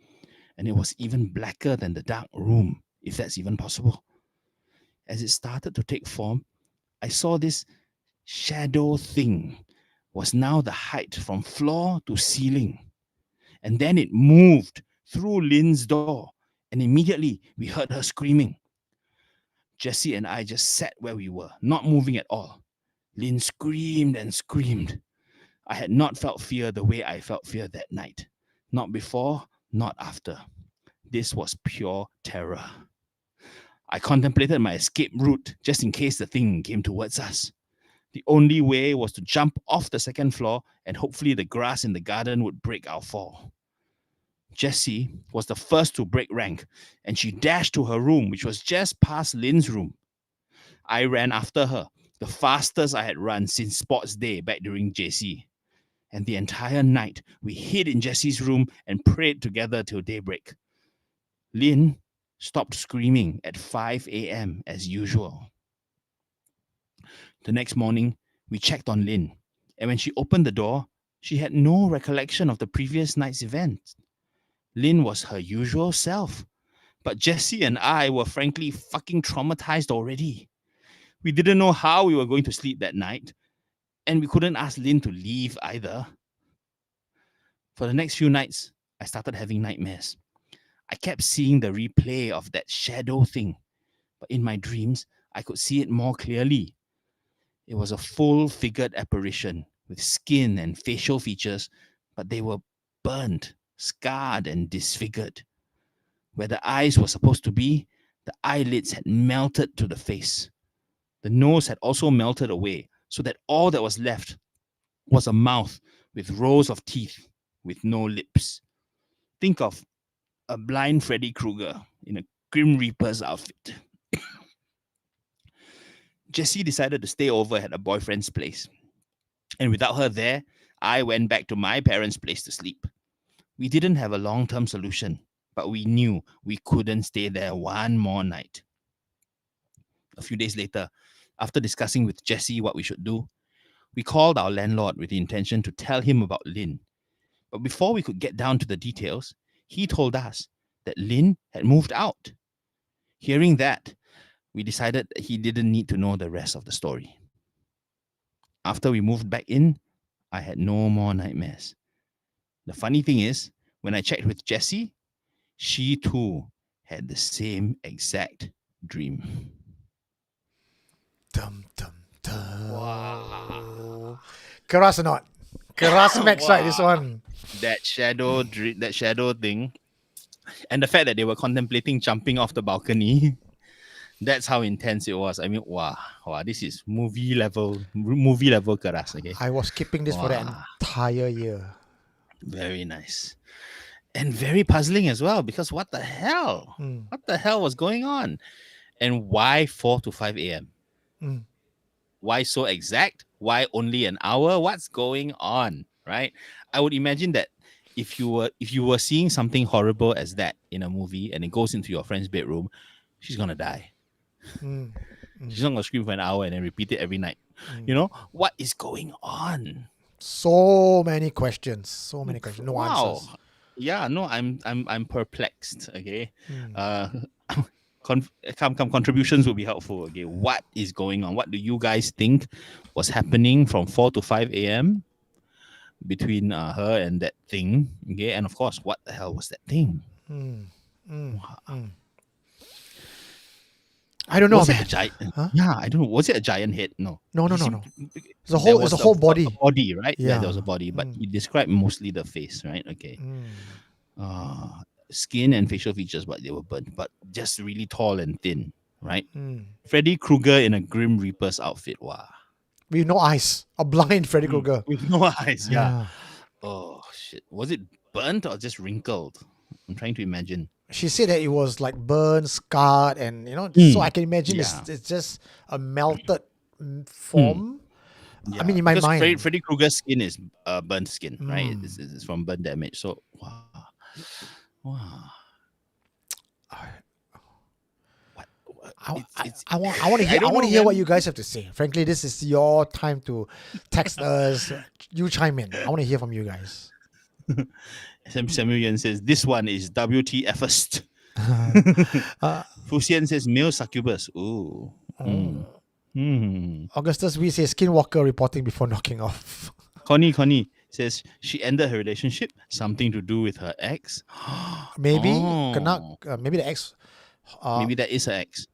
and it was even blacker than the dark room, if that's even possible. As it started to take form, I saw this shadow thing was now the height from floor to ceiling. And then it moved through Lynn's door, and immediately we heard her screaming. Jessie and I just sat where we were, not moving at all. Lynn screamed and screamed. I had not felt fear the way I felt fear that night. Not before, not after. This was pure terror. I contemplated my escape route just in case the thing came towards us. The only way was to jump off the second floor and hopefully the grass in the garden would break our fall. Jessie was the first to break rank, and she dashed to her room, which was just past Lynn's room. I ran after her, the fastest I had run since sports day back during JC. And the entire night, we hid in Jessie's room and prayed together till daybreak. Lynn stopped screaming at 5 a.m. as usual. The next morning, we checked on Lynn, and when she opened the door, she had no recollection of the previous night's event. Lynn was her usual self, but Jessie and I were frankly fucking traumatized already. We didn't know how we were going to sleep that night, and we couldn't ask Lynn to leave either. For the next few nights, I started having nightmares. I kept seeing the replay of that shadow thing, but in my dreams, I could see it more clearly. It was a full-figured apparition with skin and facial features, but they were burnt, scarred, and disfigured. Where the eyes were supposed to be, the eyelids had melted to the face. The nose had also melted away, so that all that was left was a mouth with rows of teeth with no lips. Think of a blind Freddy Krueger in a Grim Reaper's outfit. Jessie decided to stay over at her boyfriend's place. And without her there, I went back to my parents' place to sleep. We didn't have a long-term solution, but we knew we couldn't stay there one more night. A few days later, after discussing with Jessie what we should do, we called our landlord with the intention to tell him about Lynn. But before we could get down to the details, he told us that Lynn had moved out. Hearing that, we decided that he didn't need to know the rest of the story. After we moved back in, I had no more nightmares. The funny thing is, when I checked with Jessie, she too had the same exact dream.
Dum dum dum. Wow. Keras or not? Keras max, right? This one.
That shadow thing, and the fact that they were contemplating jumping off the balcony. That's how intense it was. I mean, wow, this is movie level keras. Okay,
I was keeping this for the entire year.
Very nice. And very puzzling as well, because what the hell? What the hell was going on? And why 4 to 5 a.m.? Why so exact? Why only an hour? What's going on? Right? I would imagine that if you were seeing something horrible as that in a movie and it goes into your friend's bedroom, she's gonna die. She's not gonna scream for an hour and then repeat it every night. You know, what is going on?
So many questions. So many questions. No
Wow.
answers.
Yeah, no, I'm perplexed. Okay.
Mm.
Contributions will be helpful. Okay, what is going on? What do you guys think was happening from 4 to 5 a.m. between her and that thing? Okay, and of course, what the hell was that thing?
I don't know,
Was
man.
it a giant?
Huh?
Yeah, I don't know. Was it a giant head? No.
No.
He
It's a
there
whole.
was
It's a whole
a
body.
body, right? Yeah,
Yeah.
there was a body, but he described mostly the face, right? Okay. Skin and facial features, but they were burnt, but just really tall and thin, right? Freddy Krueger in a Grim Reaper's outfit. Wow.
With no eyes. A blind Freddy Krueger.
With no eyes, yeah. Oh shit. Was it burnt or just wrinkled? I'm trying to imagine.
She said that it was like burned, scarred, and so I can imagine it's just a melted form.
Yeah,
I mean, in my
because
mind,
Freddy Krueger's skin is burnt skin, right? It's from burn damage. So wow.
I want to hear. I want to hear what you guys have to say. Frankly, this is your time to text us. You chime in. I want to hear from you guys.
Samuel Yan says this one is WTFest. Fusian says male succubus. Ooh.
Augustus, we say Skinwalker reporting before knocking off.
Connie says she ended her relationship. Something to do with her ex.
Maybe
Oh.
maybe the ex.
Maybe that is her ex.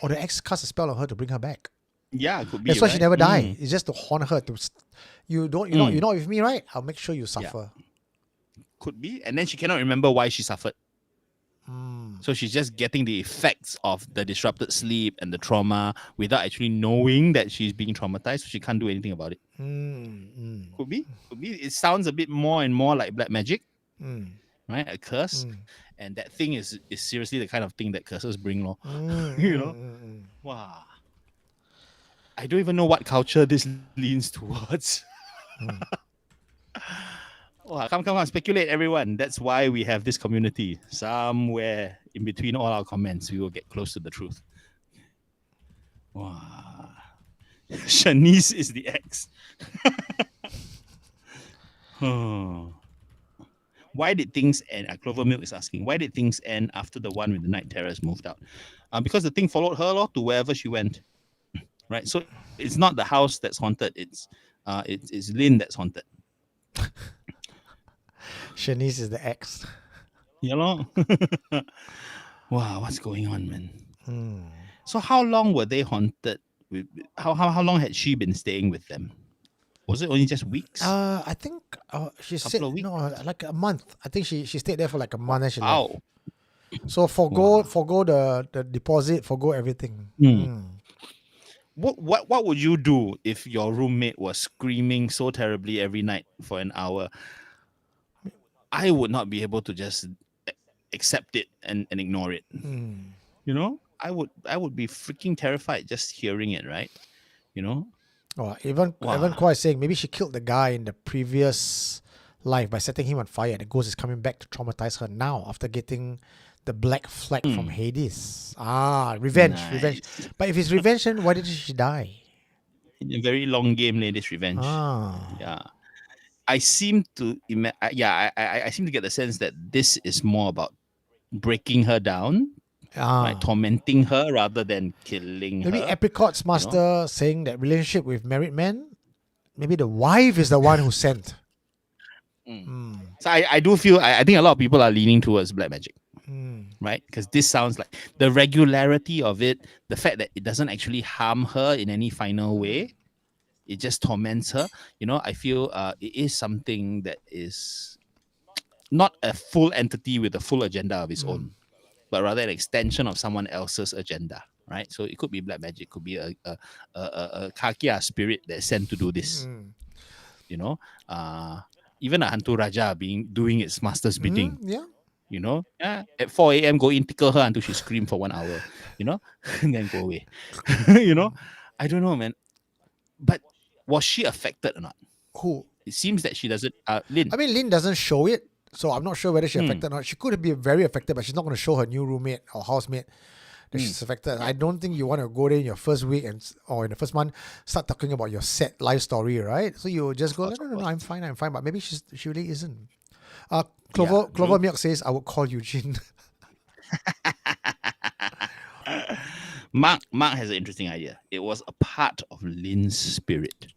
Or the ex cast a spell on her to bring her back.
Yeah, it could be.
That's why she
right?
never died. It's just to haunt her. You're not with me, right? I'll make sure you suffer.
Could be. And then she cannot remember why she suffered. So she's just getting the effects of the disrupted sleep and the trauma without actually knowing that she's being traumatized. So she can't do anything about it. Could be. It sounds a bit more and more like black magic, right? A curse. And that thing is seriously the kind of thing that curses bring, lor. You know? Wow. I don't even know what culture this leans towards. Wow, come, speculate, everyone. That's why we have this community. Somewhere in between all our comments, we will get close to the truth. Wow. Shanice is the ex. Oh. Why did things end? Clover Milk is asking, why did things end after the one with the night terrors moved out? Because the thing followed her to wherever she went. Right? So it's not the house that's haunted. It's Lynn that's haunted.
Shanice is the ex.
Yeah, lor. Wow, what's going on, man? So how long were they haunted? How long had she been staying with them? Was it only just weeks?
I think she said
of weeks?
no, like a month. I think she stayed there for like a month and she left.
Wow.
So forgo the deposit, forgo everything.
What would you do if your roommate was screaming so terribly every night for an hour? I would not be able to just accept it and ignore it. You know, I would be freaking terrified just hearing it, right? You know?
Oh, even Kwa is saying maybe she killed the guy in the previous life by setting him on fire. The ghost is coming back to traumatize her now after getting the black flag from Hades. Revenge. But if it's revenge, then why did she die?
In a very long game, ladies, revenge. Yeah. I seem to I seem to get the sense that this is more about breaking her down, right? Tormenting her rather than killing her.
Maybe Apricot's master saying that relationship with married men, maybe the wife is the one who sent.
So I do feel I think a lot of people are leaning towards black magic, right? Because this sounds like the regularity of it, the fact that it doesn't actually harm her in any final way. It just torments her. You know, I feel it is something that is not a full entity with a full agenda of its own, but rather an extension of someone else's agenda, right? So it could be black magic, could be a Kakia spirit that's sent to do this. You know, even a Hantu Raja doing its master's bidding.
Yeah.
You know, at 4 a.m. go in, tickle her until she scream for 1 hour. You know, and then go away. You know, I don't know, man. But was she affected or not?
Who?
It seems that she doesn't. Lynn.
I mean, Lynn doesn't show it, so I'm not sure whether she's affected or not. She could be very affected, but she's not going to show her new roommate or housemate that she's affected. I don't think you want to go there in your first week or in the first month start talking about your sad life story, right? So you just go, no, I'm fine. But maybe she really isn't. Clover Milk says I would call Eugene.
Mark has an interesting idea. It was a part of Lynn's spirit.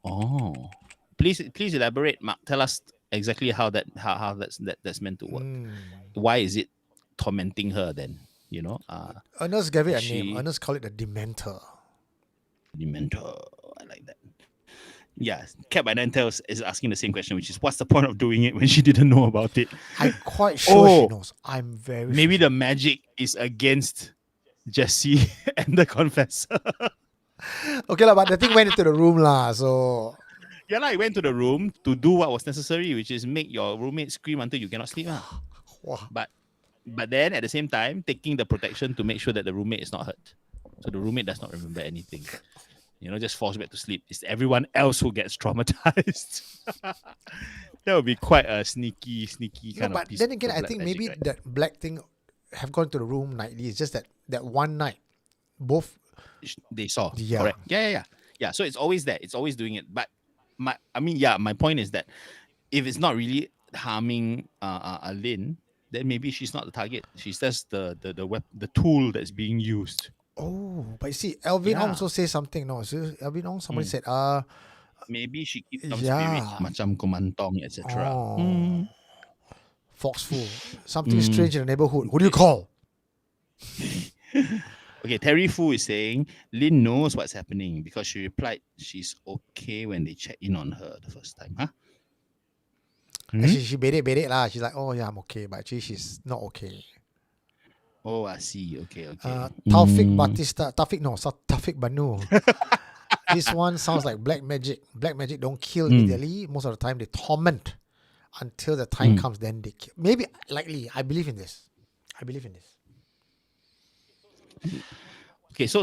Oh, please elaborate, Mark. Tell us exactly how that's meant to work. Why is it tormenting her then?
Ernest gave it a name. Ernest called it a dementor.
Dementor. I like that. Yeah, Cat by Nine Tails is asking the same question, which is, what's the point of doing it when she didn't know about it?
I'm quite sure she knows. I'm very
maybe
sure.
the magic is against Jesse and the confessor.
Okay, but the thing went into the room, so...
Yeah, I went to the room to do what was necessary, which is make your roommate scream until you cannot sleep.
Wow.
But then, at the same time, taking the protection to make sure that the roommate is not hurt. So the roommate does not remember anything. Just falls back to sleep. It's everyone else who gets traumatized. That would be quite a sneaky kind of piece.
But then again, I think
magic,
maybe
right?
that black thing have gone to the room nightly. It's just that one night, both
they saw.
Yeah.
Correct. Yeah. So it's always there. It's always doing it. But my point is that if it's not really harming Lynn, then maybe she's not the target. She's just the tool that's being used.
Oh, but you see, Alvin also says something. No, so Alvin Ong, somebody said,
maybe she keeps some
Yeah.
spirit, macam kumantong, etc.
Foxful. Something strange in the neighborhood. Who do you call?
Okay, Terry Fu is saying Lynn knows what's happening because she replied she's okay when they check in on her the first time. Huh?
Actually, she bade it lah. She's like, oh yeah, I'm okay, but actually she's not okay.
Oh, I see. Okay.
Taufik Banu. This one sounds like black magic. Black magic don't kill immediately. Most of the time, they torment until the time comes. Then they kill. Maybe likely. I believe in this.
Okay, so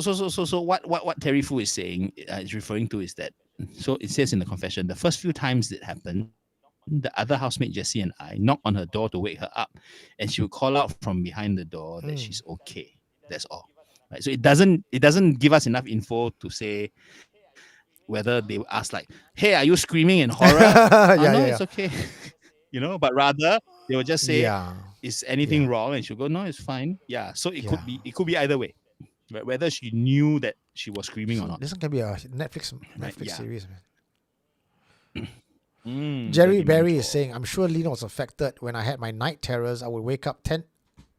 what Terry Fu is saying is referring to is that, so it says in the confession, the first few times it happened, the other housemate Jessie and I knock on her door to wake her up, and she would call out from behind the door that she's okay. That's all. Right. So it doesn't give us enough info to say whether they would ask like, "Hey, are you screaming in horror?" It's okay. But rather they will just say, "Is anything wrong?" And she'll go, "No, it's fine." Yeah. So it could be either way. Right? Whether she knew that she was screaming or not.
This one can be a Netflix series, man.
Jerry
Barry is saying, I'm sure Lena was affected. When I had my night terrors, I would wake up 10...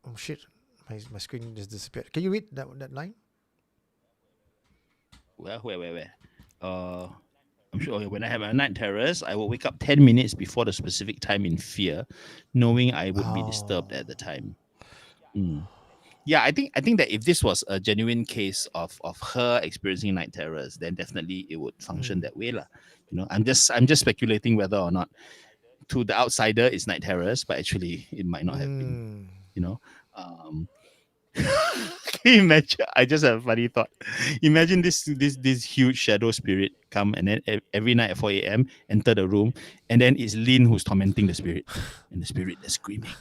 Oh, shit. My screen just disappeared. Can you read that line?
Well, where? I'm sure when I had my night terrors, I would wake up 10 minutes before the specific time in fear, knowing I would be disturbed at the time. Yeah, I think that if this was a genuine case of her experiencing night terrors, then definitely it would function that way, lah. I'm just speculating whether or not to the outsider it's night terrors, but actually it might not have been. Can you imagine? I just have a funny thought. Imagine this huge shadow spirit come and then every night at 4 a.m. enter the room, and then it's Lynn who's tormenting the spirit, and the spirit is screaming.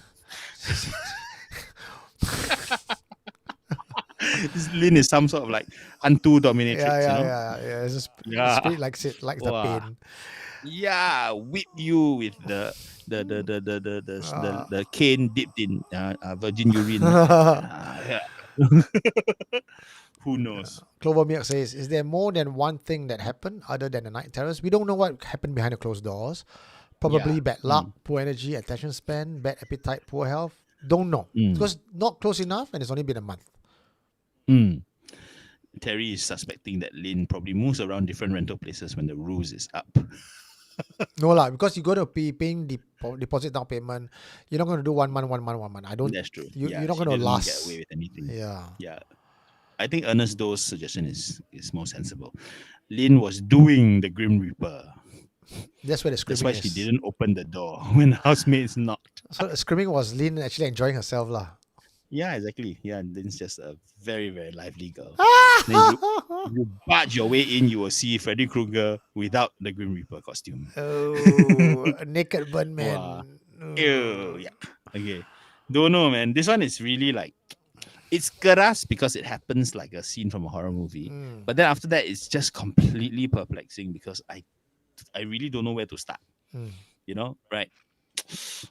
This Lynn is some sort of like hantu dominatrix.
Yeah. It's just the spirit likes the pain.
Yeah, whip you with the cane dipped in virgin urine. Who knows?
Clover Milk says, is there more than one thing that happened other than the night terrors? We don't know what happened behind the closed doors. Probably bad luck, poor energy, attention span, bad appetite, poor health. Don't know. Because not close enough and it's only been a month.
Terry is suspecting that Lynn probably moves around different rental places when the ruse is up.
No lah, because you're going to be paying deposit down payment. You're not going to do 1 month. I don't.
That's true.
You're not going to last.
Get away with anything.
Yeah.
I think Ernest Doe's suggestion is more sensible. Lynn was doing the Grim Reaper.
That's where the screaming
That's why she didn't open the door when the housemates knocked.
So the screaming was Lynn actually enjoying herself lah.
Yeah, exactly. Yeah, Lynn's just a very, very lively girl. Then you barge your way in, you will see Freddy Krueger without the Grim Reaper costume.
Oh, a naked burn man.
Ew, yeah. Okay. Don't know, man. This one is really like, it's keras because it happens like a scene from a horror movie. But then after that, it's just completely perplexing because I really don't know where to start. You know, right?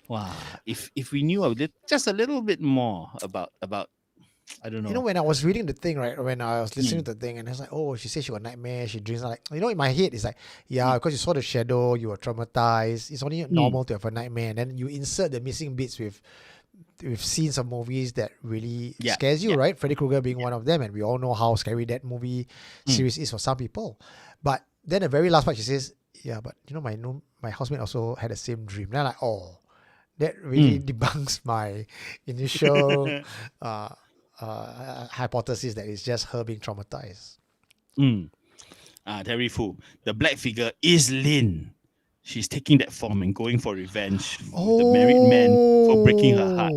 Wow. If we knew just a little bit more about I don't know.
You know, when I was reading the thing, right, when I was listening to the thing, and I was like, oh, she says she got nightmares, she dreams. Like, you know, in my head, it's like, yeah, because you saw the shadow, you were traumatized. It's only normal to have a nightmare. And then you insert the missing bits with scenes of movies that really scares you, right? Freddy Krueger being one of them. And we all know how scary that movie series is for some people. But then the very last part, she says, yeah, but you know, my housemate also had the same dream. And I'm like, oh, that really debunks my initial hypothesis that it's just her being traumatized.
Terry Fu. The black figure is Lin. She's taking that form and going for revenge with the married man for breaking her heart.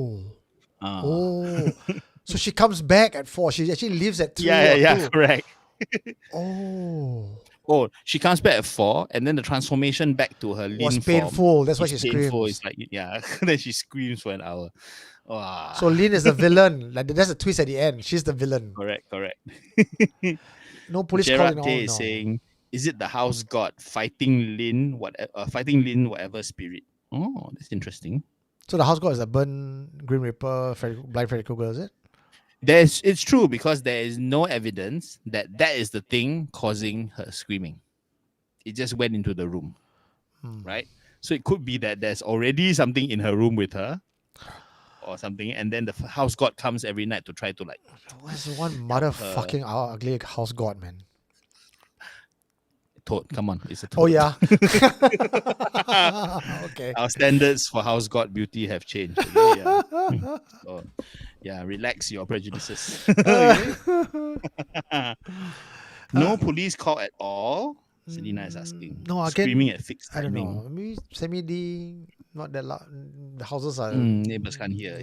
So she comes back at 4. She actually lives at 3.
Yeah, correct.
Oh,
she comes back at 4, and then the transformation back to her Lin
was
form
painful. That's why she
painful.
screams.
It's like, yeah, then she screams for an hour. Wow.
So Lin is the villain. Like, that's a twist at the end. She's the villain.
Correct.
No police
Gerard
calling
Tay
all.
is
No.
saying, is it the house god fighting Lin, whatever spirit? Oh, that's interesting.
So the house god is the Burn Grim Reaper, Blind Freddy Krueger, is it?
It's true because there is no evidence that is the thing causing her screaming. It just went into the room, right? So it could be that there's already something in her room with her, or something, and then the house god comes every night to try to like.
What's the one motherfucking ugly house god, man?
Toad, come on, it's a toad.
Oh yeah. Okay.
Our standards for house god beauty have changed. Okay? Yeah. So, yeah, relax your prejudices. No police call at all. Selena is asking.
No, again,
Screaming at Fxxk
I don't
timing.
know. Maybe semi-D, not that loud. The houses are.
Neighbors can't hear.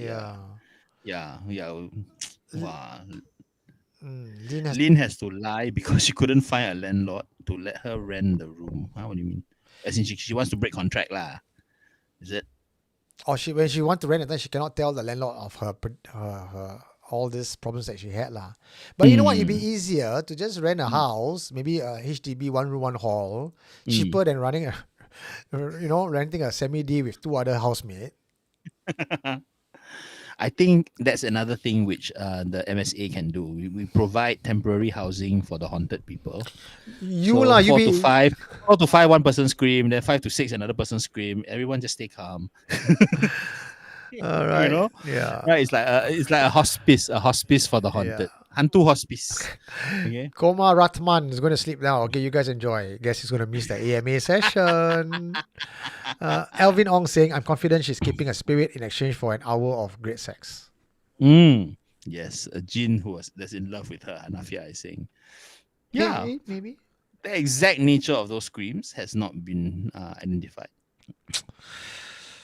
Yeah.
Wow.
Lin
Lin has to lie because she couldn't find a landlord to let her rent the room. What do you mean? As in she wants to break contract lah. Is it?
Or when she wants to rent it, then she cannot tell the landlord of her all these problems that she had lah. But you know what? It'd be easier to just rent a house, maybe a HDB 1 room 1 hall, cheaper than renting a semi-D with 2 other housemates.
I think that's another thing which the MSA can do. We provide temporary housing for the haunted people. 4 to 5, 1 person scream, then 5 to 6 another person scream. Everyone just stay calm.
Right.
You know?
Yeah.
Right. It's like a hospice for the haunted. Hantu hospice. Okay.
Koma Ratman is going to sleep now. Okay, you guys enjoy. Guess he's going to miss the AMA session. Alvin Ong saying, I'm confident she's keeping a spirit in exchange for an hour of great sex.
Yes, a jinn that's in love with her, Hanafia is saying. Yeah.
Maybe.
The exact nature of those screams has not been identified.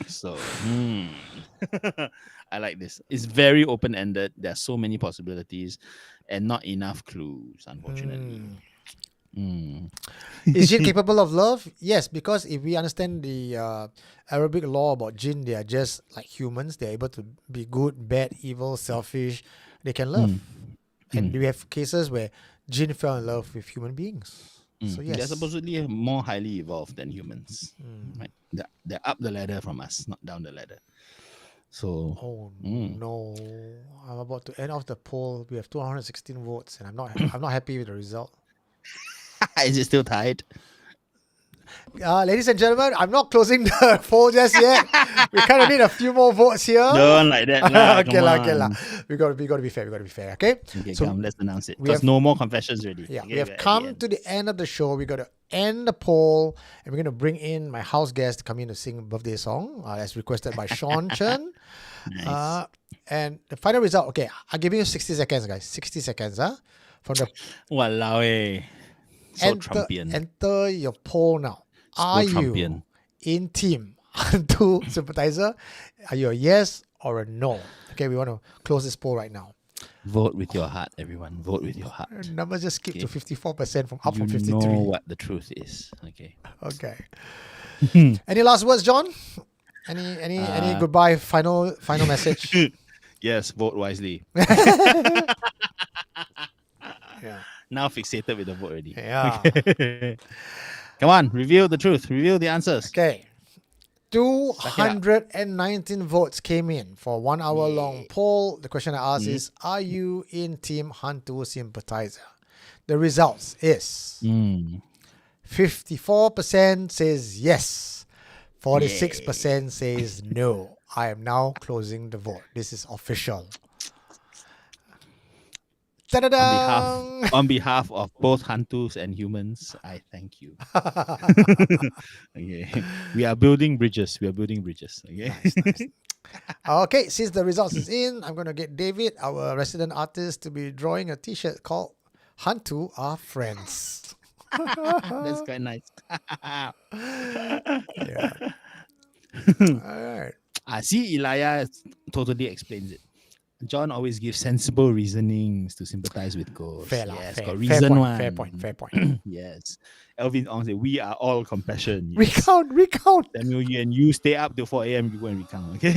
So, I like this. It's very open-ended. There are so many possibilities and not enough clues, unfortunately.
Is jinn capable of love? Yes, because if we understand the Arabic law about jinn, they are just like humans. They're able to be good, bad, evil, selfish. They can love. And we have cases where jinn fell in love with human beings. So yes.
They're supposedly more highly evolved than humans. Right? They're up the ladder from us, not down the ladder. So
no, I'm about to end off the poll. We have 216 votes, and I'm not happy with the result.
Is it still tied?
Ladies and gentlemen, I'm not closing the poll just yet. We kind of need a few more votes here.
Don't like that.
Okay, lah. We got to be fair. Okay.
Okay,
So
come, let's announce it. Because no more confessions already.
Yeah,
Okay,
we have come to the end of the show. We got to end the poll, and we're going to bring in my house guest to come in to sing a birthday song as requested by Sean Chen.
Nice.
And the final result. Okay, I'll give you 60 seconds, guys. 60 seconds. From the
Walao eh. So Trumpian.
enter your poll now. Are you in team Hantu sympathizer? Are you a yes or a no? Okay, we want to close this poll right now.
Vote with your heart, everyone. Vote with your heart.
Numbers just skipped to 54% from 53.
You know what the truth is. Okay.
Any last words, John? Any goodbye final message?
Yes, vote wisely.
Yeah.
Now fixated with the vote already.
Yeah.
Okay. Come on, reveal the truth. Reveal the answers.
Okay.
Suck it up.
219 votes came in for 1 hour long
Yeah.
poll. The question I asked is, are you in Team Hantu sympathizer? The results is 54% says yes. 46% says no. I am now closing the vote. This is official. Ta-da-da!
On behalf of both Hantus and humans, I thank you. Okay. We are building bridges. Okay.
Nice. Okay, since the results is in, I'm going to get David, our resident artist, to be drawing a t-shirt called Hantu Are Friends.
That's quite nice.
Yeah. All right.
See, Ilaya totally explains it. John always gives sensible reasonings to sympathize with ghosts.
Fair lah.
Yes,
Fair,
got
fair
reason
point.
one.
Fair point.
Yes. Elvin Ong said, we are all compassion. Yes.
Recount.
Samuel, you stay up till 4 a.m. You go and recount, okay?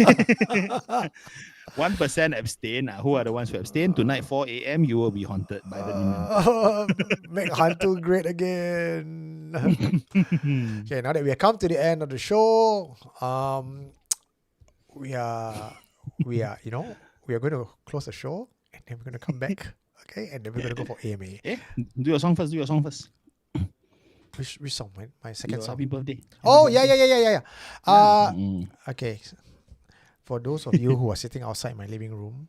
1% abstain. Who are the ones who abstain? Tonight, 4 a.m., you will be haunted by the demon.
Make Hantu great again. Okay, now that we have come to the end of the show, we are going to close the show and then we're going to come back, okay? And then we're going to go for AMA.
Do your song first.
Which song? My second song.
Happy birthday.
Oh, yeah. Okay. For those of you who are sitting outside my living room,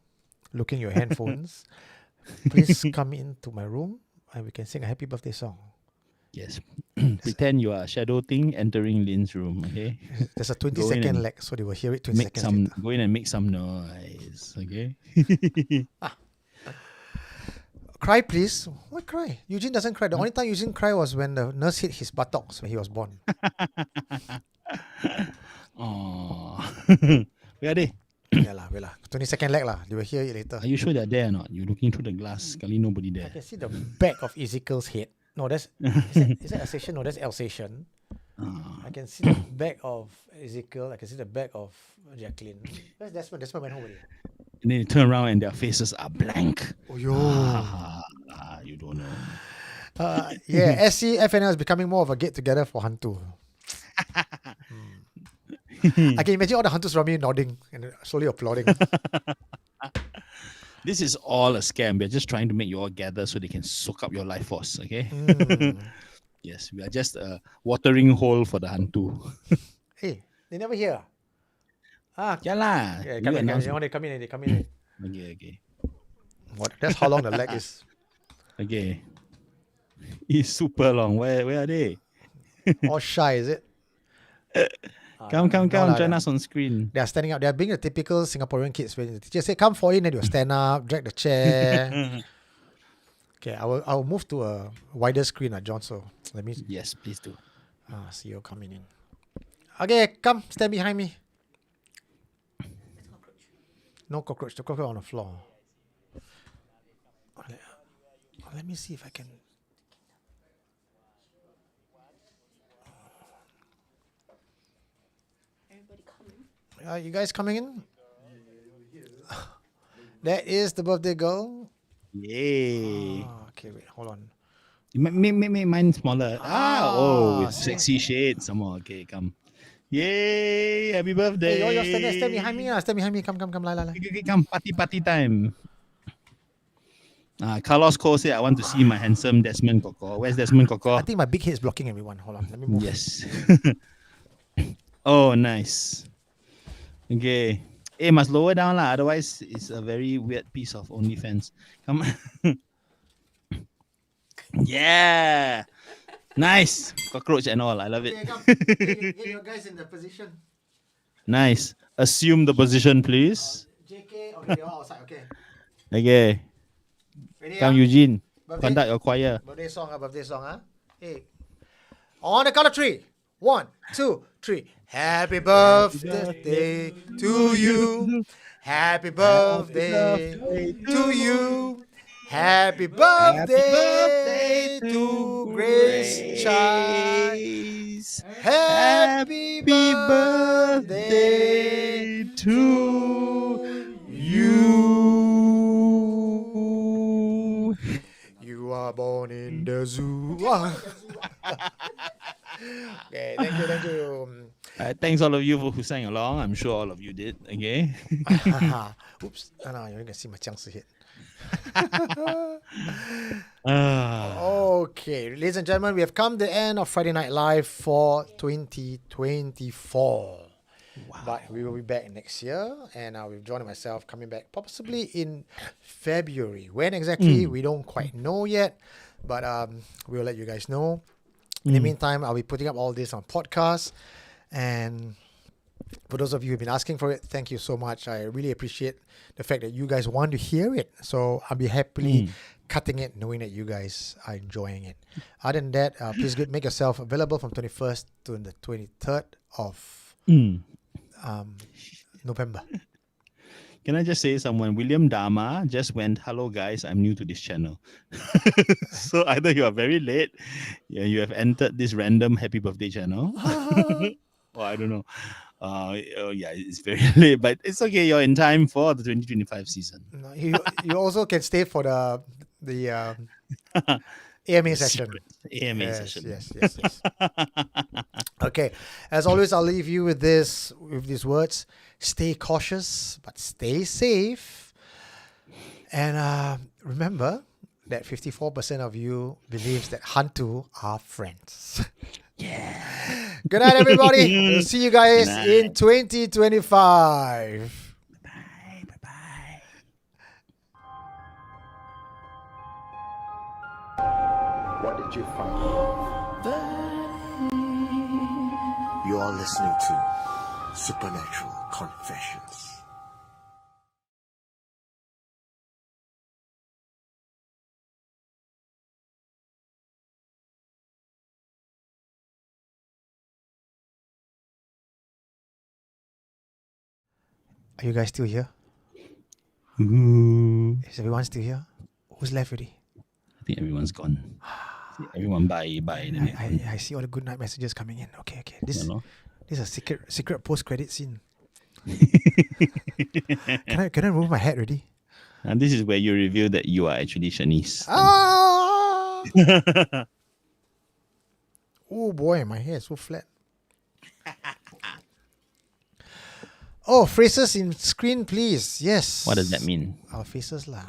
looking at your handphones, please come into my room and we can sing a happy birthday song.
Yes. Pretend you are shadow thing entering Lynn's room, okay?
There's a 20-second lag, so they will hear it 20 seconds later.
Go in and make some noise, okay?
Cry, please. Why cry? Eugene doesn't cry. The only time Eugene cried was when the nurse hit his buttocks when he was born.
Oh. Where are they?
Wait lah. 20-second lag lah. They will hear it later.
Are you sure they're there or not? You're looking through the glass. Kali nobody there.
I can see the back of Ezekiel's head. No, is that Alsatian? No, that's Alsatian. I can see the back of Ezekiel. I can see the back of Jacqueline. Where's Desmond? Desmond went home already.
And then they turn around and their faces are blank.
Oh, yo.
You don't know.
SC FNL is becoming more of a get-together for Hantu. I can imagine all the Hantus around me nodding and slowly applauding.
This is all a scam. We're just trying to make you all gather so they can soak up your life force, okay? Yes, we are just a watering hole for the Hantu.
Hey, they never hear.
Yeah lah.
Yeah, come in. They come in.
Okay.
What? That's how long the lag is.
Okay. It's super long. Where are they?
All shy, is it?
Come. Join us on screen.
They are standing up. They are being the typical Singaporean kids. When the teacher say, come for in, then they'll stand up, drag the chair. Okay, I will move to a wider screen, John. So let me.
Yes, please do.
See you coming in. Okay, come stand behind me. No cockroach. The cockroach on the floor. Let me see if I can.
Everybody coming?
You guys coming in? That is the birthday girl.
Yay.
Okay, wait, hold on.
Make mine smaller. With
see?
sexy shades. Some more. Okay, come. Yay! Happy birthday!
Hey, you're stand behind me. Stand behind me. Come, lie.
Okay, come. Party time. Carlos Cole said, I want to see my handsome Desmond Koko. Where's Desmond Koko?
I think my big head is blocking everyone. Hold on, let me move.
Yes. Oh, nice. Okay. Hey, must lower down lah. Otherwise, it's a very weird piece of OnlyFans. Come on. Yeah. Nice. Cockroach and all. I love it.
Okay, come. Get your guys in the position.
Nice. Assume the position, please.
JK, okay, you're all outside, okay.
Okay.
Ready?
Come, Eugene.
Birthday?
Conduct your choir.
Birthday song, Hey. On the count of 3. 1, 2, 3. Happy birthday to you. Happy birthday to you. Happy birthday to Grace Child. Happy birthday to you. Oh. Okay, thank you.
Thanks all of you who sang along. I'm sure all of you did. Okay.
Oops. No, you can see my chunks hit.
Ah.
Okay, ladies and gentlemen, we have come to the end of Friday Night Live for 2024.
Wow.
But we will be back next year, and with John and myself coming back possibly in February. When exactly, we don't quite know yet, but we'll let you guys know. In the meantime, I'll be putting up all this on podcast, and for those of you who've been asking for it, thank you so much. I really appreciate the fact that you guys want to hear it. So I'll be happily cutting it, knowing that you guys are enjoying it. Other than that, please make yourself available from 21st to the 23rd of November.
Can I just say William Dharma just went, "Hello guys, I'm new to this channel." So either you are very late, you have entered this random happy birthday channel, or I don't know. Yeah, it's very late, but it's okay. You're in time for the 2025 season.
No, you also can stay for the AMA session.
AMA
Yes,
session.
yes. Okay. As always, I'll leave you with these words. Stay cautious, but stay safe. And remember that 54% of you believes that Hantu are friends.
Yeah.
Good night, everybody. We'll see you guys in 2025.
Bye.
What did you find?
You are listening to Supernatural Confessions.
Are you guys still here?
Ooh.
Is everyone still here? Who's left already?
I think everyone's gone. Everyone bye.
I see all the good night messages coming in. Okay. This is a secret post-credit scene. Can I remove my hat already?
And this is where you reveal that you are actually Shanice.
Oh boy, my hair is so flat. Oh, phrases in screen, please. Yes.
What does that mean?
Our faces lah.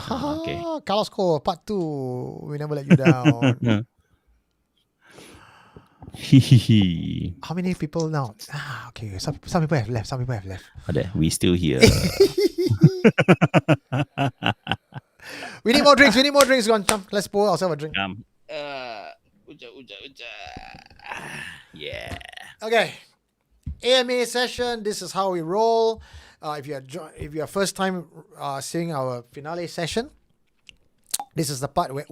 Okay.
Carlos Cole, part 2. We never let you down. How many people now? Okay. Some people have left.
We still here.
We need more drinks. Go on, come. Let's pour ourselves a drink.
Yeah.
Okay. AMA session. This is how we roll. If you are first time seeing our finale session, this is the part where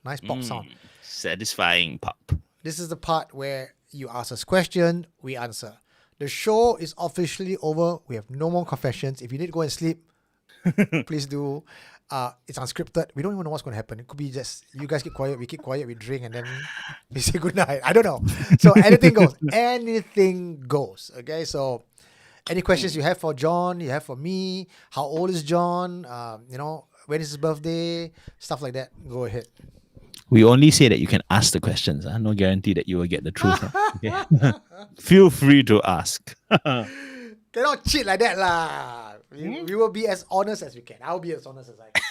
nice pop sound.
Satisfying pop.
This is the part where you ask us question, we answer. The show is officially over. We have no more confessions. If you need to go and sleep, please do. It's unscripted. We don't even know what's going to happen. It could be just you guys keep quiet, we keep quiet, we drink, and then we say goodnight. I don't know. So anything goes. Anything goes. Okay, so any questions you have for John, you have for me, how old is John, when is his birthday, stuff like that, go ahead.
We only say that you can ask the questions. No guarantee that you will get the truth. Okay? Feel free to ask.
Cannot cheat like that lah. We will be as honest as we can. I'll be as honest as I can.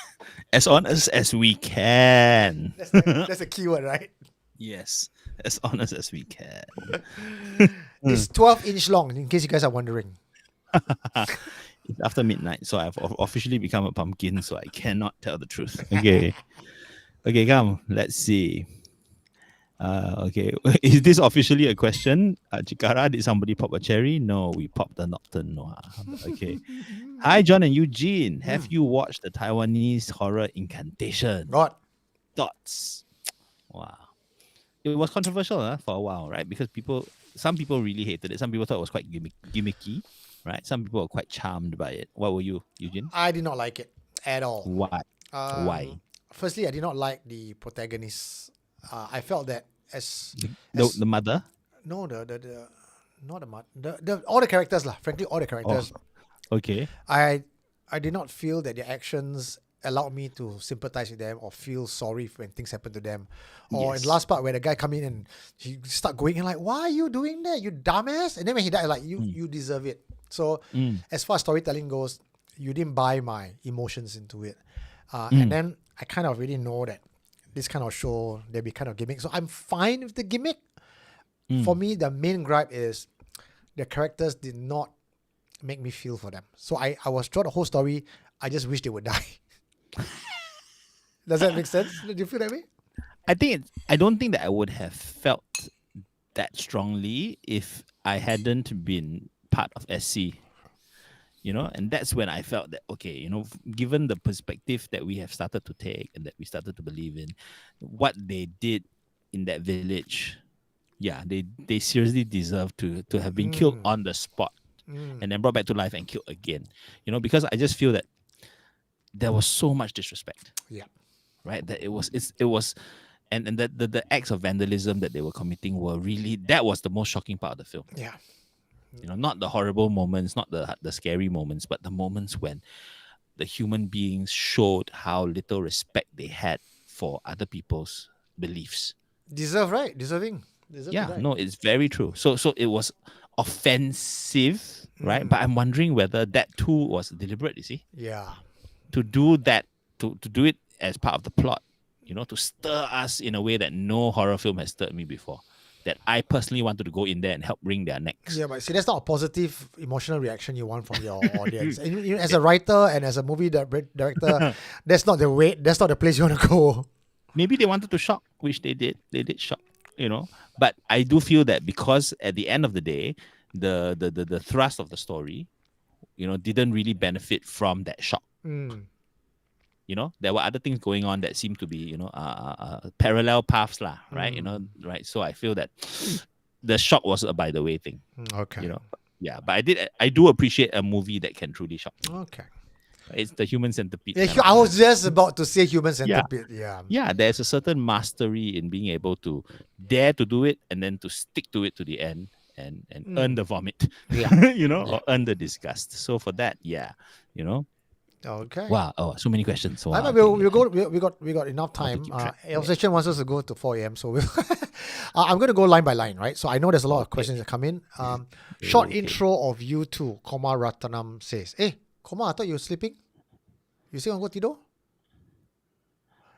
As honest as we can.
That's the key word, right?
Yes, as honest as we can.
It's 12-inch long, in case you guys are wondering.
It's after midnight, so I've officially become a pumpkin, so I cannot tell the truth. Okay. Okay, come. Let's see. Okay, is this officially a question? Chikara, did somebody pop a cherry? No, we popped the Noct Noir. Okay. Hi, John and Eugene. Have you watched the Taiwanese horror Incantation?
God.
Thoughts? Wow. It was controversial for a while, right? Because some people really hated it. Some people thought it was quite gimmicky, right? Some people were quite charmed by it. What were you, Eugene?
I did not like it at all.
Why? Why?
Firstly, I did not like the protagonist. I felt that
the mother.
No, the not the mother. All the characters lah. Frankly, all the characters.
Oh, okay.
I did not feel that their actions allowed me to sympathize with them or feel sorry when things happen to them. Or in the
Yes.
last part where the guy come in and he start going in like, why are you doing that, you dumbass? And then when he died, like, you deserve it. So as far as storytelling goes, you didn't buy my emotions into it. And then I kind of really know that this kind of show, there'll be kind of gimmick. So I'm fine with the gimmick. For me, the main gripe is the characters did not make me feel for them. So I was throughout the whole story, I just wish they would die. Does that make sense? Do you feel that way?
I don't think that I would have felt that strongly if I hadn't been part of SC. And that's when I felt that, okay, given the perspective that we have started to take and that we started to believe in, what they did in that village, they seriously deserve to have been killed on the spot and then brought back to life and killed again. Because I just feel that there was so much disrespect.
Yeah.
Right? That it was and the acts of vandalism that they were committing were really, that was the most shocking part of the film.
Yeah.
Not the horrible moments, not the scary moments, but the moments when the human beings showed how little respect they had for other people's beliefs.
Deserving.
No, it's very true. So it was offensive, right? But I'm wondering whether that too was deliberate, you see?
Yeah.
To do that, to do it as part of the plot, to stir us in a way that no horror film has stirred me before. That I personally wanted to go in there and help wring their necks.
Yeah, but see, that's not a positive emotional reaction you want from your audience. And as a writer and as a movie director, that's not the way. That's not the place you want to go.
Maybe they wanted to shock, which they did. They did shock, But I do feel that because at the end of the day, the thrust of the story, didn't really benefit from that shock. There were other things going on that seemed to be, parallel paths, right? Right. So I feel that the shock was a by the way thing.
Okay.
But I do appreciate a movie that can truly shock me.
Okay.
It's the human centipede.
Yeah, I was just about to say human centipede.
Yeah, there's a certain mastery in being able to dare to do it and then to stick to it to the end and earn the vomit. Or earn the disgust. So for that,
Okay.
Wow. Oh, so many questions. So
we got enough time. Our session wants us to go to 4 a.m. So I'm going to go line by line, right? So I know there's a lot of questions that come in. Short intro of you two, Koma Ratanam says. Hey, Koma, I thought you were sleeping. You still want to go tidur?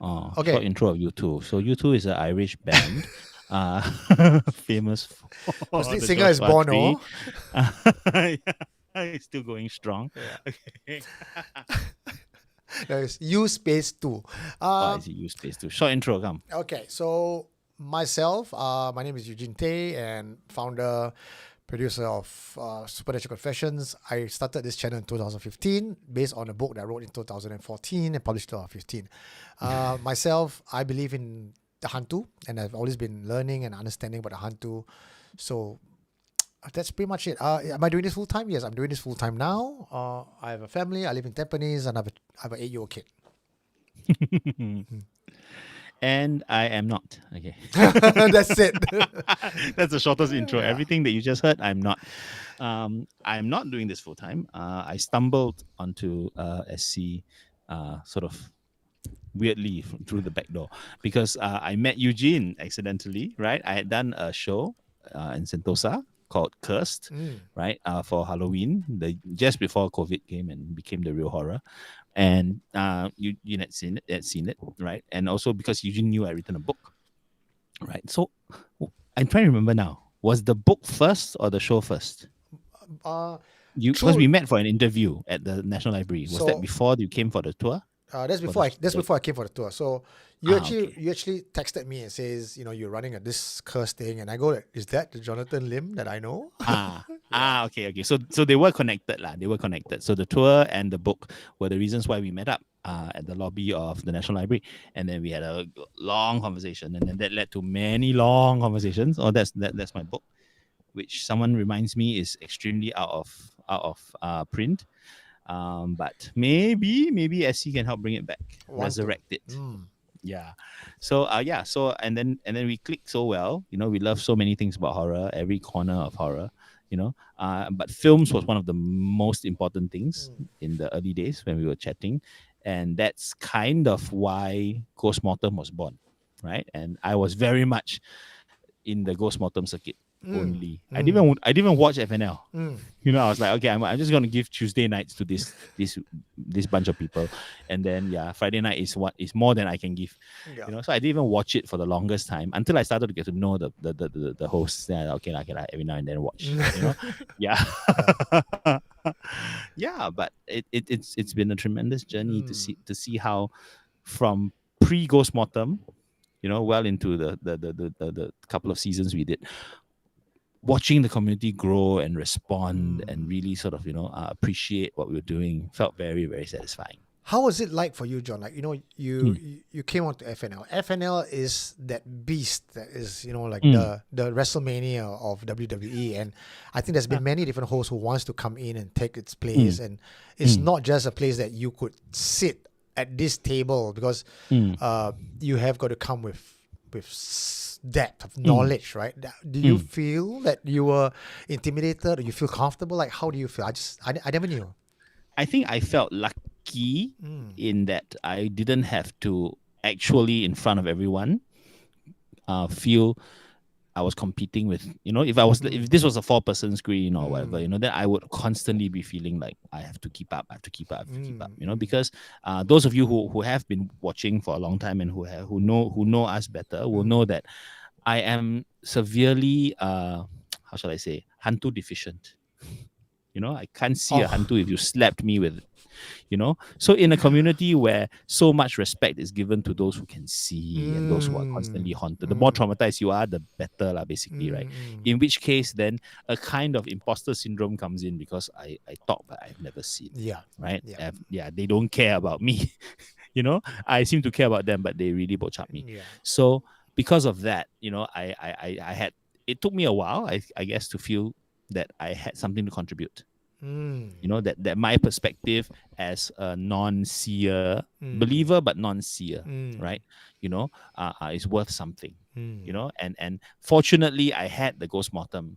Oh,
Okay.
Short intro of U2. So U2 is an Irish band, famous for
The
the
singer is
Joshua
Bono.
Tree. It's still going strong. Okay.
There's U space 2.
I see you space too. Short intro, come.
Okay, so myself, my name is Eugene Tay and founder, producer of Supernatural Confessions. I started this channel in 2015 based on a book that I wrote in 2014 and published in 2015. Myself, I believe in the Hantu and I've always been learning and understanding about the Hantu. So that's pretty much it. Am I doing this full time? Yes, I'm doing this full time now. I have a family. I live in Tampines and I have an 8-year-old kid.
And I am not. Okay.
That's it.
That's the shortest intro. Everything that you just heard, I'm not. I'm not doing this full time. I stumbled onto SC sort of weirdly through the back door because I met Eugene accidentally, right? I had done a show in Sentosa called Cursed, right? For Halloween, just before COVID came and became the real horror. And you had seen it, right? And also because Eugene knew I'd written a book, right? So I'm trying to remember now. Was the book first or the show first? Because we met for an interview at the National Library. Was that before you came for the tour?
That's before I came for the tour. So you actually texted me and says, you're running this curse thing, and I go, is that the Jonathan Lim that I know?
Okay. So they were connected, lah. They were connected. So the tour and the book were the reasons why we met up at the lobby of the National Library, and then we had a long conversation, and then that led to many long conversations. Oh, that's my book, which someone reminds me is extremely out of print. But maybe SC can help bring it back, resurrect it. Yeah. So and then we clicked so well. We love so many things about horror, every corner of horror. But films was one of the most important things in the early days when we were chatting, And that's kind of why Ghost Mortem was born, right? And I was very much in the Ghost Mortem circuit only. I didn't even watch FNL. I was like, okay, I'm just gonna give Tuesday nights to this bunch of people, and then Friday night is what is more than I can give. So I didn't even watch it for the longest time until I started to get to know the hosts. Then okay, every now and then watch. Yeah. Yeah, but it's been a tremendous journey to see how from pre Ghost Mortem, well into the couple of seasons we did, watching the community grow and respond and really sort of appreciate what we were doing felt very, very satisfying.
How was it like for you, John? Like, you came on to FNL. FNL is that beast that is, the WrestleMania of WWE. And I think there's been many different hosts who wants to come in and take its place. And it's not just a place that you could sit at this table, because you have got to come with depth of knowledge, right? Do you feel that you were intimidated, or you feel comfortable? Like, how do you feel? I never knew.
I think I felt lucky in that I didn't have to actually, in front of everyone, feel I was competing with, if this was a 4-person screen or whatever, then I would constantly be feeling like I have to keep up, because those of you who have been watching for a long time and who know us better will know that I am severely, how shall I say, hantu deficient. I can't see a hantu if you slapped me with it. So in a community where so much respect is given to those who can see and those who are constantly haunted, the more traumatized you are, the better, basically, right? In which case, then a kind of imposter syndrome comes in, because I talk, but I've never seen. Right? They don't care about me. I seem to care about them, but they really bochap me. So because of that, I had, it took me a while, I guess, to feel that I had something to contribute. That my perspective as a non-seer, believer but non-seer, right? Is worth something. And fortunately, I had the Ghost Mortem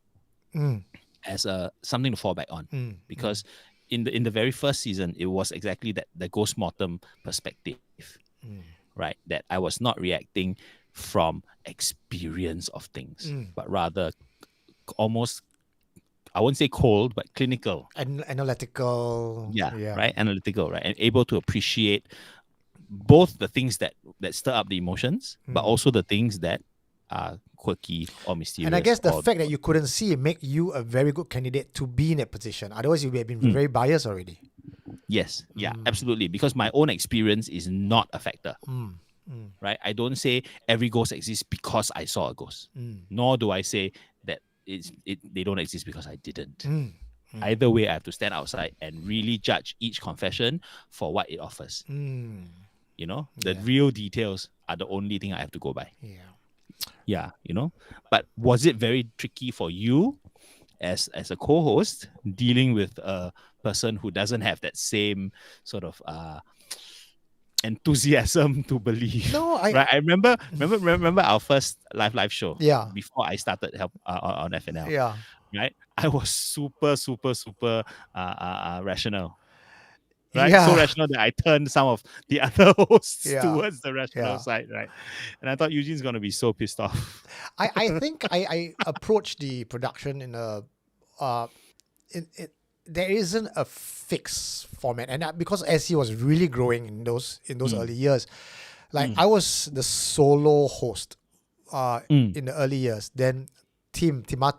as something to fall back on, because in the very first season, it was exactly that, the Ghost Mortem perspective, right? That I was not reacting from experience of things, but rather almost, I won't say cold, but clinical.
Analytical.
Right? Analytical, right? And able to appreciate both the things that stir up the emotions, but also the things that are quirky or mysterious.
And I guess the fact that you couldn't see it make you a very good candidate to be in that position. Otherwise, you would have been very biased already.
Yes. Yeah, absolutely. Because my own experience is not a factor. Right? I don't say every ghost exists because I saw a ghost. Nor do I say that they don't exist because I didn't. Either way, I have to stand outside and really judge each confession for what it offers. The real details are the only thing I have to go by. But was it very tricky for you as a co-host dealing with a person who doesn't have that same sort of enthusiasm to believe?
No,
right. I remember our first live show. Before I started help on FNL. Right. I was super rational. Right. So rational that I turned some of the other hosts towards the rational side. Right. And I thought Eugene's gonna be so pissed off.
I think I approached the production in a there isn't a fixed format, and because SE was really growing in those early years, like I was the solo host in the early years. Then Tim joined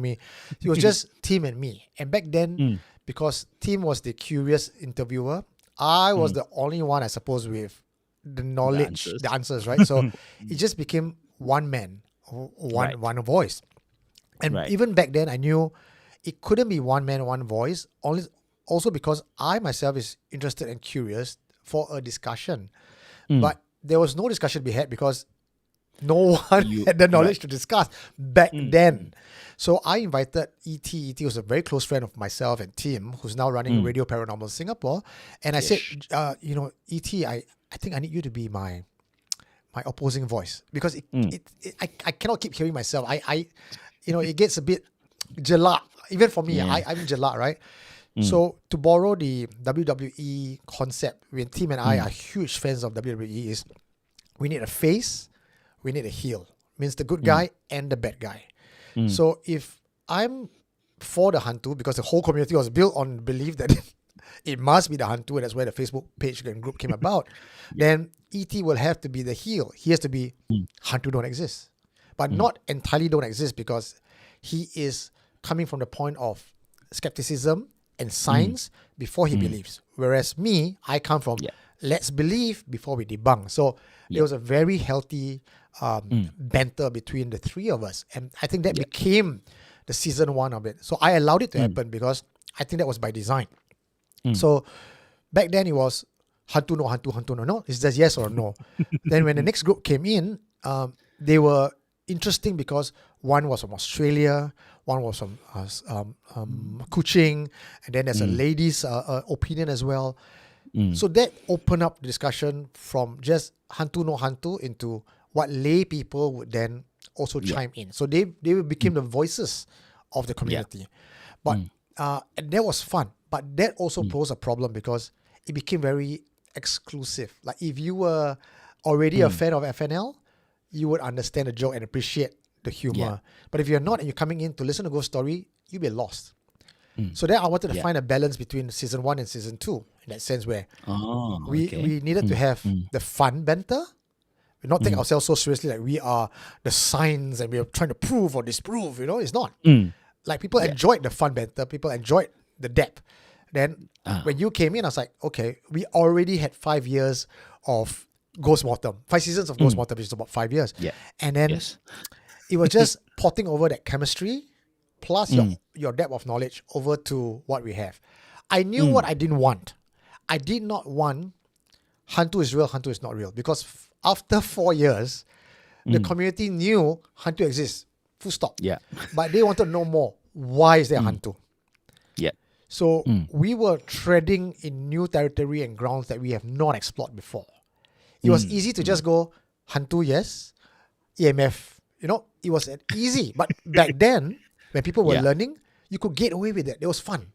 me. It was just Tim and me. And back then, because Tim was the curious interviewer, I was the only one, I suppose, with the knowledge, the answers, right? So it just became one man, one voice. And even back then, I knew it couldn't be one man, one voice, also because I myself is interested and curious for a discussion. But there was no discussion to be had because no one had the knowledge to discuss back then. So I invited E.T. E.T. was a very close friend of myself and Tim, who's now running Radio Paranormal Singapore. And I said, E.T., I think I need you to be my opposing voice, because I cannot keep hearing myself. It gets a bit gelak. Even for me, I'm gelak, right? So to borrow the WWE concept, when Tim and I are huge fans of WWE, is we need a face, we need a heel. Means the good guy and the bad guy. So if I'm for the Hantu, because the whole community was built on belief that it must be the Hantu, and that's where the Facebook page and group came about, then ET will have to be the heel. He has to be Hantu don't exist. But not entirely don't exist, because he is coming from the point of skepticism and science before he believes. Whereas me, I come from let's believe before we debunk. So there was a very healthy banter between the three of us. And I think that became the season 1 of it. So I allowed it to happen because I think that was by design. So back then it was Hantu no, Hantu, Hantu no. No, it's just yes or no. Then when the next group came in, they were interesting because one was from Australia, one was from Kuching, and then there's a lady's opinion as well. So that opened up the discussion from just Hantu no Hantu into what lay people would then also chime in. So they became the voices of the community. But and that was fun. But that also posed a problem because it became very exclusive. Like if you were already a fan of FNL, you would understand the joke and appreciate the humor. But if you're not and you're coming in to listen to Ghost Story, you'll be lost. So then I wanted to find a balance between season 1 and season 2, in that sense where we needed to have the fun banter. We not take ourselves so seriously, like we are the science and we are trying to prove or disprove, it's not. Like people enjoyed the fun banter, people enjoyed the depth. Then when you came in, I was like, okay, we already had 5 years of Ghost Mortem, 5 seasons of Ghost Mortem, which is about 5 years. And then it was just potting over that chemistry plus your depth of knowledge over to what we have. I knew what I didn't want. I did not want Hantu is real, Hantu is not real. Because after 4 years, the community knew Hantu exists. Full stop. But they wanted to know more. Why is there Hantu? So we were treading in new territory and grounds that we have not explored before. It was easy to just go, Hantu, yes. EMF, it was easy. But back then, when people were learning, you could get away with it. It was fun.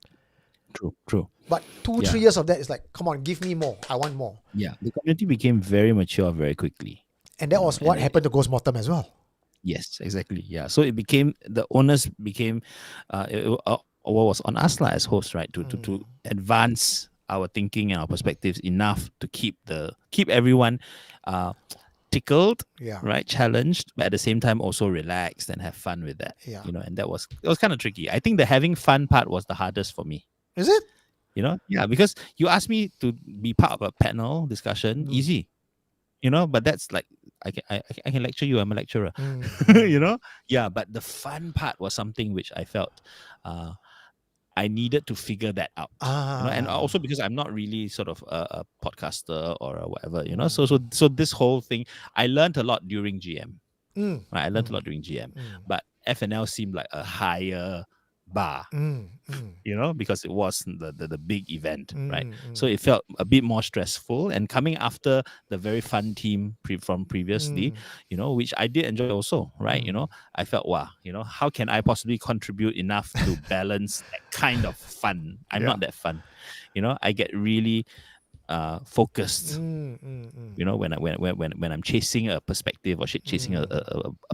True.
But 2-3 years of that is like, come on, give me more. I want more.
The community became very mature very quickly.
And that was what happened to Ghost Mortem as well.
Yes, exactly. So it became, the onus became, what was on us as hosts, right? To advance our thinking and our perspectives enough to keep everyone tickled, right, challenged, but at the same time also relaxed and have fun with that. And it was kind of tricky. I think the having fun part was the hardest for me.
Is it?
Because you asked me to be part of a panel discussion, easy. But that's like I can lecture you. I'm a lecturer. But the fun part was something which I felt I needed to figure that out. And also because I'm not really sort of a podcaster or whatever, So this whole thing, I learned a lot during GM. Right? I learned a lot during GM. But FNL seemed like a higher bar, because it was the big event, right? So it felt a bit more stressful. And coming after the very fun team from previously, which I did enjoy also, right? I felt, wow, how can I possibly contribute enough to balance that kind of fun? I'm not that fun, I get really focused. When I'm chasing a perspective or chasing a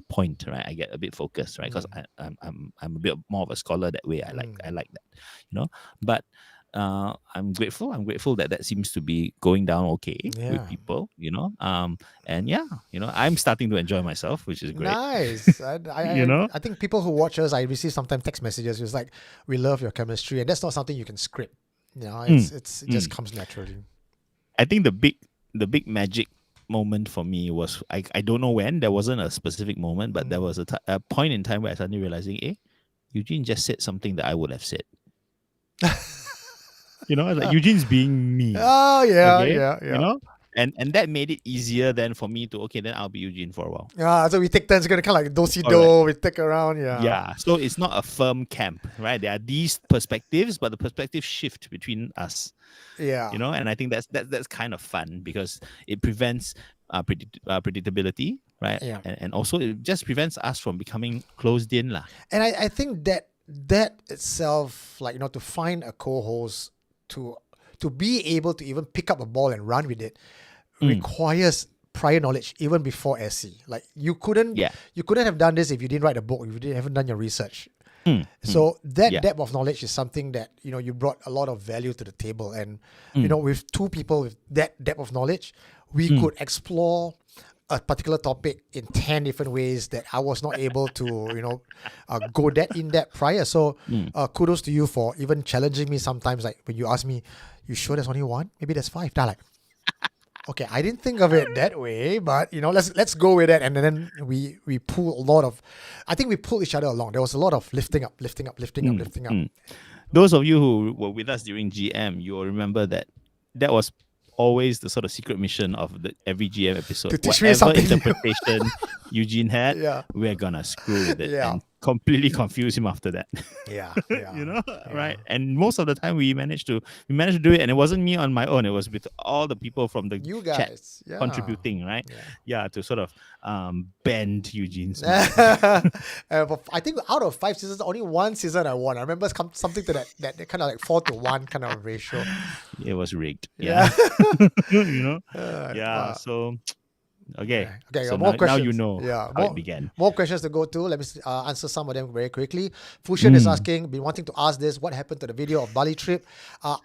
point, right? I get a bit focused, right? Because I'm a bit more of a scholar that way. I like that, But I'm grateful that seems to be going down okay with people, and I'm starting to enjoy myself, which is great.
Nice. I think people who watch us, I receive sometimes text messages. It's like, we love your chemistry, and that's not something you can script. It just comes naturally.
I think the big magic moment for me was, I don't know when, there wasn't a specific moment, but there was a point in time where I suddenly realizing, Eugene just said something that I would have said. Like Eugene's being me.
Oh yeah.
And that made it easier then for me to, then I'll be Eugene for a while.
So we take turns, kind of like do-si-do, we take around,
so it's not a firm camp, right? There are these perspectives, but the perspectives shift between us. And I think that's kind of fun because it prevents predictability, right? And also it just prevents us from becoming closed in.
And I think that that itself, like, to find a co-host to be able to even pick up a ball and run with it requires prior knowledge even before SC. Like you couldn't have done this if you didn't write a book, if you haven't done your research. So that depth of knowledge is something that, you brought a lot of value to the table. And, with two people with that depth of knowledge, we could explore a particular topic in 10 different ways that I was not able to, go that in depth prior. So kudos to you for even challenging me sometimes. Like when you ask me, you sure there's only one? Maybe there's five. They're like, okay, I didn't think of it that way, but let's go with it. And then we pull a lot of, I think we pulled each other along. There was a lot of lifting up.
Those of you who were with us during GM, you'll remember that was always the sort of secret mission of every GM episode.
To teach me
Whatever
something
interpretation Eugene had, we're gonna screw with it and completely confuse him after that. Right? And most of the time we managed to do it, and it wasn't me on my own. It was with all the people from the
you
chat
guys
contributing, right? To sort of bend Eugene's.
I think out of 5 seasons, only one season I won. I remember something to that kind of like 4-1 kind of ratio.
It was rigged. So okay. So
more questions.
Now you know how it began.
More questions to go to. Let me answer some of them very quickly. Fushan is asking, been wanting to ask this, what happened to the video of Bali trip?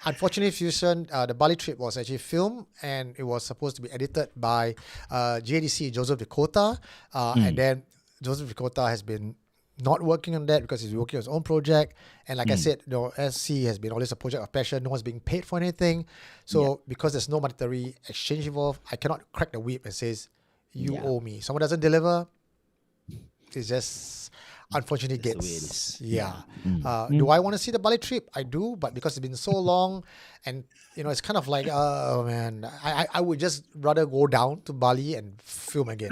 Unfortunately, Fushan, the Bali trip was actually filmed and it was supposed to be edited by JDC, Joseph Dakota. And then Joseph Dakota has been not working on that because he's working on his own project. And like I said, SC has been always a project of passion. No one's being paid for anything. So because there's no monetary exchange involved, I cannot crack the whip and says, you owe me. Someone doesn't deliver, it's just unfortunately gets. Do I want to see the Bali trip? I do, but because it's been so long and it's kind of like, oh man, I would just rather go down to Bali and film again.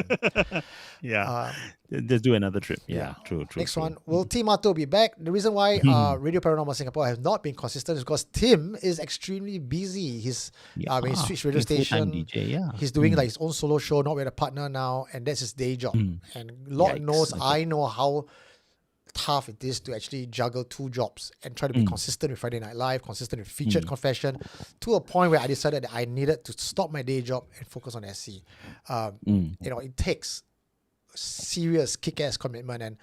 Just do another trip. True.
Next one, will Tim Arto be back? The reason why Radio Paranormal Singapore has not been consistent is because Tim is extremely busy. He's when he switched radio station,
DJ,
he's doing like his own solo show, not with a partner now, and that's his day job. And Lord knows, I know how tough it is to actually juggle 2 jobs and try to be consistent with Friday Night Live, consistent with Featured Confession, to a point where I decided that I needed to stop my day job and focus on SC. It takes serious kick-ass commitment, and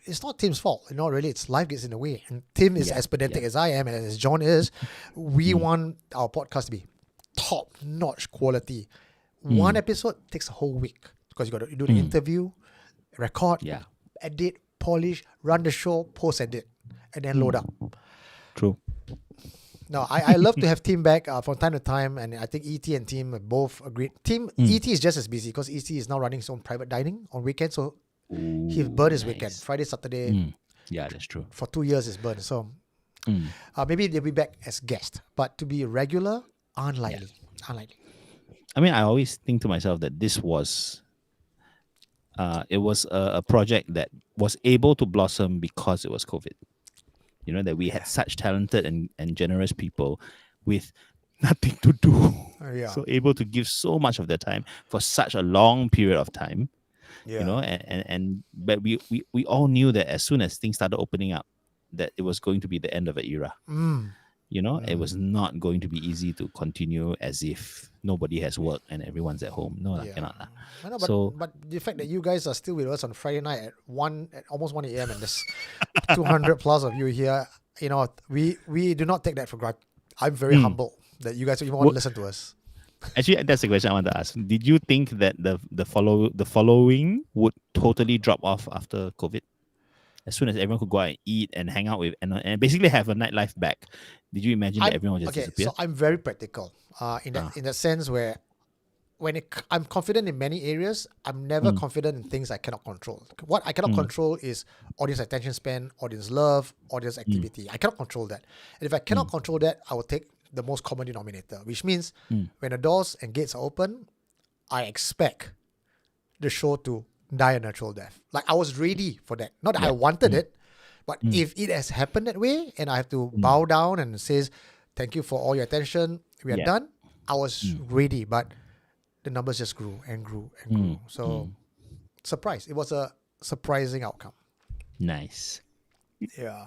it's not Tim's fault. Really, it's life gets in the way. And Tim is as pedantic as I am, and as John is. We want our podcast to be top-notch quality. One episode takes a whole week because you got to do the interview, record, edit, polish, run the show, post edit, and then load up.
True.
No, I love to have Tim back from time to time, and I think ET and Tim have both agreed. ET is just as busy because ET is now running his own private dining on weekends, so he burned his weekend, Friday, Saturday.
Yeah, that's true.
For 2 years, it's burned. So maybe they'll be back as guests, but to be regular, unlikely. Unlikely.
I mean, I always think to myself that this was it was a project that was able to blossom because it was COVID. That we had such talented and generous people with nothing to do. So able to give so much of their time for such a long period of time. But we all knew that as soon as things started opening up, that it was going to be the end of an era. It was not going to be easy to continue as if nobody has work and everyone's at home. No, cannot.
I know, but the fact that you guys are still with us on Friday night at almost 1 a.m. and there's 200 plus of you here, we do not take that for granted. I'm very humbled that you guys even want to listen to us.
Actually, that's the question I want to ask. Did you think that the following would totally drop off after COVID? As soon as everyone could go out and eat and hang out with and basically have a nightlife back, did you imagine that everyone would just disappear?
So I'm very practical in that sense where I'm confident in many areas, I'm never confident in things I cannot control. What I cannot control is audience attention span, audience love, audience activity. I cannot control that. And if I cannot control that, I will take the most common denominator, which means when the doors and gates are open, I expect the show to die a natural death. Like I was ready for that. Not that I wanted it, but if it has happened that way and I have to bow down and says, thank you for all your attention, we are done, I was ready. But the numbers just grew and grew and grew. So surprise. It was a surprising outcome.
Nice.
Yeah.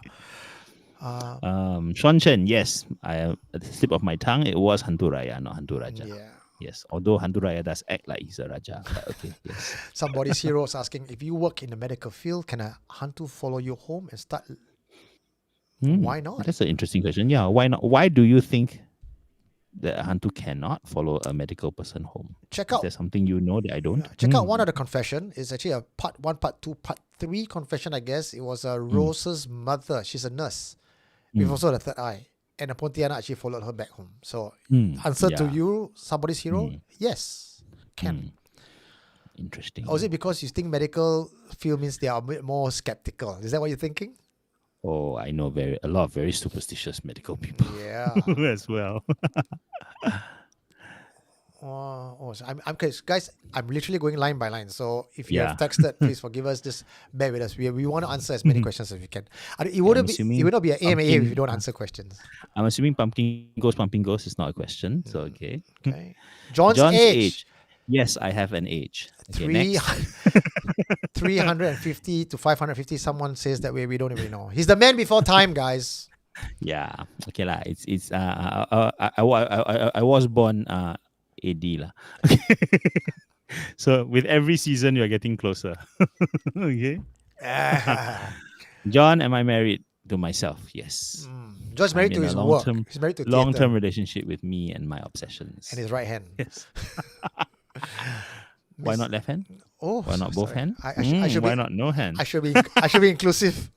Shrunken, yes. At the slip of my tongue, it was Hantu Raya, not Hantu Raja.
Yeah.
Yes, although Hantu Raya does act like he's a Raja. But okay, yes.
Somebody's hero is asking, if you work in the medical field, can a hantu follow you home and start? Why not?
That's an interesting question. Yeah, why not? Why do you think that a Hantu cannot follow a medical person home?
Check
Is
out
there something you know that I don't?
check out one of the confession. It's actually a part 1, part 2, part 3 confession, I guess. It was Rose's mother. She's a nurse with also the third eye. And a Pontiana actually followed her back home. So answer to
Yeah.
you, somebody's hero, yes, can.
Interesting.
Or is it because you think medical field means they are a bit more skeptical? Is that what you're thinking?
Oh, I know a lot of very superstitious medical people
Yeah.
as well.
So I'm guys, I'm literally going line by line. So if you have
Yeah.
texted, please forgive us. Just bear with us. We want to answer as many questions as we can. It would not be an AMA if you don't answer questions.
I'm assuming pumpkin ghost is not a question. So okay.
Okay. John's
John's
age.
age. Yes, I have an age. Okay,
Three-
next.
350 to 550. Someone says that way. We don't even know. He's the man before time, guys.
Yeah. Okay lah. It's I was born AD lah. So with every season you're getting closer. Okay. John, am I married to myself? Yes.
John's married
I'm
to
in
his
a
work.
long-term-
He's married to
Long-term
theatre
relationship with me and my obsessions.
and his right hand.
Yes. Why not left hand?
Oh,
Why not both
sorry.
hand?
I should
Why
be,
not no hand?
I should be inclusive.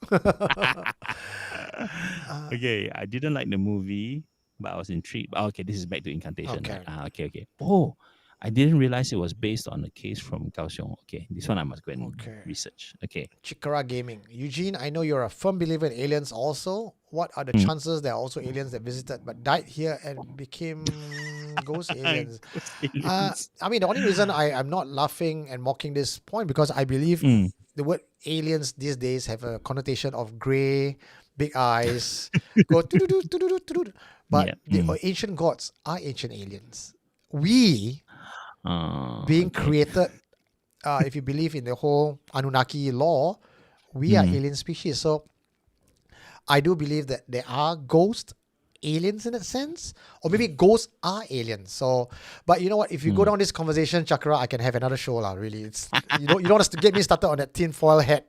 Okay, I didn't like the movie, but I was intrigued. Okay, this is back to incantation.
Okay.
Right? Okay. Oh, I didn't realize it was based on a case from Kaohsiung. Okay, this one I must go and
Okay.
research. Okay.
Chikara Gaming. Eugene, I know you're a firm believer in aliens also. What are the chances there are also aliens that visited but died here and became ghost aliens? I mean, the only reason I'm not laughing and mocking this point because I believe the word aliens these days have a connotation of grey, big eyes, go tudu-doo, tudu-doo, tudu-doo. But the ancient gods are ancient aliens. We being created, if you believe in the whole Anunnaki law, we are alien species. So I do believe that there are ghost aliens in that sense, or maybe ghosts are aliens. So, but you know what? If you go down this conversation, Chakra, I can have another show lah. Really, it's you don't want us to get me started on that tinfoil hat.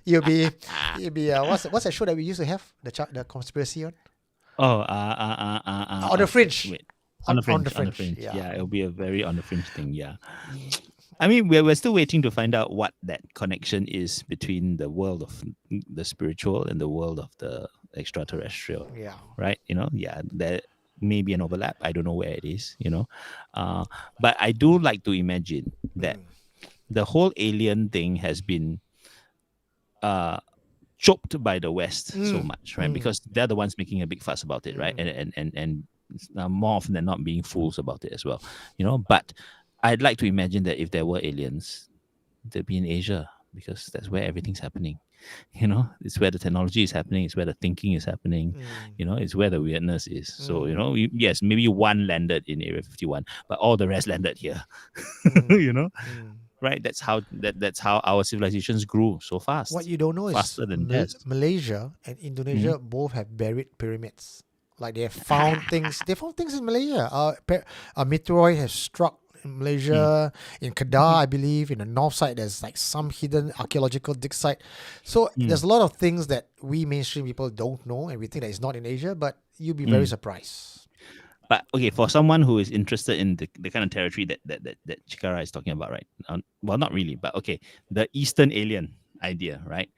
You'll be what's that show that we used to have the conspiracy on? On the fringe.
Wait.
On
On the
fringe,
fringe.
yeah.
Yeah, it'll be a very on the fringe thing. Yeah. I mean, we're still waiting to find out what that connection is between the world of the spiritual and the world of the extraterrestrial.
Yeah.
Right? There may be an overlap. I don't know where it is, but I do like to imagine that the whole alien thing has been choked by the West so much, right? Because they're the ones making a big fuss about it, right? And more often than not being fools about it as well, But I'd like to imagine that if there were aliens, they'd be in Asia because that's where everything's happening. It's where the technology is happening. It's where the thinking is happening. It's where the weirdness is. So, yes, maybe one landed in Area 51, but all the rest landed here. Right? That's how our civilizations grew so fast.
What you don't know is
faster than best.
Malaysia and Indonesia both have buried pyramids. Like they have found things. They found things in Malaysia. A meteoroid has struck in Malaysia, in Kedah, I believe. In the north side, there's like some hidden archaeological dig site. So there's a lot of things that we mainstream people don't know, and we think that it's not in Asia. But you'll be very surprised.
But okay, for someone who is interested in the kind of territory that Chikara is talking about, right? Well, not really, but okay, the Eastern alien idea, right?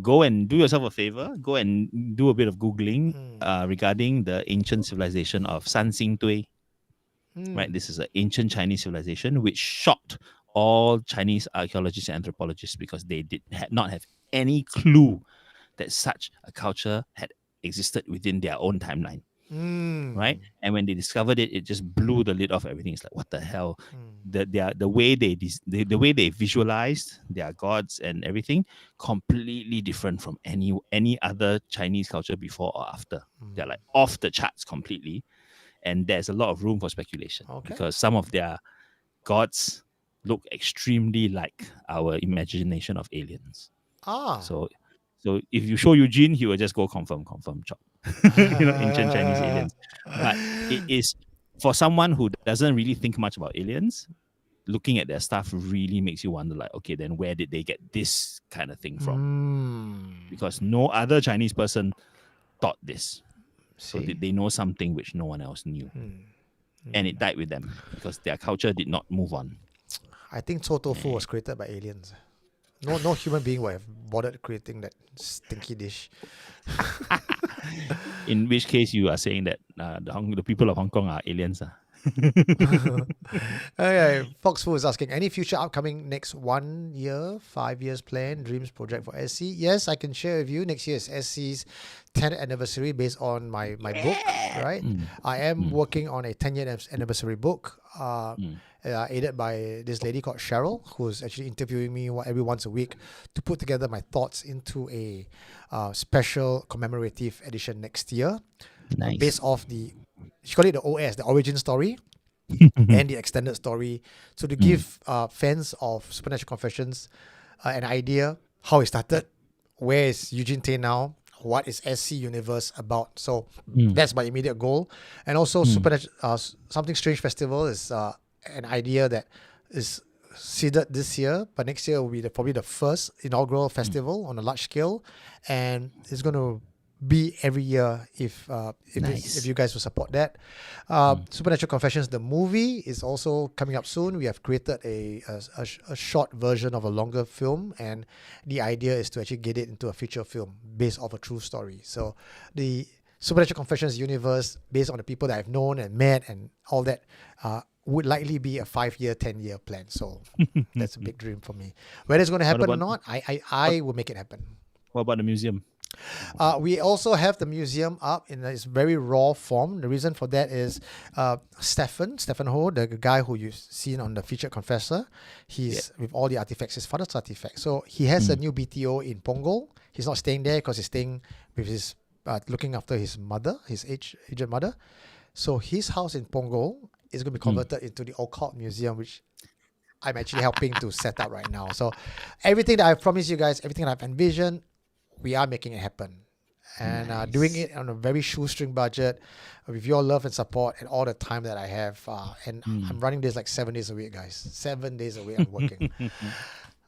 Go and do yourself a favor. Go and do a bit of Googling regarding the ancient civilization of San Xing Tui. Right, this is an ancient Chinese civilization which shocked all Chinese archaeologists and anthropologists because they had not have any clue that such a culture had existed within their own timeline. Right, and when they discovered it, it just blew the lid off everything. It's like, what the hell? The way they visualized their gods and everything completely different from any other Chinese culture before or after. They're like off the charts completely, and there's a lot of room for speculation because some of their gods look extremely like our imagination of aliens. So if you show Eugene, he will just go confirm, chop. Ancient Chinese aliens. But it is for someone who doesn't really think much about aliens. Looking at their stuff really makes you wonder, like, okay, then where did they get this kind of thing from? Because no other Chinese person thought this. So they know something which no one else knew. And it died with them because their culture did not move on.
I think Chou Tofu was created by aliens. No human being would have bothered creating that stinky dish.
In which case, you are saying that the people of Hong Kong are aliens.
Okay, Foxfu is asking, any future upcoming next 1 year, 5 years plan, dreams project for SC? Yes, I can share with you. Next year is SC's 10th anniversary based on my book, right? I am working on a 10-year anniversary book, aided by this lady called Cheryl, who's actually interviewing me every once a week to put together my thoughts into a special commemorative edition next year.
Nice.
Based off she called it the OS, the origin story, and the extended story. So to give fans of Supernatural Confessions an idea how it started, where is Eugene Tay now, what is SC Universe about. So that's my immediate goal. And also Something Strange Festival is an idea that is seeded this year, but next year will be probably the first inaugural festival on a large scale, and it's going to be every year if you guys will support that. Supernatural Confessions, the movie, is also coming up soon. We have created a short version of a longer film, and the idea is to actually get it into a feature film based off a true story. So the Supernatural Confessions universe, based on the people that I've known and met and all that, would likely be a 5-year, 10-year plan. So that's a big dream for me. Whether it's going to happen or not, I will make it happen.
What about the museum?
We also have the museum up in its very raw form. The reason for that is Stephen Ho, the guy who you've seen on the Featured Confessor. He's with all the artifacts, his father's artifacts. So he has a new BTO in Punggol. He's not staying there because he's staying with his looking after his mother, his aged mother. So his house in Punggol is going to be converted into the Occult Museum, which I'm actually helping to set up right now. So everything that I've promised you guys, everything that I've envisioned, we are making it happen, and doing it on a very shoestring budget with your love and support and all the time that I have. And I'm running this like 7 days a week, guys. 7 days a week I'm working.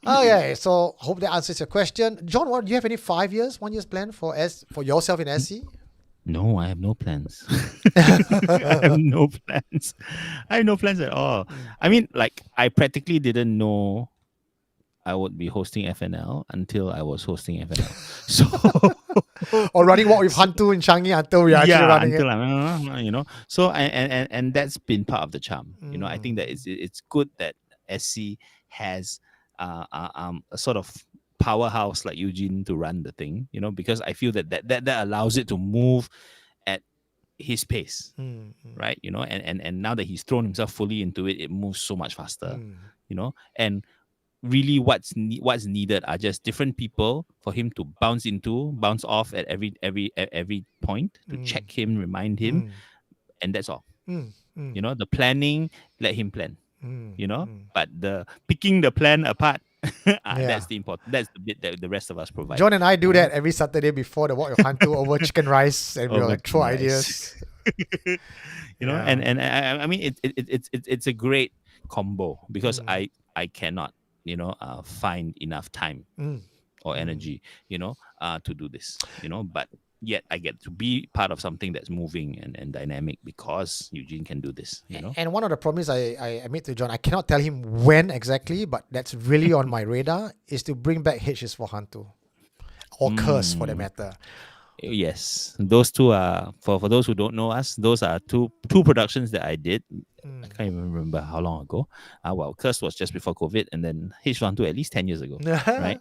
Okay, so hope that answers your question. John, do you have any 5 years, 1 year's plan for yourself in SC?
No, I have no plans. I have no plans. I have no plans at all. I mean, like, I practically didn't know I would be hosting FNL until I was hosting FNL. So,
or running Walk with Hantu in Changi until we are actually running it.
So and that's been part of the charm. I think that it's good that SC has a sort of powerhouse like Eugene to run the thing. Because I feel that allows it to move at his pace, right? And now that he's thrown himself fully into it, it moves so much faster. And really what's needed are just different people for him to bounce off at every point to check him, remind him, and that's all. The planning, let him plan. But the picking the plan apart, that's the bit that the rest of us provide.
John and I do that every Saturday before the Walk with Hantu over chicken rice, and we'll like throw ideas.
And I mean it's a great combo because I cannot find enough time or energy, to do this, but yet I get to be part of something that's moving and dynamic because Eugene can do this,
And one of the promises I made to John, I cannot tell him when exactly, but that's really on my radar, is to bring back H's for Hantu or Curse for that matter.
Yes, those two are for those who don't know us. Those are two productions that I did. I can't even remember how long ago. Curse was just before COVID, and then H1 at least 10 years ago, right?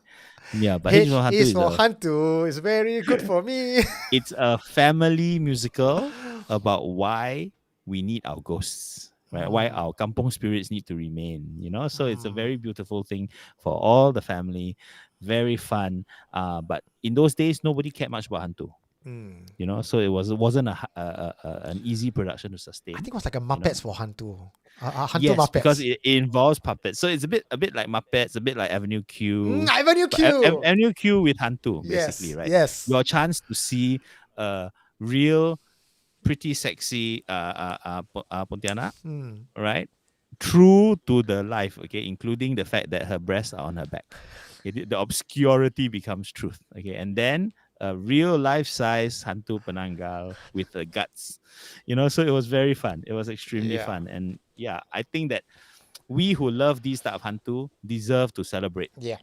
Yeah, but
H is for Hantu is very good for me.
It's a family musical about why we need our ghosts, right? Why our kampong spirits need to remain, So it's a very beautiful thing for all the family. Very fun. But in those days, nobody cared much about Hantu. You know, so it wasn't an easy production to sustain.
I think it was like a
know?
Muppets for Hantu. Hantu
Yes,
Muppets.
because it involves puppets, so it's a bit like Muppets, a bit like Avenue Q.
Avenue
but
Q.
Avenue Q with Hantu,
Yes,
basically, right?
yes.
Your chance to see a real, pretty sexy Pontianak, right? True to the life, okay, including the fact that her breasts are on her back. Okay, the obscurity becomes truth, okay, and then a real life-size Hantu Penanggal with the guts, you know. So it was very fun. It was extremely
Yeah.
fun, and yeah, I think that we who love these type of Hantu deserve to celebrate.
Yeah.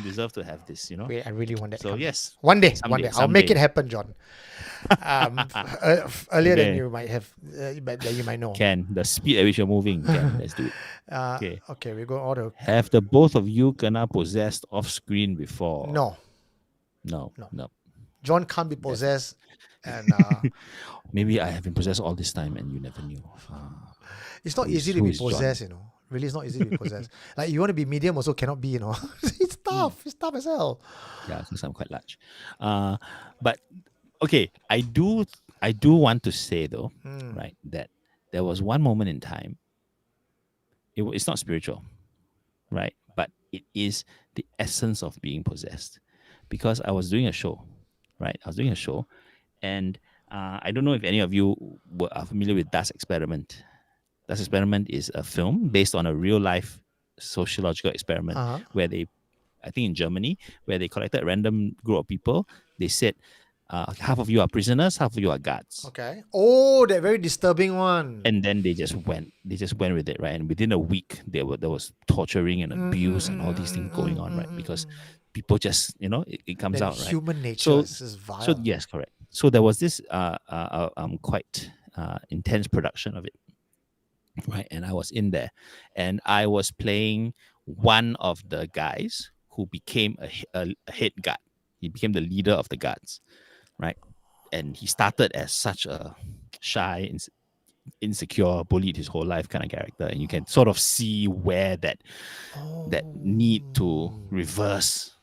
Deserve to have this.
I really want that.
So yes,
one day,
someday,
I'll make it
someday.
happen, John. Earlier than
Okay.
you might have, that you might know.
Can the speed at which you're moving? Can let's do it. Okay.
Okay, we go order.
Have the both of you kena possessed off screen before?
No,
No.
John can't be possessed, and
Maybe I have been possessed all this time and you never knew.
it's not easy to be possessed. You know, really, it's not easy to be possessed. Like you want to be medium, also cannot be. You know, it's tough. It's tough as hell.
Yeah, because I'm quite large. But okay, I do want to say though, right, that there was one moment in time. It's not spiritual, right? But it is the essence of being possessed, because I was doing a show, right? I was doing a show, and I don't know if any of you are familiar with Das Experiment. Das Experiment is a film based on a real life sociological experiment where they, I think in Germany, where they collected a random group of people. They said, half of you are prisoners, half of you are guards.
Okay. Oh, that very disturbing one.
And then they just went with it, right? And within a week, there was torturing and abuse and all these things going on, right? Because people just, it comes out, right?
Human nature is vile.
So yes, correct. So there was this quite intense production of it, right? And I was in there, and I was playing one of the guys who became a head guard. He became the leader of the guards, right? And he started as such a shy, insecure, bullied his whole life kind of character, and you can sort of see where that need to reverse,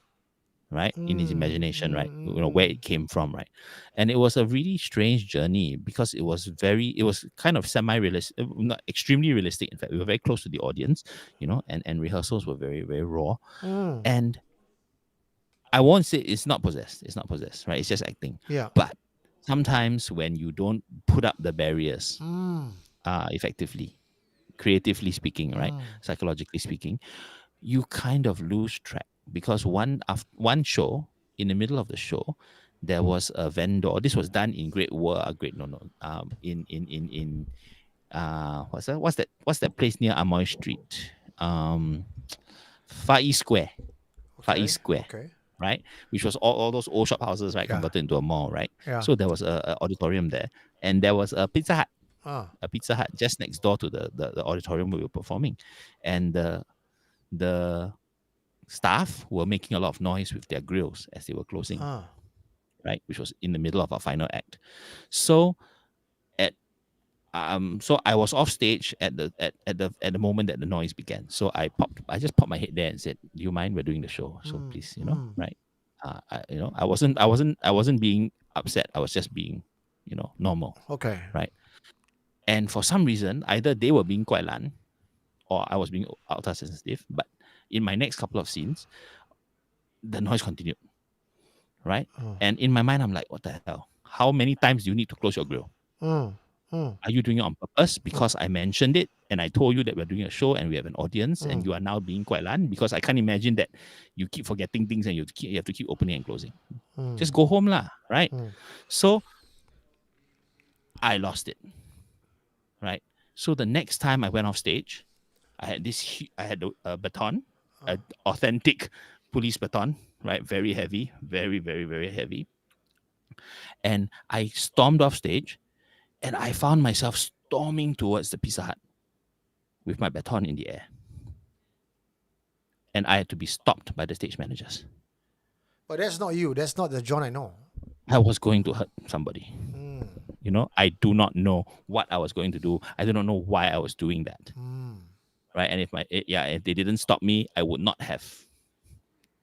right, in his imagination, right, where it came from, right. And it was a really strange journey because it was kind of semi-realistic, not extremely realistic. In fact, we were very close to the audience, and rehearsals were very, very raw. And I won't say it's not possessed, right? It's just acting.
Yeah.
But sometimes when you don't put up the barriers effectively, creatively speaking, right, psychologically speaking, you kind of lose track. Because one show, in the middle of the show, there was a vendor. This was done in what's that place near Amoy Street? Fxxk Square. Fxxk Square.
Okay.
Right, which was all those old shop houses, right, converted into a mall, right?
Yeah.
So there was a auditorium there, and there was a Pizza Hut, just next door to the auditorium where we were performing, and the staff were making a lot of noise with their grills as they were closing, right, which was in the middle of our final act. So so I was off stage at the moment that the noise began. So I just popped my head there and said, "Do you mind? We're doing the show, so please, right?" I wasn't being upset. I was just being, normal.
Okay.
Right. And for some reason, either they were being quite lan, or I was being ultra sensitive. But in my next couple of scenes, the noise continued. Right. And in my mind, I'm like, "What the hell? How many times do you need to close your grill? Are you doing it on purpose because I mentioned it and I told you that we're doing a show and we have an audience and you are now being quite lan? Because I can't imagine that you keep forgetting things and you have to keep opening and closing. Just go home lah, right?" So I lost it, right? So the next time I went off stage, I had a baton, an authentic police baton, right? Very heavy, very, very, very heavy. And I stormed off stage. And I found myself storming towards the Pizza Hut with my baton in the air. And I had to be stopped by the stage managers.
But that's not you. That's not the John I know.
I was going to hurt somebody. I do not know what I was going to do. I do not know why I was doing that. Right? And if they didn't stop me, I would not have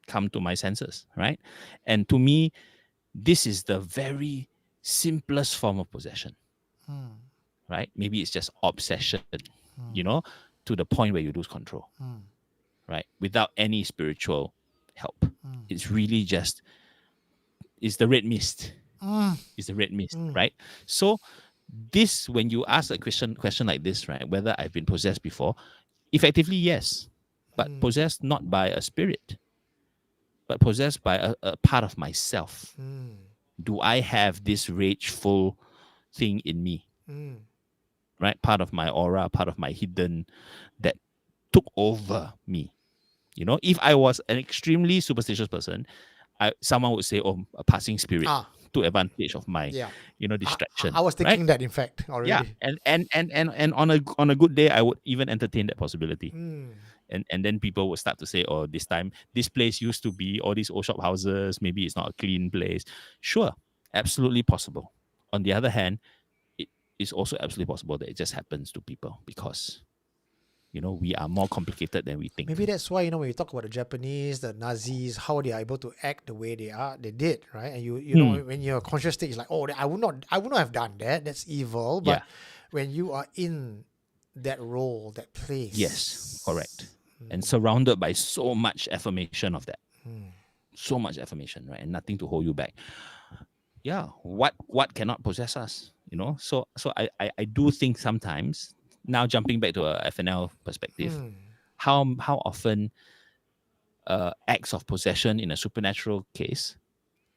come to my senses. Right? And to me, this is the very simplest form of possession, right? Maybe it's just obsession, to the point where you lose control, right? Without any spiritual help. It's really just, it's the red mist. It's the red mist, right? So this, when you ask a question like this, right, whether I've been possessed before, effectively, yes, but possessed not by a spirit, but possessed by a part of myself. Do I have this rageful thing in me, right? Part of my aura, part of my hidden that took over me. If I was an extremely superstitious person, someone would say, "Oh, a passing spirit took advantage of my,
Yeah.
distraction."
I was
right?
thinking that, in fact, already.
Yeah, and on a good day, I would even entertain that possibility. And then people would start to say, "Oh, this time this place used to be all these old shop houses. Maybe it's not a clean place." Sure, absolutely possible. On the other hand, it is also absolutely possible that it just happens to people because, we are more complicated than we think.
Maybe that's why, when you talk about the Japanese, the Nazis, how they are able to act the way they did, right? And you know, when your conscious state is like, "Oh, I would not have done that. That's evil." But when you are in that role, that place,
Yes, correct. And surrounded by so much affirmation of that, so much affirmation, right, and nothing to hold you back. Yeah, what cannot possess us? So I do think sometimes, now jumping back to a FNL perspective, how often acts of possession in a supernatural case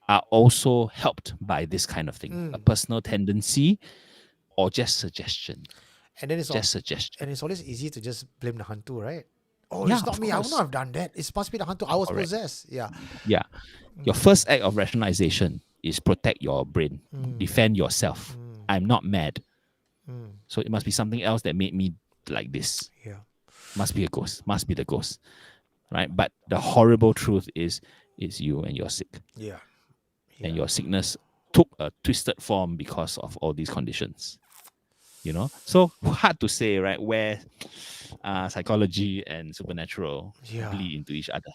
are also helped by this kind of thing, a personal tendency or just suggestion.
and then
Just suggestion.
and it's always easy to just blame the hantu, right? Oh,
Yeah,
it's not
of
me. I would
course.
not have done that. It must be the hantu. I was
Correct.
possessed. Yeah.
Yeah. Your first act of rationalization is protect your brain, defend yourself. I'm not mad. So it must be something else that made me like this.
Yeah.
Must be a ghost. Must be the ghost. Right? But the horrible truth is you and you're sick.
Yeah.
And your sickness took a twisted form because of all these conditions. So hard to say, right, where psychology and supernatural bleed into each other,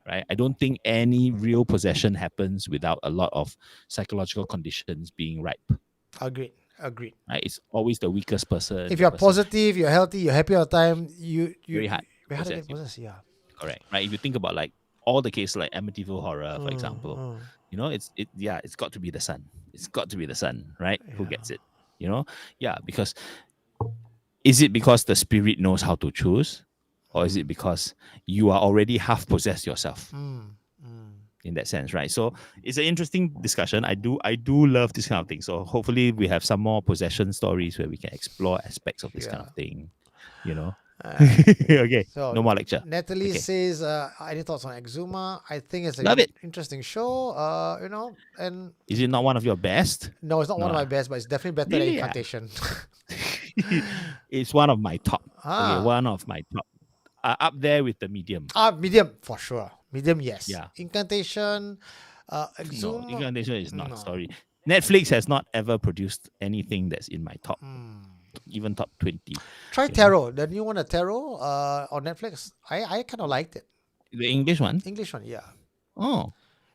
right? I don't think any real possession happens without a lot of psychological conditions being ripe.
Agreed.
Right? It's always the weakest person.
If you're positive, you're healthy, you're happy all the time, you
very hard.
Very hard to get possessed. Yeah.
Correct. Right. If you think about like all the cases like Amityville Horror, for example, it's got to be the son. It's got to be the son, right? Who gets it? Yeah, because is it because the spirit knows how to choose, or is it because you are already half possessed yourself? In that sense, right? So it's an interesting discussion. I do love this kind of thing. So hopefully we have some more possession stories where we can explore aspects of this kind of thing. Okay.
So
no more lecture.
Natalie
Okay.
says, any thoughts on Exuma? I think it's
Love it.
Interesting show. And
Is it not one of your best?
no, it's not one of my best, but it's definitely better
Really,
than Incantation.
It's one of my top.
Ah.
Okay, one of my top. Up there with the medium.
Medium for sure. Medium, yes.
Yeah.
Incantation,
No,
Exuma.
Incantation is not.
No.
Sorry. Netflix has not ever produced anything that's in my top, even top 20.
Try Tarot, the new one, Tarot, on Netflix. I kind of liked it.
The English one?
English one, yeah.
Oh.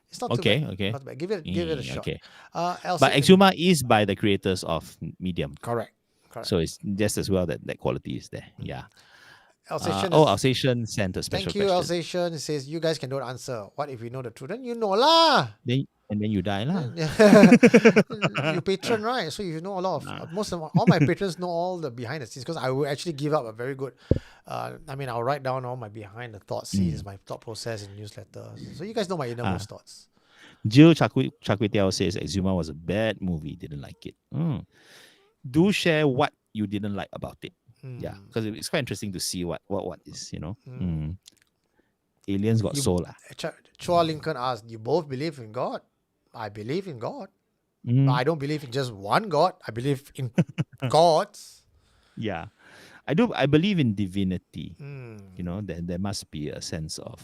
It's not too bad.
Okay.
Not bad. Give it a shot.
Okay.
Elsie,
But Exuma is by the creators of Medium.
correct.
So it's just as well that quality is there. Yeah.
Alsatian
Alsatian sent a special
thank you,
question.
Alsatian. It says, you guys can don't answer. What if we know the truth? Then you know lah.
Then you die lah.
You patron, right? So you know a lot of all my patrons know all the behind the scenes, because I will actually give up a very good. I'll write down all my behind the thought scenes, my thought process in newsletters. So you guys know my innermost thoughts.
Jill Chakwe says Exuma was a bad movie. Didn't like it. Do share what you didn't like about it. Yeah, because it's quite interesting to see what is, Aliens got soul.
Chua Lincoln asked, you both believe in God? I believe in God. But I don't believe in just one God. I believe in gods.
Yeah. I believe in divinity. There must be a sense of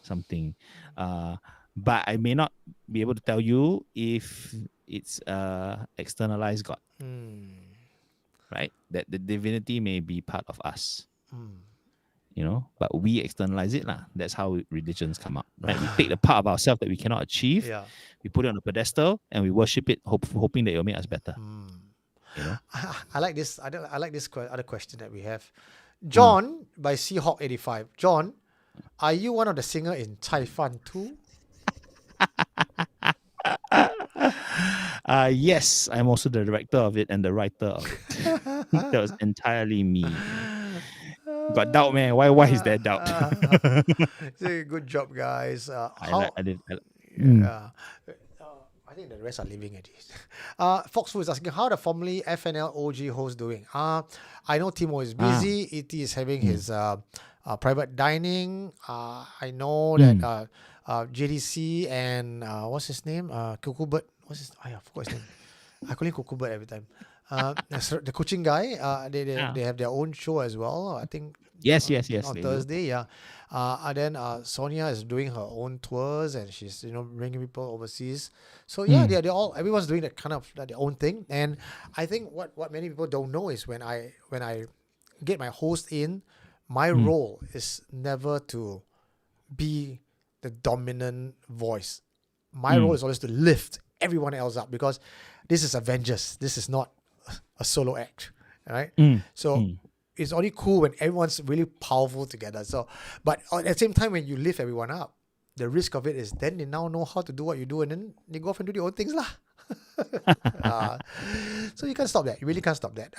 something. But I may not be able to tell you if it's externalized God. Right? That the divinity may be part of us. but we externalize it lah. That's how religions come up, right? We take the part of ourselves that we cannot achieve,
Yeah.
we put it on a pedestal, and we worship it, hoping that it will make us better.
I like this. I like this other question that we have. John by Seahawk85. John, are you one of the singer in Chai Fan too?
Yes, I'm also the director of it and the writer of it. That was entirely me. Got doubt, man. Why is there doubt?
Good job, guys.
I did.
Yeah. I think the rest are leaving at least. Foxfu is asking, how the formerly FNL OG host doing? I know Timo is busy. ET is having his private dining. I know that JDC and what's his name? Kukubert. What's his? I forgot his name. I call him Kukubert every time. The coaching guy. They have their own show as well. I think.
Yes.
On Thursday, yeah. And then Sonia is doing her own tours, and she's bringing people overseas. So yeah, they're all, everyone's doing that kind of their own thing. And I think what many people don't know is when I get my host in, my role is never to be the dominant voice. My role is always to lift everyone else up, because this is Avengers. This is not a solo act, right? So it's only cool when everyone's really powerful together. So, but at the same time, when you lift everyone up, the risk of it is then they now know how to do what you do, and then they go off and do their own things lah. So you can't stop that. You really can't stop that.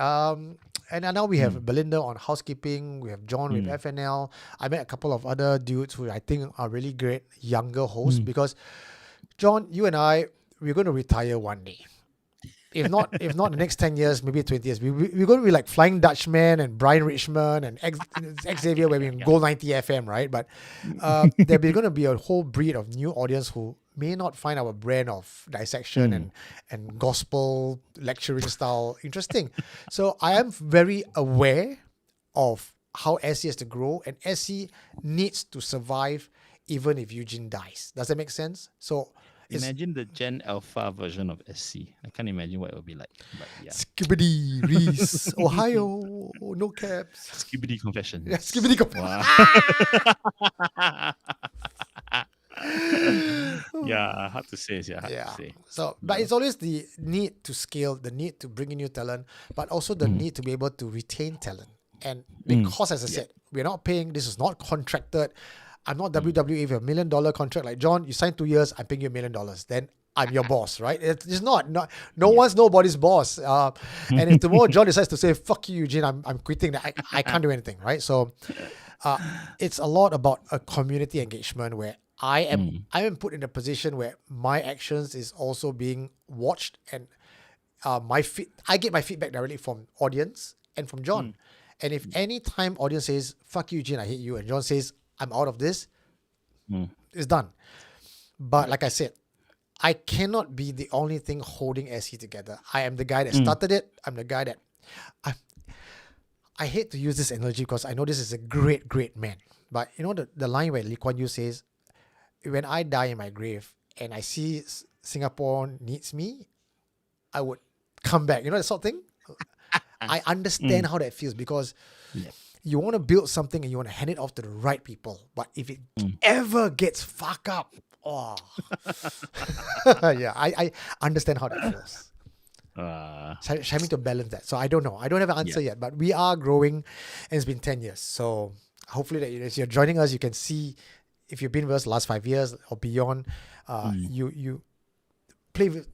And now we have Belinda on housekeeping. We have John with FNL. I met a couple of other dudes who I think are really great younger hosts, because John, you and I, we're going to retire one day. If not the next 10 years, maybe 20 years, we're going to be like Flying Dutchman and Brian Richmond and Xavier, where we can Gold 90 FM, right? But there's going to be a whole breed of new audience who may not find our brand of dissection and gospel lecturing style interesting. So I am very aware of how SC has to grow, and SC needs to survive even if Eugene dies. Does that make sense? So
imagine the Gen Alpha version of SC. I can't imagine what it would be like. But yeah.
Skibbity, Reese, Ohio, no caps.
Skibbity confession.
Yeah, skibbity confession.
Yeah, hard to say. Hard to say.
So, but it's always the need to scale, the need to bring in new talent, but also the need to be able to retain talent. And because, as I said, we're not paying, this is not contracted. I'm not WWE with $1 million contract. Like, John, you signed 2 years, I'm paying you $1 million. Then I'm your boss, right? It's not no one's nobody's boss. And if tomorrow John decides to say, fuck you, Eugene, I'm quitting, I can't do anything, right? So it's a lot about a community engagement where I am put in a position where my actions is also being watched, and I get my feedback directly from audience and from John. And if any time audience says, fuck you, Eugene, I hate you, and John says, I'm out of this, it's done. But like I said, I cannot be the only thing holding SC together. I am the guy that started it. I'm the guy that... I hate to use this analogy because I know this is a great, great man. But you know the line where Lee Kuan Yew says, when I die in my grave and I see Singapore needs me, I would come back. You know that sort of thing? I understand how that feels, because... You want to build something and you want to hand it off to the right people. But if it ever gets fucked up, yeah, I understand how that feels. Having to balance that. So I don't know. I don't have an answer yet, but we are growing, and it's been 10 years. So hopefully that as you're joining us, you can see, if you've been with us the last 5 years or beyond, you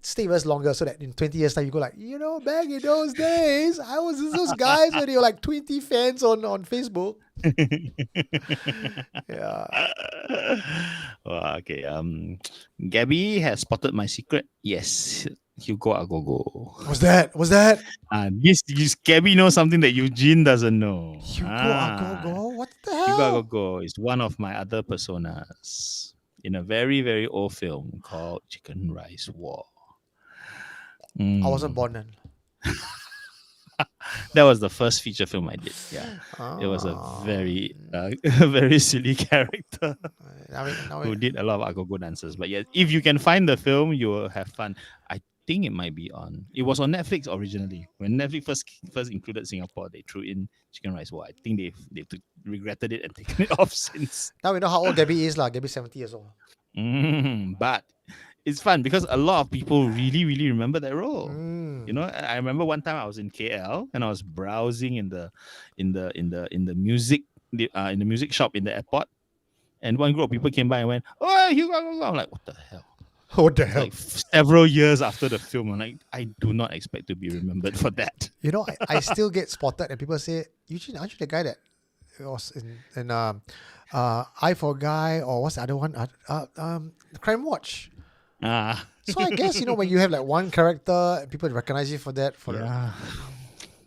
stay with us longer, so that in 20 years time you go like, back in those days I was those guys where they were like 20 fans on Facebook.
Okay. Gabby has spotted my secret. Yes, Hugo Agogo.
What's that?
This Gabby knows something that Eugene doesn't know.
Hugo Agogo? What the hell?
Hugo Agogo is one of my other personas in a very, very old film called Chicken Rice War.
I wasn't born then.
That was the first feature film I did. Yeah, it was a very, very silly character who did a lot of agogo dances. But yeah, if you can find the film, you will have fun. think it might be on. It was on Netflix originally. When Netflix first included Singapore, they threw in chicken rice. Well, I think they've regretted it and taken it off since.
Now we know how old Gabby is, lah. Gabby's 70 years old.
But it's fun because a lot of people really, really remember that role.
Mm.
You know, I remember one time I was in KL and I was browsing in the music in the music shop in the airport, and one group of people came by and went, "Oh, Hugo!" I'm like, "What the hell?"
What the hell?
Like several years after the film, I'm like, I do not expect to be remembered for that.
You know, I still get spotted and people say, Eugene, aren't you the guy that was in Eye for a Guy, or what's the other one? Crime Watch.
Ah,
So I guess, you know, when you have like one character, people recognize you for that.
yeah.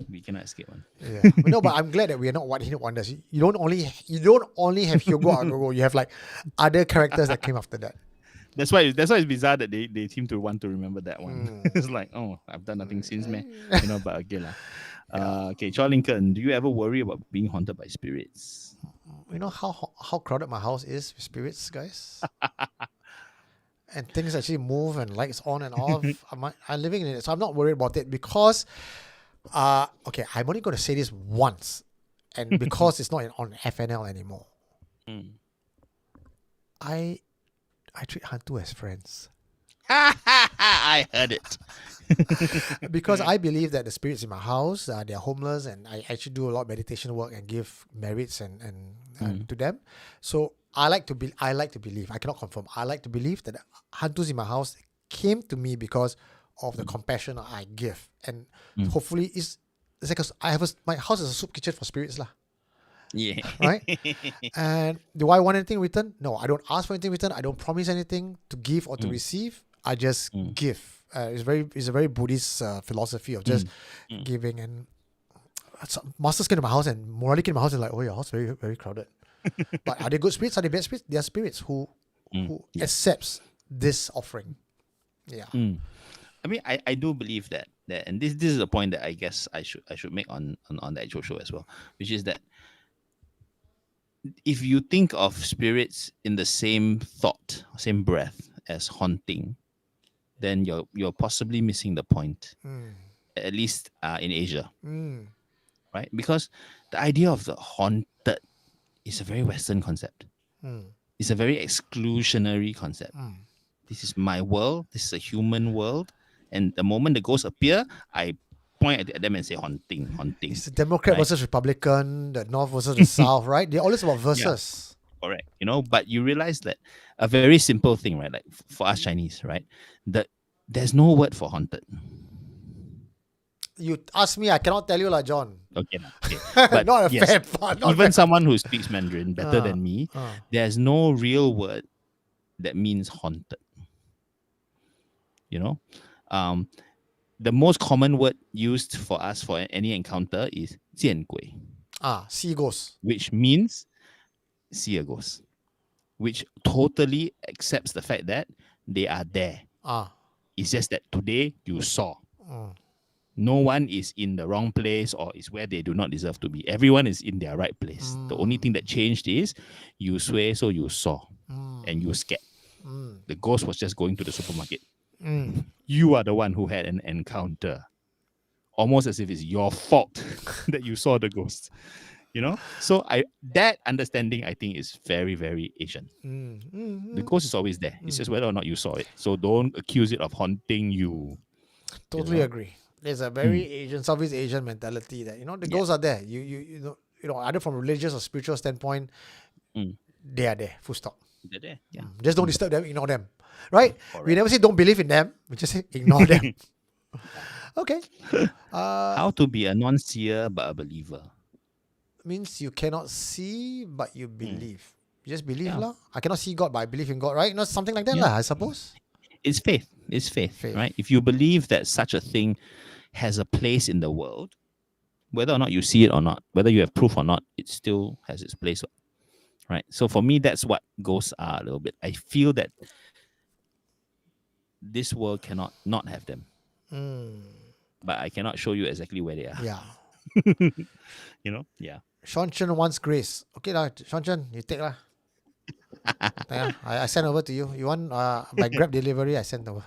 We cannot escape one.
Yeah. No, but I'm glad that we are not one-hit wonders. You don't only have Hugo Agogo, you have like other characters that came after that.
That's why it's bizarre that they seem to want to remember that one. It's like, oh, I've done nothing since, man. You know, but again, okay, Charles Lincoln, do you ever worry about being haunted by spirits?
You know how crowded my house is with spirits, guys? And things actually move and lights on and off. I'm living in it, so I'm not worried about it because, okay, I'm only going to say this once, and because it's not on FNL anymore, I treat Hantu as friends.
I heard it.
Because I believe that the spirits in my house, they're homeless, and I actually do a lot of meditation work and give merits and to them. So I like to believe. I cannot confirm. I like to believe that the Hantus in my house came to me because of the compassion I give, and hopefully it's like my house is a soup kitchen for spirits, lah.
Yeah.
Right? And do I want anything in return? No, I don't ask for anything in return. I don't promise anything to give or to receive. I just give. It's a very Buddhist philosophy of just giving. And masters came to my house and Morali came to my house and like, oh, your house very, very crowded. But are they good spirits? Are they bad spirits? They are spirits who accepts this offering. Yeah.
I mean, I do believe that and this is a point that I guess I should make on the actual show as well, which is that if you think of spirits in the same thought, same breath as haunting, then you're possibly missing the point. At least in Asia, right? Because the idea of the haunted is a very Western concept. It's a very exclusionary concept. This is my world. This is a human world. And the moment the ghosts appear, I point at them and say haunting.
It's the Democrat versus Republican, the North versus the South, right? They're always about versus.
Yeah, correct. You know, but you realize that a very simple thing, right? Like for us Chinese, right? That there's no word for haunted.
You ask me, I cannot tell you, lah, John.
Okay. But
not a fair part.
Even someone who speaks Mandarin better than me, there's no real word that means haunted. You know? The most common word used for us for any encounter is 见鬼.
See ghosts.
Which means see a ghost. Which totally accepts the fact that they are there. It's just that today you saw. No one is in the wrong place or is where they do not deserve to be. Everyone is in their right place. The only thing that changed is you swear, so you saw. And you were scared. The ghost was just going to the supermarket. You are the one who had an encounter. Almost as if it's your fault that you saw the ghost. You know? So that understanding, I think, is very, very Asian. The ghost is always there. It's just whether or not you saw it. So don't accuse it of haunting you.
Totally agree. There's a very Asian, Southeast Asian mentality that, you know, the ghosts are there. You know, either from a religious or spiritual standpoint, they are there. Full stop.
They're there. Yeah.
Just don't disturb them, ignore them. Right?
Correct.
We never say don't believe in them. We just say ignore them. Okay.
How to be a non-seer but a believer?
Means you cannot see, but you believe. You just believe, lah. I cannot see God, but I believe in God, right? You know, something like that, lah, I suppose.
It's faith. It's faith, right? If you believe that such a thing has a place in the world, whether or not you see it or not, whether you have proof or not, it still has its place, right? So for me, that's what ghosts are a little bit. I feel that this world cannot not have them. But I cannot show you exactly where they are.
Yeah.
You know? Yeah.
Sean Chen wants grace. Okay, lah. Sean Chen, you take lah. I send over to you. You want by Grab delivery? I send over.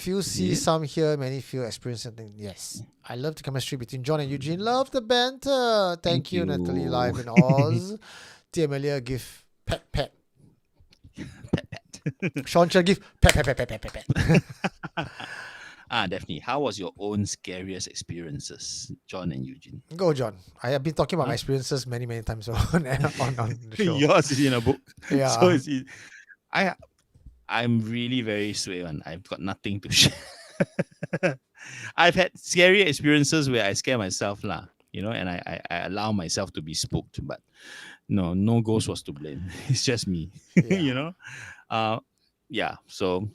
Few see,
Is it?
some hear, many feel, experience something. Yes. I love the chemistry between John and Eugene. Love the banter. Thank you, Natalie, live in Oz. Tia Amelia, give pet pet.
Pet pet.
Sean Chen, give pet pet pet pet pet pet pet.
Definitely. How was your own scariest experiences, John and Eugene?
Go, John. I have been talking about my
Huh?
experiences many times on the show.
Yours is in a book.
Yeah.
So it's I'm really very sway one. I've got nothing to share. I've had scary experiences where I scare myself, lah, and I allow myself to be spooked, but no ghost was to blame. It's just me.
Yeah.
Yeah. So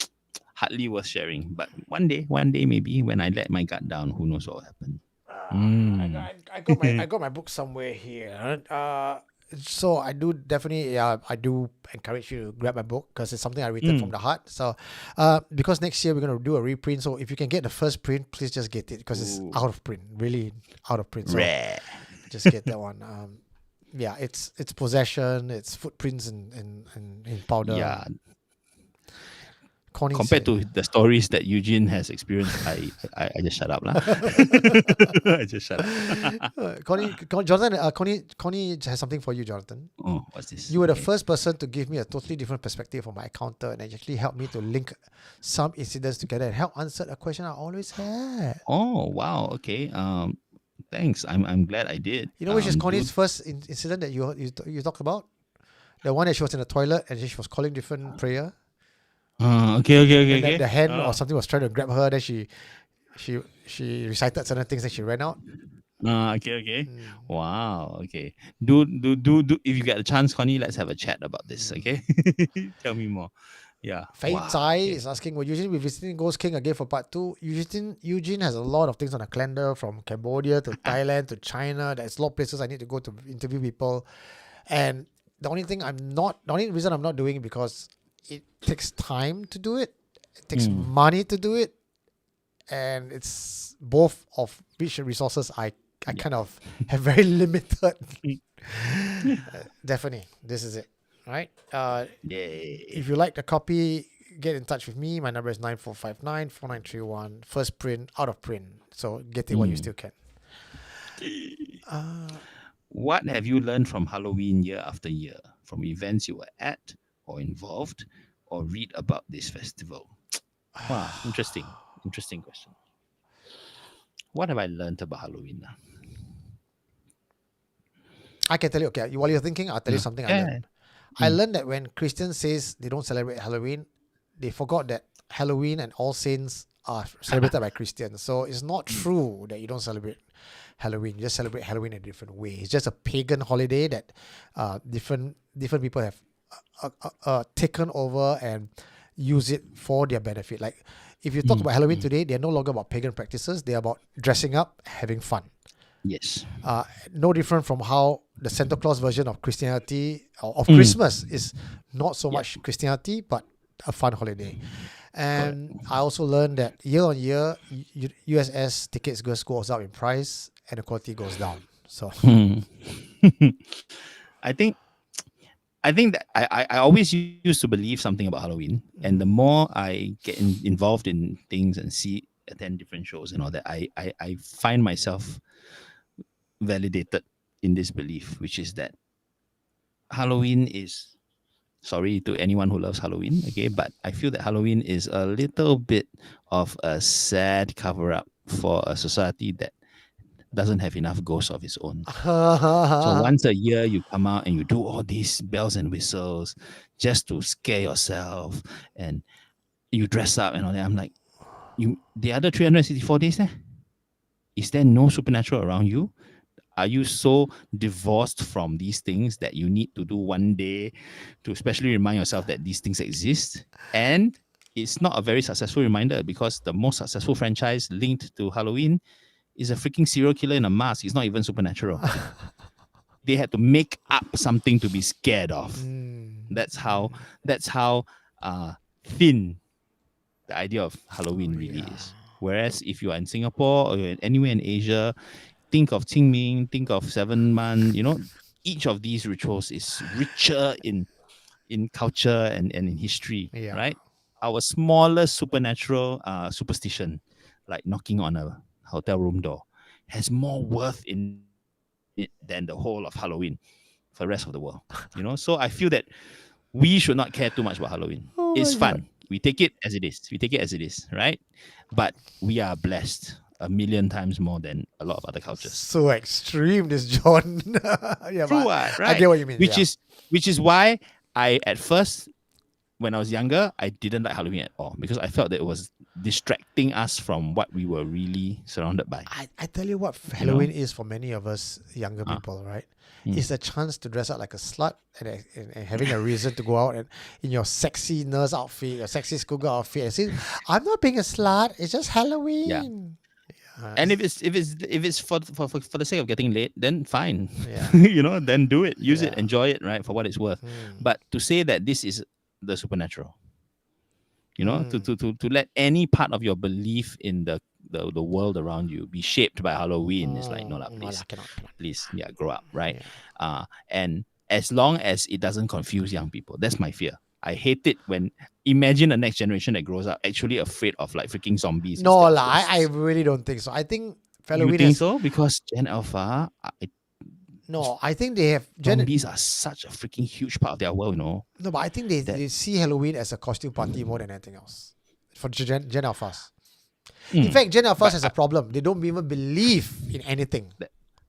hardly worth sharing. But one day maybe when I let my guard down, who knows what will happen.
I got my book somewhere here. So I do definitely I do encourage you to grab my book because it's something I written from the heart. So because next year we're gonna do a reprint. So if you can get the first print, please just get it because it's out of print, really out of print. So
Rare.
just get that one. Yeah, it's possession, it's footprints in powder.
Yeah.
Connie
Compared
said-
to the stories that Eugene has experienced, I just shut up, lah. I just shut up.
Connie has something for you, Jonathan.
Oh, what's this?
You were the
Okay.
first person to give me a totally different perspective on my encounter and actually helped me to link some incidents together and help answer a question I always had.
Oh wow. Okay. Thanks. I'm glad I did.
You know which is Connie's
Dude,
first incident that you talked about? The one that she was in the toilet and she was calling different prayer.
okay.
And then
Okay.
the hand
Oh.
or something was trying to grab her. Then she recited certain things and she ran out.
Okay. Wow. Okay. Do. If you get a chance, Connie, let's have a chat about this. Okay. Tell me more. Yeah.
Fei
Wow,
Zai
okay.
is asking, will Eugene be visiting Ghost King again for part 2? Eugene has a lot of things on the calendar from Cambodia to Thailand to China. There's a lot of places I need to go to interview people. And the only reason I'm not doing it because it takes time to do it. It takes money to do it. And it's both of which resources I kind of have very limited. Definitely, this is it. Right?
Yay.
If you like the copy, get in touch with me. My number is 9459-4931. First print, out of print. So get it while you still can.
What have you learned from Halloween year after year, from events you were at or involved, or read about this festival? Wow, interesting question. What have I learned about Halloween?
I can tell you, okay, while you're thinking, I'll tell you something I learned. I learned that when Christians says they don't celebrate Halloween, they forgot that Halloween and All Saints are celebrated by Christians. So it's not true that you don't celebrate Halloween. You just celebrate Halloween in a different way. It's just a pagan holiday that different people have taken over and use it for their benefit. Like if you talk about Halloween today, they're no longer about pagan practices. They're about dressing up, having fun.
Yes.
No different from how the Santa Claus version of Christianity or of Christmas is not so much Christianity, but a fun holiday. And I also learned that year on year, USS tickets goes up in price and the quality goes down. So
I think that I always used to believe something about Halloween, and the more I get involved in things and attend different shows and all that, I find myself validated in this belief, which is that Halloween is, sorry to anyone who loves Halloween, okay, but I feel that Halloween is a little bit of a sad cover-up for a society that doesn't have enough ghosts of its own. So once a year you come out and you do all these bells and whistles just to scare yourself, and you dress up and all that. I'm like, the other 364 days there, is there no supernatural around you? Are you so divorced from these things that you need to do one day to especially remind yourself that these things exist? And it's not a very successful reminder, because the most successful franchise linked to Halloween is a freaking serial killer in a mask. He's not even supernatural. They had to make up something to be scared of. That's how thin the idea of Halloween really is. Whereas if you are in Singapore or you're anywhere in Asia, think of Qingming, think of 7 Month, each of these rituals is richer in culture and in history, right? our smallest supernatural superstition, like knocking on a hotel room door, has more worth in it than the whole of Halloween for the rest of the world. So I feel that we should not care too much about Halloween.
Oh
It's
my God.
fun. We take it as it is. We take it as it is, right? But we are blessed a million times more than a lot of other cultures.
So extreme, this John. Yeah,
True,
but
right?
I get what you mean.
Which
yeah.
is why I at first, when I was younger, I didn't like Halloween at all because I felt that it was distracting us from what we were really surrounded by.
I tell you what Halloween is for many of us younger people, right?
Mm.
It's a chance to dress up like a slut and having a reason to go out and in your sexy nurse outfit, your sexy schoolgirl outfit, and say, "I'm not being a slut. It's just Halloween." Yeah.
And if it's for the sake of getting laid, then fine.
Yeah.
Then do it, use it,
Yeah.
enjoy it, right, for what it's worth. But to say that this is the supernatural, to let any part of your belief in the world around you be shaped by Halloween is like, no, lah,
No
please,
lah, cannot.
please, yeah, grow up, right? And as long as it doesn't confuse young people, that's my fear. I hate it when imagine a next generation that grows up actually afraid of like freaking zombies.
No
instead of
lah, I
ghosts.
really don't think so. I think
You
Halloween
think
has,
so? Because Gen Alpha,
no, I think they have
zombies are such a freaking huge part of their world,
no, but I think they
that-
see Halloween as a costume party more than anything else. For Gen Alphas. In fact, Gen Alphas has a problem. They don't even believe in anything.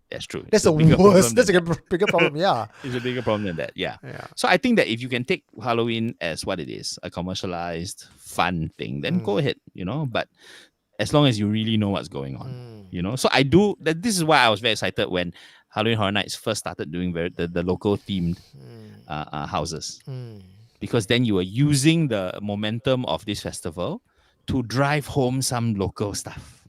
That's true.
That's
It's a
the
bigger
worst.
problem
That's
than
a bigger problem. Yeah.
It's a bigger problem than that. Yeah.
Yeah.
So I think that if you can take Halloween as what it is, a commercialized fun thing, then go ahead, But as long as you really know what's going on, So I do that. This is why I was very excited when Halloween Horror Nights first started doing the local themed houses, because then you were using the momentum of this festival to drive home some local stuff,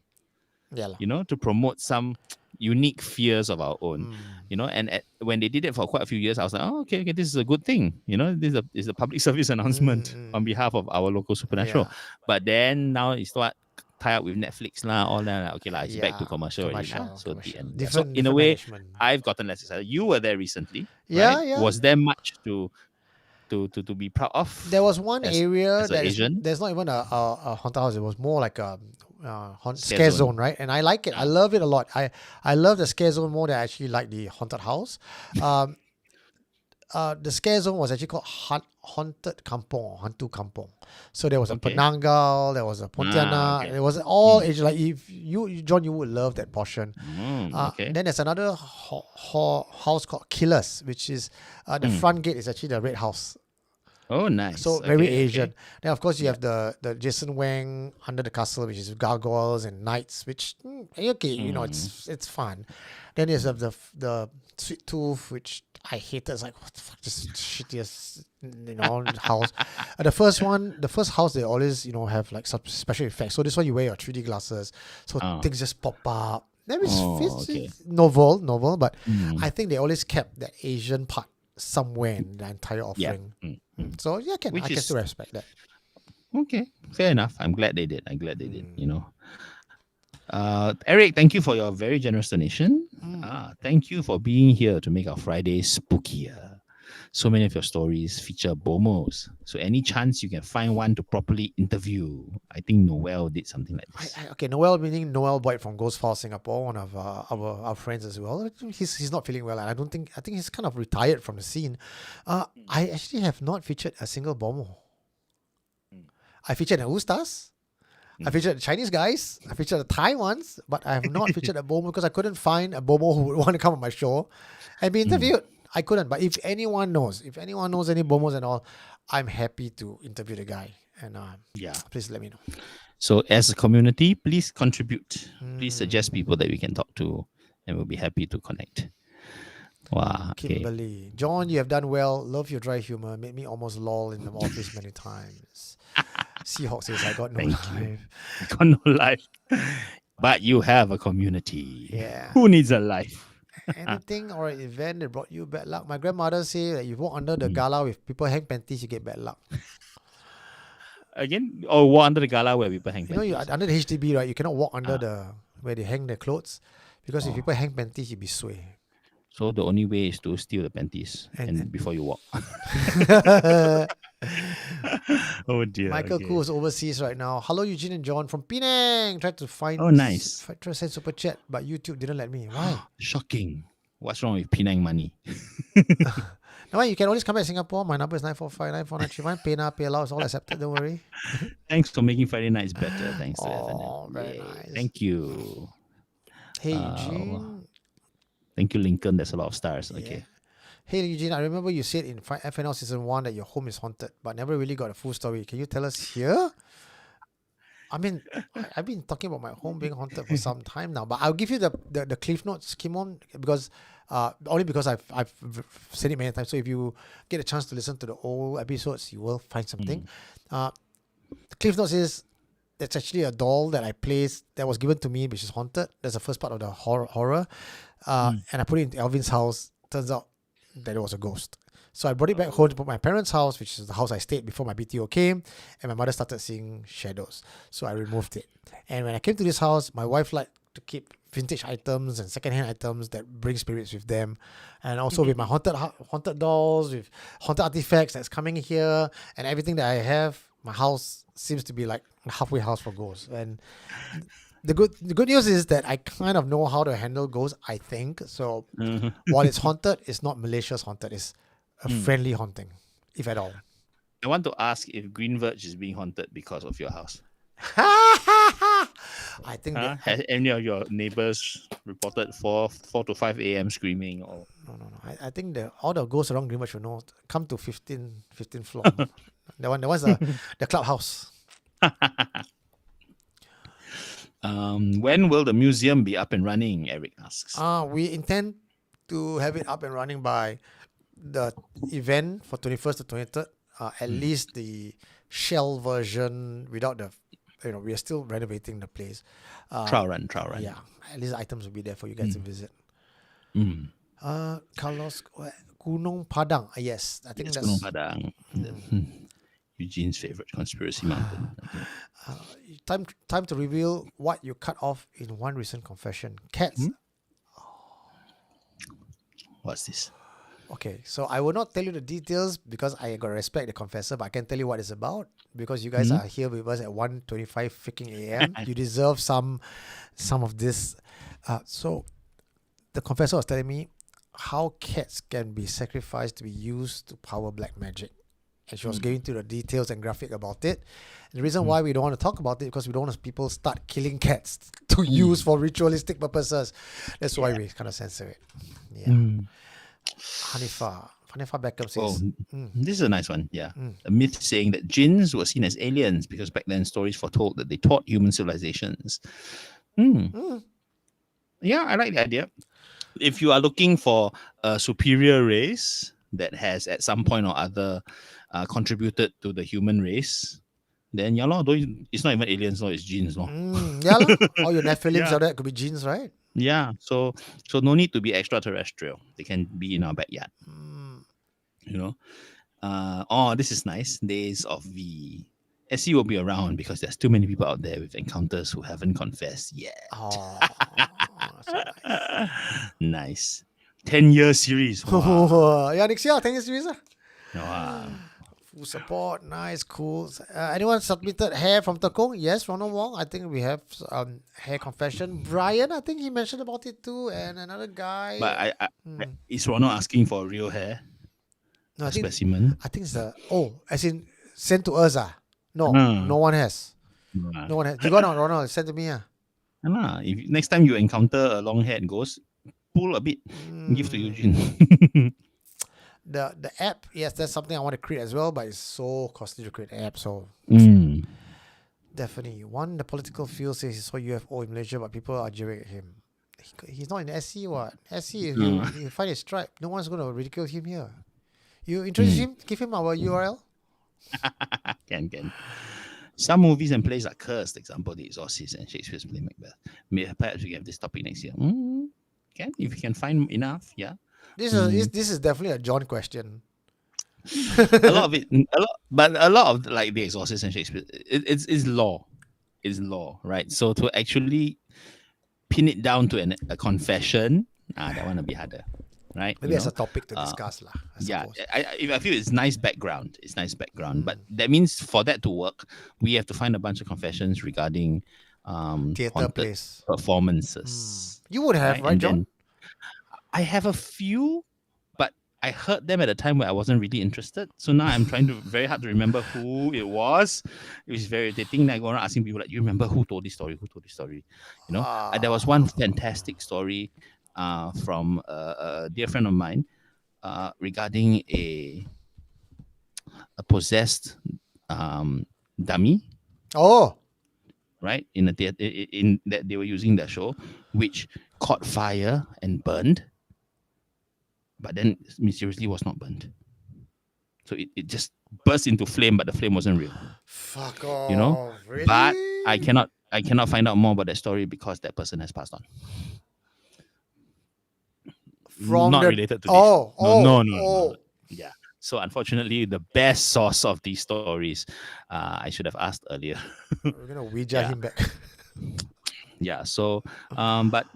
Yeah. Lah.
to promote some unique fears of our own, and when they did it for quite a few years, I was like, oh, okay, this is a good thing, this is a public service announcement on behalf of our local supernatural.
Yeah.
But then now it's what tie up with Netflix lah, all that. Okay lah, it's back to
Yeah,
commercial already lah.
commercial,
So
commercial.
the end.
Different-
So in a
different
way,
management.
I've gotten less excited. You were there recently.
Yeah,
right?
yeah.
Was there much to be proud of?
There was one area
as a
that
Asian?
there's not even a haunted house. It was more like a
Scare
scare
zone.
zone, right? And I like it. I love it a lot. I love the scare zone more than I actually like the haunted house. The scare zone was actually called Haunted Kampong, Hantu Kampong. So there was a
Okay.
Penangal, there was a Pontianak.
okay.
It was all Asian. Like if you John, you would love that portion.
Okay.
Then there's another house called Killers, which is the front gate is actually the red house.
Oh, nice.
So very
Okay,
Asian.
okay.
Then of course you have the Jason Wang Under the Castle, which is gargoyles and knights, which okay, it's fun. Then there's the Sweet Tooth, which I hated. It's like, what the fuck, this shittiest house. The first house they always have like some special effects. So this one you wear your 3D glasses, so things just pop up. That is
okay.
novel, but I think they always kept the Asian part somewhere in the entire offering. So yeah, I can still respect that.
Okay, fair enough. I'm glad they did. Eric, thank you for your very generous donation. Thank you for being here to make our Fridays spookier. So many of your stories feature bomos. So any chance you can find one to properly interview, I think Noel did something like this.
Okay, Noel meaning Noel Boyd from Ghost Files Singapore, one of our friends as well. He's not feeling well, and I think he's kind of retired from the scene. I actually have not featured a single bomo. I featured the Ustas. I featured the Chinese guys. I featured the Thai ones, but I have not featured a bomo because I couldn't find a bomo who would want to come on my show and be interviewed. I couldn't. But if anyone knows any bomos and all, I'm happy to interview the guy. And please let me know.
So as a community, please contribute. Please suggest people that we can talk to, and we'll be happy to connect. Wow. Okay.
Kimberly. John, you have done well. Love your dry humor. Made me almost lol in the office many times. Seahawk says, I got no life.
Got no life. But you have a community.
Yeah.
Who needs a life?
Anything or an event that brought you bad luck? My grandmother say that you walk under the gala with people hang panties, you get bad luck.
Again? Or walk under the gala where people hang
You
panties?
under the HDB, right? You cannot walk under where they hang their clothes because if people hang panties, you'll be sway.
So the only way is to steal the panties and before you walk. Oh dear.
Michael
okay.
Koo is overseas right now. Hello, Eugene and John from Penang. Tried to find.
Oh, nice.
Tried to send super chat, but YouTube didn't let me. Why?
Shocking. What's wrong with Penang money?
No, you can always come back to Singapore. My number is 9459491. PayNow, PayLah is all accepted. Don't worry.
Thanks for making Friday nights better. Thanks to
Oh,
FNL.
very
Yay.
nice.
Thank you.
Hey, Eugene.
Thank you, Lincoln. There's a lot of stars.
Yeah.
Okay.
Hey, Eugene, I remember you said in FNL Season 1 that your home is haunted, but never really got a full story. Can you tell us here? I mean, I've been talking about my home being haunted for some time now, but I'll give you the Cliff Notes, Kimon, because only because I've said it many times. So if you get a chance to listen to the old episodes, you will find something. The Cliff Notes is that's actually a doll that I placed that was given to me, which is haunted. That's the first part of the horror. And I put it in Alvin's house. Turns out that it was a ghost. So I brought it back home to put my parents' house, which is the house I stayed before my BTO came, and my mother started seeing shadows. So I removed it. And when I came to this house, my wife liked to keep vintage items and secondhand items that bring spirits with them. And also with my haunted dolls, with haunted artifacts that's coming here, and everything that I have, my house seems to be like a halfway house for ghosts. And the good news is that I kind of know how to handle ghosts, I think. So while it's haunted, it's not malicious haunted. It's a friendly haunting, if at all.
I want to ask if Green Verge is being haunted because of your house.
I think that
Has any of your neighbors reported 4 to 5 a.m. screaming? Or
no. I think all the ghosts around Greenwich should know. Come to 15th floor. That one's the clubhouse.
When will the museum be up and running? Eric asks.
We intend to have it up and running by the event for 21st to 23rd. At least the shell version without the, we are still renovating the place.
Trial run.
Yeah, at least items will be there for you guys to visit. Carlos, Gunung Padang. Yes, I think that's
Gunung Padang. Eugene's favorite conspiracy mountain.
time to reveal what you cut off in one recent confession. Cats.
What's this?
Okay, so I will not tell you the details because I got to respect the confessor, but I can tell you what it's about because you guys are here with us at 1:25 freaking a.m. You deserve some of this. So the confessor was telling me how cats can be sacrificed to be used to power black magic. And she was going through the details and graphic about it. And the reason why we don't want to talk about it because we don't want people start killing cats to use for ritualistic purposes. That's why we kind of censor it. Yeah. Hanifa Beckham says,
this is a nice one. Yeah. A myth saying that jinns were seen as aliens because back then stories foretold that they taught human civilizations. Yeah, I like the idea. If you are looking for a superior race that has at some point or other contributed to the human race, then it's not even aliens, it's genes.
Yeah, all your Nephilims or that could be genes, right?
Yeah, so no need to be extraterrestrial. They can be in our backyard. This is nice. Days of the SE will be around because there's too many people out there with encounters who haven't confessed yet.
Oh, so nice.
Nice. 10-year series. Wow.
Yeah, next year, 10-year series.
Wow.
Full support, nice, cool. Anyone submitted hair from Tekong? Yes, Ronald Wong. I think we have hair confession. Brian, I think he mentioned about it too, and another guy.
But is Ronald asking for real hair?
No, I
specimen.
think it's as in sent to us. No, no one has. No one has. You got on Ronald? Send to me.
If next time you encounter a long-haired ghost, pull a bit, give to Eugene.
The app, yes, that's something I want to create as well, but it's so costly to create an app. So definitely, the political field says he saw UFO in Malaysia, but people are jeering at him. He's not in SC. What SC? He'll find his tribe. No one's going to ridicule him here. You introduce him, give him our URL.
Can. Some movies and plays are cursed. Example, The Exorcist and Shakespeare's play Macbeth. Perhaps we can have this topic next year. If you can find enough, yeah.
This is definitely a John question.
A lot of like The Exorcist and Shakespeare, it's law. It's law, right? So to actually pin it down to a confession, that one will be harder. right?
Maybe as a topic to discuss, lah. I
Yeah,
suppose.
I feel it's nice background. It's nice background, but that means for that to work, we have to find a bunch of confessions regarding
Theater
haunted
plays.
performances.
You would have, right,
And
John?
then I have a few, but I heard them at a time where I wasn't really interested. So now I'm trying to very hard to remember who it was. It was very irritating. I go around asking people like, "You remember who told this story? Who told this story?" You know, there was one fantastic story from a dear friend of mine regarding a possessed dummy,
Oh,
right, in a theater in that they were using that show, which caught fire and burned, but then mysteriously was not burned. So it just burst into flame, but the flame wasn't real.
fuck off.
You know?
Really?
But I cannot find out more about that story because that person has passed on.
From
Not
the-
related to
Oh,
this.
oh,
No.
oh.
Yeah. So unfortunately, the best source of these stories, I should have asked earlier.
We're gonna Ouija
Yeah.
him back.
Yeah. So, but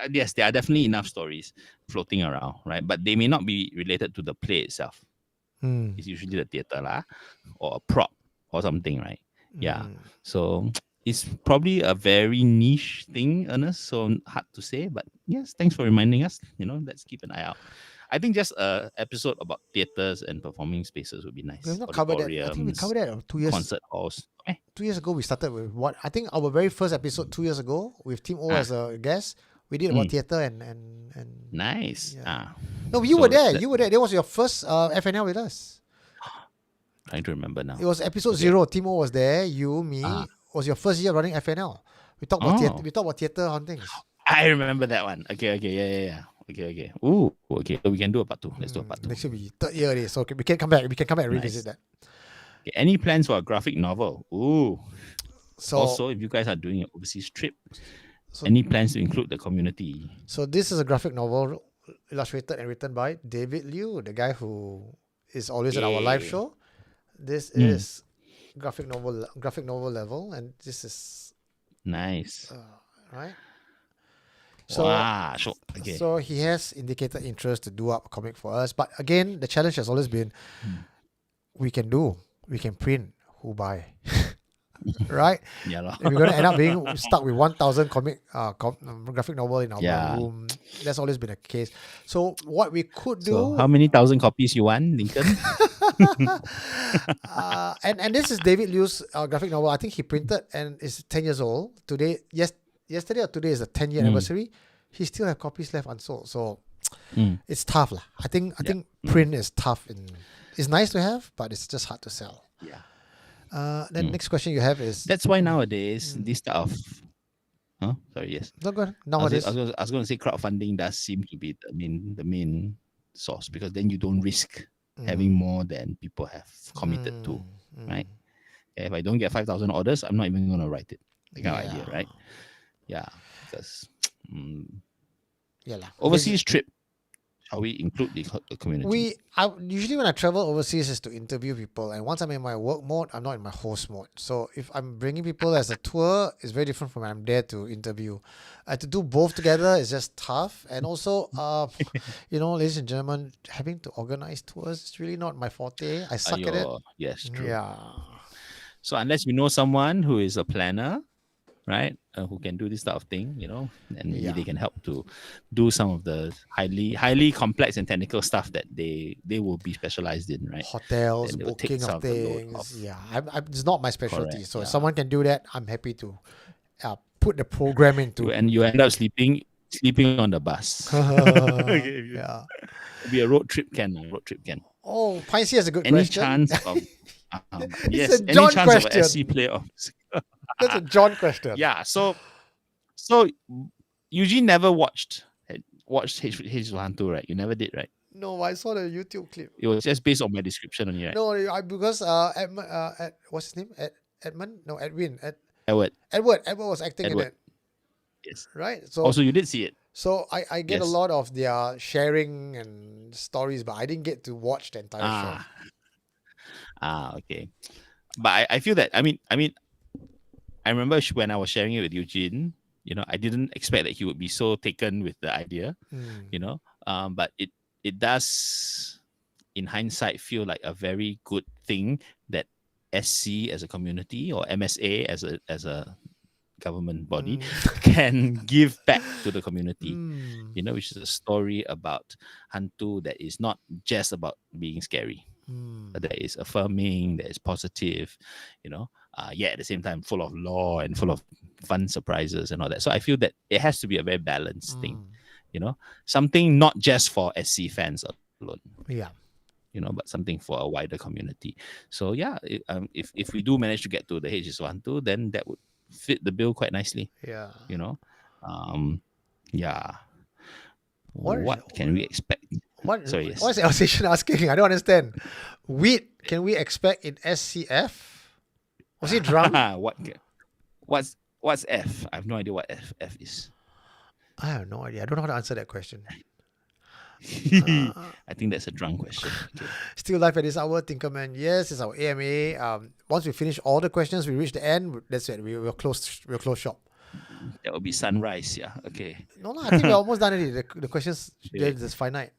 yes, there are definitely enough stories floating around, right? But they may not be related to the play itself. It's usually the theater lah, or a prop or something, right? Yeah. So it's probably a very niche thing, Ernest. So hard to say, but yes, thanks for reminding us. You know, let's keep an eye out. I think just a episode about theaters and performing spaces would be nice.
We've not covered that. I think we
Auditoriums,
covered that 2 years.
concert halls.
2 years ago, we started with what I think our very first episode 2 years ago with Team O as a guest. We did about theater and
Nice.
Yeah. No, you
So
were there.
that-
You were there. That was your first FNL with us.
Trying to remember now.
It was episode 0. Team O was there. You, me. Was your first year running FNL. We talked about theater. We talked about theater hauntings.
I remember that one. Okay. Yeah. Okay. Ooh, okay. So we can do a part 2. Let's do a part 2.
Next will be third year already. So we can come back. We can come back and revisit that.
Okay, any plans for a graphic novel? Ooh.
So
Also, if you guys are doing an overseas trip, any plans to include the community?
So this is a graphic novel illustrated and written by David Liu, the guy who is always at our live show. This is graphic novel level, and this is
Nice.
right. So
Wow. Okay.
so he has indicated interest to do up a comic for us, but again, the challenge has always been we can print, who buy, right?
Yeah, lor.
If we're gonna end up being stuck with 1,000 graphic novel in our room, that's always been the case. So what we could do,
So how many thousand copies you want, Lincoln?
and this is David Liu's graphic novel. I think he printed and it's 10 years old today. Yesterday or today is the 10-year anniversary. He still have copies left unsold. So it's tough lah. I think print is tough and it's nice to have, but it's just hard to sell.
Yeah.
Then next question you have is
That's why nowadays this type of sorry, yes.
no good.
I
Nowadays,
was going to say crowdfunding does seem to be the main source, because then you don't risk having more than people have committed to, right? If I don't get 5,000 orders, I'm not even going to write it. The kind of idea, right? Yeah, because overseas trip. Shall we include the community?
Usually when I travel overseas is to interview people, and once I'm in my work mode, I'm not in my host mode. So if I'm bringing people as a tour, it's very different from when I'm there to interview. To do both together is just tough, and also, ladies and gentlemen, having to organize tours is really not my forte. I suck at it.
Yes, true.
Yeah.
So unless you know someone who is a planner, right, who can do this type of thing, and maybe they can help to do some of the highly complex and technical stuff that they will be specialized in, right?
Hotels,
Then they will take
booking
some
of
of the load
things.
off.
Yeah, it's not my specialty.
Correct,
So if
yeah.
someone can do that, I'm happy to put the program into.
And you end up sleeping on the bus.
Yeah.
Be a road trip can.
Oh, Piney has a good
Any
question.
chance of
It's a
any
John
chance
question.
of a SC playoffs?
That's a John question.
Yeah. So Eugene never watched H1 right? You never did, right?
No, I saw the YouTube clip.
It was just based on my description only, right?
No, because what's his name? Edmund? No, Edwin.
Edward.
Edward was acting in
Edward.
it,
Yes.
right? So
Also, you did see it.
so I get a
Yes.
lot of their sharing and stories, but I didn't get to watch the entire show.
Okay. But I feel that I mean I remember when I was sharing it with Eugene, I didn't expect that he would be so taken with the idea, but it does, in hindsight, feel like a very good thing that SC as a community or MSA as a government body can give back to the community. Which is a story about hantu that is not just about being scary, but that is affirming, that is positive, at the same time full of lore and full of fun surprises and all that. So I feel that it has to be a very balanced thing, something not just for SC fans alone.
Yeah.
But something for a wider community. So yeah, if we do manage to get to the HS12, then that would fit the bill quite nicely.
Yeah.
Yeah. What can we expect? Sorry, yes.
What's Alsatian asking? I don't understand. Wheat, can we expect in SCF? Was he drunk?
What's F? I have no idea what F is.
I have no idea. I don't know how to answer that question.
I think that's a drunk question. Okay.
Still live at this hour, Tinkerman. Yes, it's our AMA. Once we finish all the questions, we reach the end. That's it. We'll close shop.
That will be sunrise. Yeah. Okay.
No, I think we're almost done already. The questions there's finite.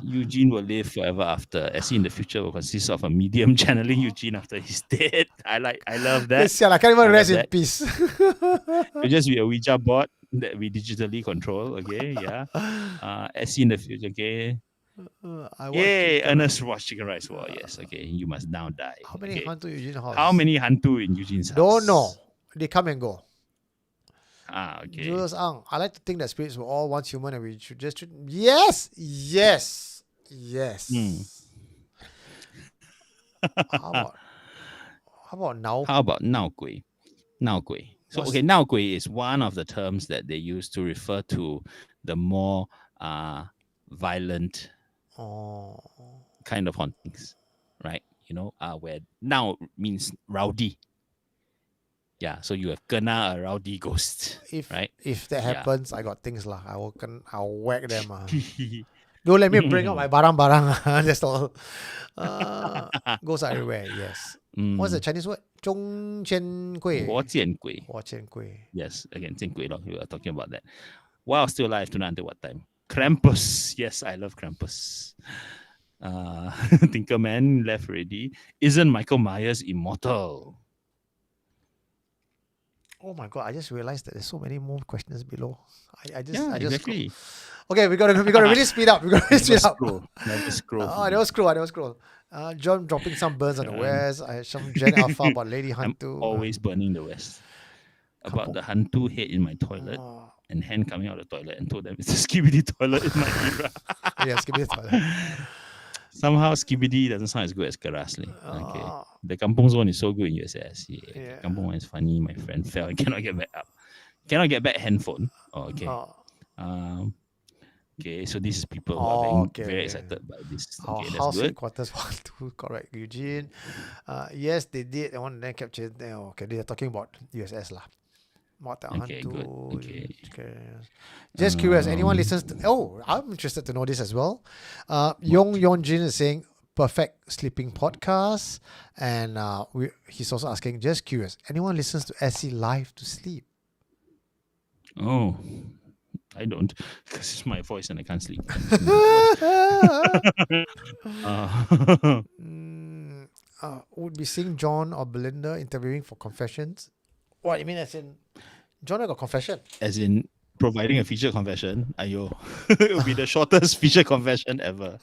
Eugene will live forever after. SC in the future will consist of a medium channeling Eugene after he's dead. I love that.
I can't even rest in peace.
It'll just be a Ouija board that we digitally control. Okay. Yeah. SC in the future. Okay. Yay! Ernest watched Chicken Rice War. Yes. Okay. You must now die.
How many hantu in Eugene's house?
How many hantu in Eugene's house?
Don't know. They come and go.
Okay.
Julius Ang, I like to think that spirits were all once human and we should just treat... Yes. How about now?
How about Nao Gui? Nao Gui. So Nao Gui is one of the terms that they use to refer to the more violent kind of hauntings, right? Where Nao means rowdy. Yeah, so you have kena a rowdy ghost, right?
If that happens, I got things lah. I'll whack them. Don't let me bring up my barang. That's all. Ghosts are everywhere. Yes. What's the Chinese word? 中间贵.
活见鬼.
活见鬼.
Yes, again, 见鬼 we were talking about that. While still alive, tonight until what time? Krampus. Yes, I love Krampus. Tinkerman left already. Isn't Michael Myers immortal?
Oh my god! I just realized that there's so many more questions below. I just
exactly.
Okay, we gotta really speed up.
Never scroll.
I never scroll. John dropping some burns on the west. I had some Gen Alpha about Lady Hantu.
I'm always burning the west. About the Hantu head in my toilet and hand coming out of the toilet and told them it's a skibidi toilet in my era.
Yeah, skibidi toilet.
Somehow skibidi doesn't sound as good as Karasli. Okay. The Kampung zone is so good in USS. Yeah. Kampung one is funny. My friend fell and cannot get back up. Cannot get back handphone. Okay. Okay, so this is people who are very excited by this. Okay, that's
house
good.
Headquarters 1, 2, correct, Eugene. Yes, they did. I want to then capture. Okay, they are talking about USS lah.
Okay, good. Okay.
Just curious, anyone listens to... Oh, I'm interested to know this as well. Yongjin is saying, perfect sleeping podcast. And he's also asking, just curious, anyone listens to SC live to sleep?
Oh, I don't, because it's my voice and I can't sleep.
Would be seeing John or Belinda interviewing for confessions? What, you mean as in... John got confession?
As in providing a feature confession? Ayo. It will be the shortest feature confession ever.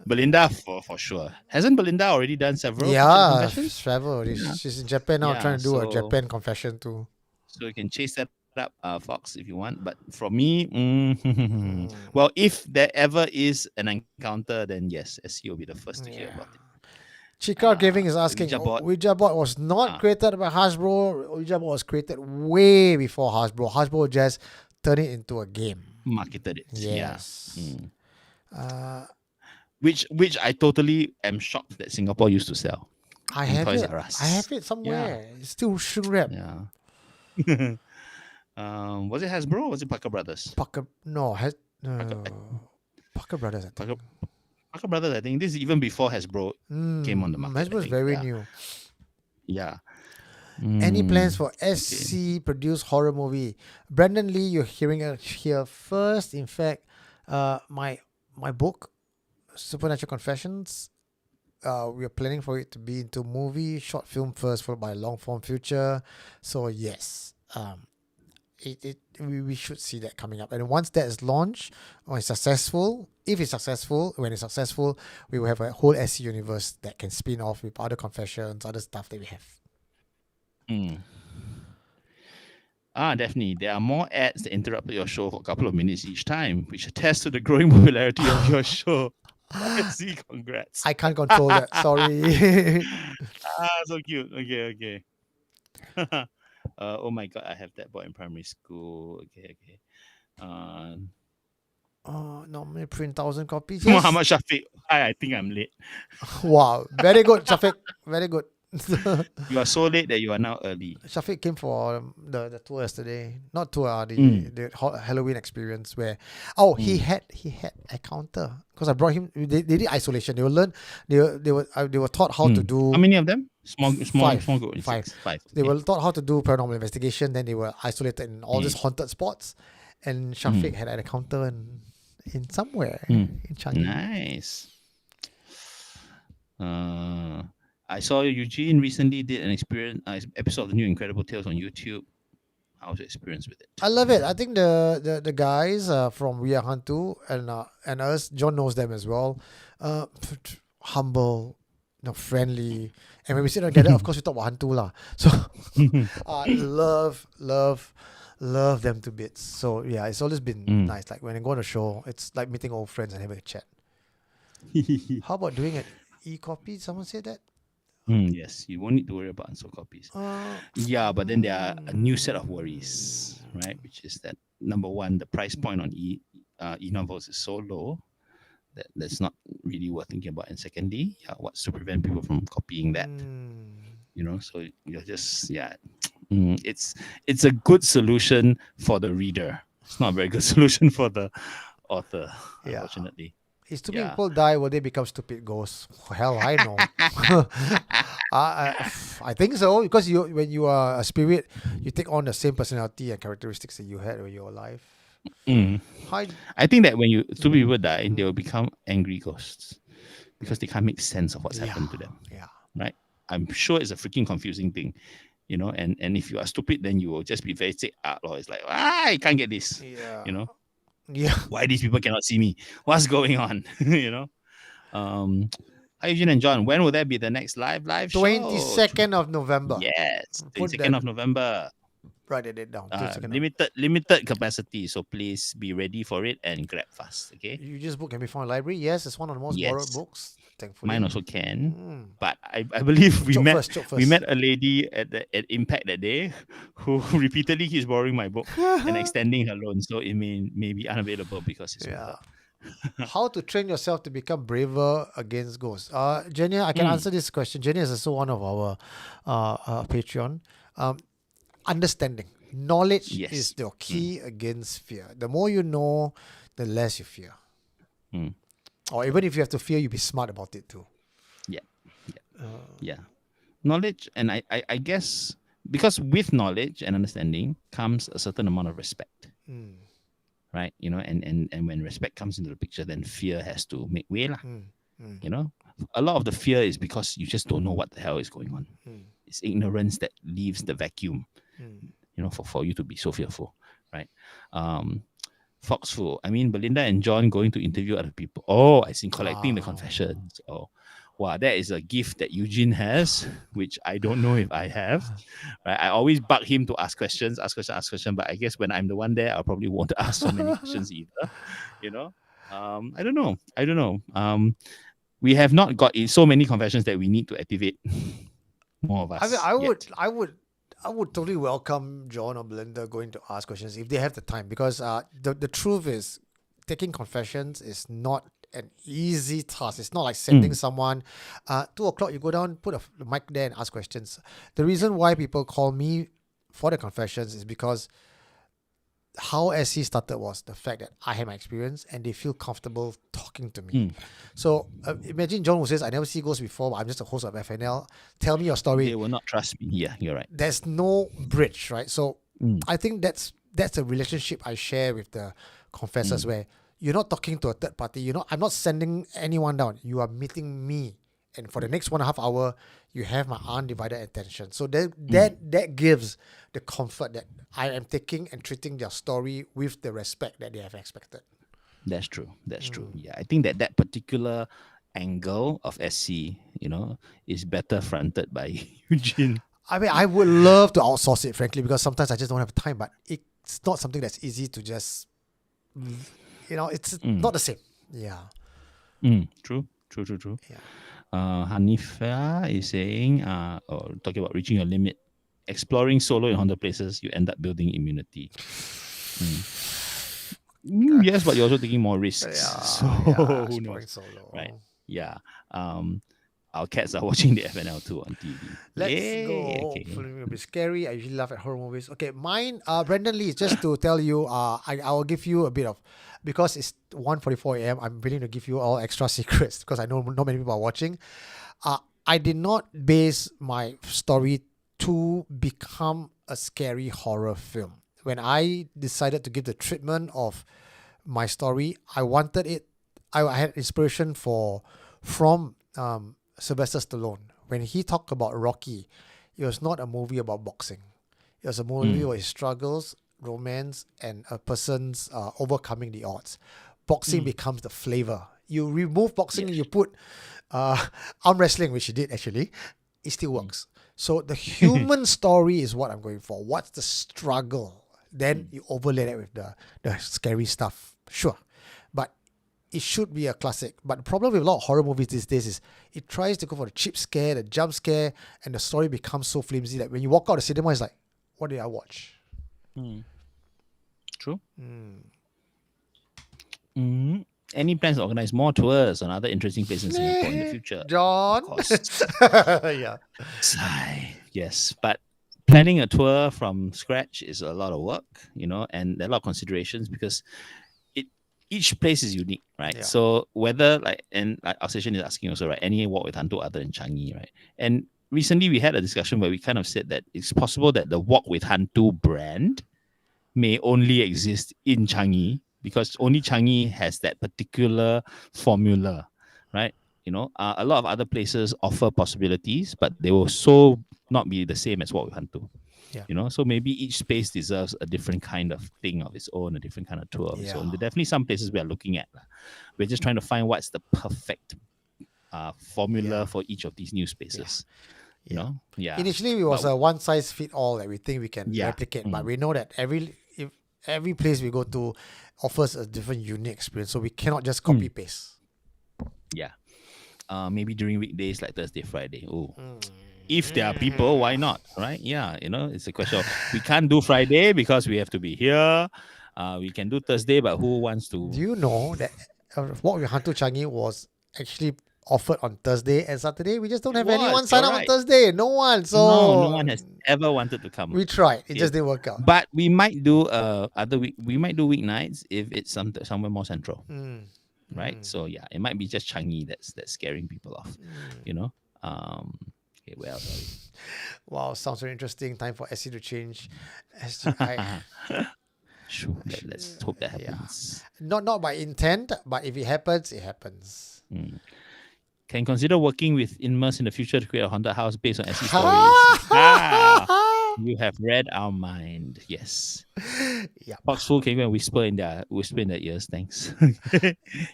Belinda, for sure. Hasn't Belinda already done several confessions?
Several. She's in Japan now trying to do a Japan confession too.
So you can chase that up, Fox, if you want. But for me, well, if there ever is an encounter, then yes, SC will be the first to hear about it.
Chika Gaming is asking, Ouija board was not created by Hasbro. Ouija board was created way before Hasbro. Hasbro just turned it into a game.
Marketed it.
Yes.
Yeah. Which I totally am shocked that Singapore used to sell.
I have it somewhere. It's still shrink wrap.
Yeah. Was it Hasbro or was it Parker Brothers?
Parker Brothers, I think.
Parker Brothers, I think this is even before Hasbro came on the market.
Hasbro is very new.
Yeah.
Any plans for SC produced horror movie? Brandon Lee, you're hearing it here first. In fact, My book, Supernatural Confessions. We are planning for it to be into movie, short film first, followed by long form future. So yes, we should see that coming up. And once that is launched or is successful, when it's successful, we will have a whole SC universe that can spin off with other confessions, other stuff that we have.
Mm. Definitely. There are more ads that interrupt your show for a couple of minutes each time, which attests to the growing popularity of your show. See, congrats.
I can't control that. Sorry.
So cute. Okay. Oh my god, I have that boy in primary school. Okay.
Normally print 1,000 copies.
Muhammad Shafiq. Hi, I think I'm late.
Wow, very good, Shafiq. Very good.
You are so late that you are now early.
Shafiq came for the tour yesterday. Not tour, the Halloween experience where he had a counter because I brought him. They did isolation. They were taught how to do.
How many of them? Small group.
Five.
Five.
They were taught how to do paranormal investigation. Then they were isolated in all these haunted spots, and Shafiq had a counter in somewhere in Changi.
Nice. I saw Eugene recently did an episode of the new Incredible Tales on YouTube. How was your experience with it?
I love it. I think the guys from We Are Hantu and us, John knows them as well. Humble, friendly, and when we sit together, of course we talk about Hantu lah. So I love them to bits. So yeah, it's always been nice. Like when I go on a show, it's like meeting old friends and having a chat. How about doing an e-copy? Someone said that.
Yes, you won't need to worry about unsold copies. Yeah, but then there are a new set of worries, right? Which is that number one, the price point on e-novels is so low that that's not really worth thinking about. And secondly, what's to prevent people from copying that? So you're just it's a good solution for the reader. It's not a very good solution for the author, unfortunately.
If stupid people die, will they become stupid ghosts? Hell, I know. I think so, because when you are a spirit, you take on the same personality and characteristics that you had when you were alive.
I think that when stupid people die, they will become angry ghosts because they can't make sense of what's happened to them.
Yeah.
Right? I'm sure it's a freaking confusing thing. And if you are stupid, then you will just be very sick. It's like, I can't get this.
Yeah.
Why these people cannot see me? What's going on? Hi, Eugene and John. When will there be the next live show?
22nd of November.
Yes, 22nd of November.
Write it down.
Limited capacity, so please be ready for it and grab fast. Okay.
You just book can be found in the library. Yes, it's one of the most borrowed books. Thankfully,
mine also can. But I believe we met a lady at Impact that day who repeatedly keeps borrowing my book and extending her loan, so it may be unavailable because it's
How to train yourself to become braver against ghosts? Jenny, I can answer this question. Jenny is also one of our Patreon. Understanding. Knowledge is the key against fear. The more you know, the less you fear. Or even if you have to fear, you be smart about it too.
Yeah. Knowledge, and I guess because with knowledge and understanding comes a certain amount of respect. Right? And when respect comes into the picture, then fear has to make way lah. A lot of the fear is because you just don't know what the hell is going on. It's ignorance that leaves the vacuum. For you to be so fearful, right? Foxful. I mean, Belinda and John going to interview other people. Oh, I see, collecting the confessions. Oh, wow, that is a gift that Eugene has, which I don't know if I have. Right? I always bug him to ask questions, but I guess when I'm the one there, I probably won't ask so many questions either. I don't know. We have not got so many confessions that we need to activate more of us.
I would totally welcome John or Belinda going to ask questions if they have the time, because the truth is, taking confessions is not an easy task. It's not like sending someone 2:00 you go down, put the mic there and ask questions. The reason why people call me for the confessions is because how SC started was the fact that I had my experience and they feel comfortable talking to me. So imagine John who says, I never see ghosts before, but I'm just a host of FNL. Tell me your story.
They will not trust me. Yeah, you're right.
There's no bridge, right? So I think that's a relationship I share with the confessors where you're not talking to a third party. I'm not sending anyone down. You are meeting me. And for the next 1.5 hours, you have my undivided attention. So that gives the comfort that I am taking and treating their story with the respect that they have expected.
That's true. That's true. Yeah, I think that particular angle of SC, is better fronted by Eugene.
I mean, I would love to outsource it, frankly, because sometimes I just don't have time. But it's not something that's easy to just, it's not the same. Yeah.
True.
Yeah.
Hanifa is saying, talking about reaching your limit, exploring solo in haunted places, you end up building immunity. Yes, but you're also taking more risks. So who knows?
Solo.
Right. Yeah. Our cats are watching the FNL too on TV.
Let's
Yay.
go.
Okay.
Hopefully it'll be scary. I usually laugh at horror movies. Okay, mine, Brendan Lee, just to tell you, I will give you a bit of, because it's 1:44 a.m., I'm willing to give you all extra secrets because I know not many people are watching. I did not base my story to become a scary horror film. When I decided to give the treatment of my story, I wanted it. I had inspiration from Sylvester Stallone. When he talked about Rocky, it was not a movie about boxing. It was a movie where his struggles, romance, and a person's overcoming the odds. Boxing becomes the flavor. You remove boxing and you put arm wrestling, which he did actually, it still works. So the human story is what I'm going for. What's the struggle? Then you overlay that with the scary stuff. Sure. But it should be a classic. But the problem with a lot of horror movies these days is it tries to go for the cheap scare, the jump scare, and the story becomes so flimsy that when you walk out of the cinema, it's like, what did I watch?
True. Any plans to organize more tours on other interesting places in Singapore in the future?
John?
Of course.
Yeah.
Sigh. Yes, but planning a tour from scratch is a lot of work, and there are a lot of considerations because each place is unique, right?
Yeah.
So whether our session is asking also, right, any walk with Hantu other than Changi, right? And recently we had a discussion where we kind of said that it's possible that the walk with Hantu brand may only exist in Changi because only Changi has that particular formula, right? A lot of other places offer possibilities, but they will so not be the same as Walk with Hantu.
Yeah.
So maybe each space deserves a different kind of thing of its own, a different kind of tour of its own. There are definitely some places we are looking at. We're just trying to find what's the perfect formula for each of these new spaces. Yeah.
Initially, it was a one size fit all that we think we can replicate, but we know that every place we go to offers a different unique experience, so we cannot just copy paste.
Yeah. Maybe during weekdays like Thursday, Friday. If there are people, why not? Right? Yeah. It's a question of we can't do Friday because we have to be here. We can do Thursday, but who wants to?
Do you know that Walk with Hantu Changi was actually offered on Thursday and Saturday? We just don't have anyone sign up on Thursday. No one. So
no one has ever wanted to come.
We tried. It just didn't work out.
But we might do we might do weeknights if it's somewhere more central. Right? So yeah, it might be just Changi that's scaring people off. Okay, well, sorry.
Wow, sounds very interesting. Time for SC to change. SGI.
Sure, let's hope that happens.
Not by intent, but if it happens, it happens.
Can consider working with Inmerse in the future to create a haunted house based on SC stories. You have read our mind. Yes.
Yeah.
Fxxk, can you go and whisper in their ears? Thanks.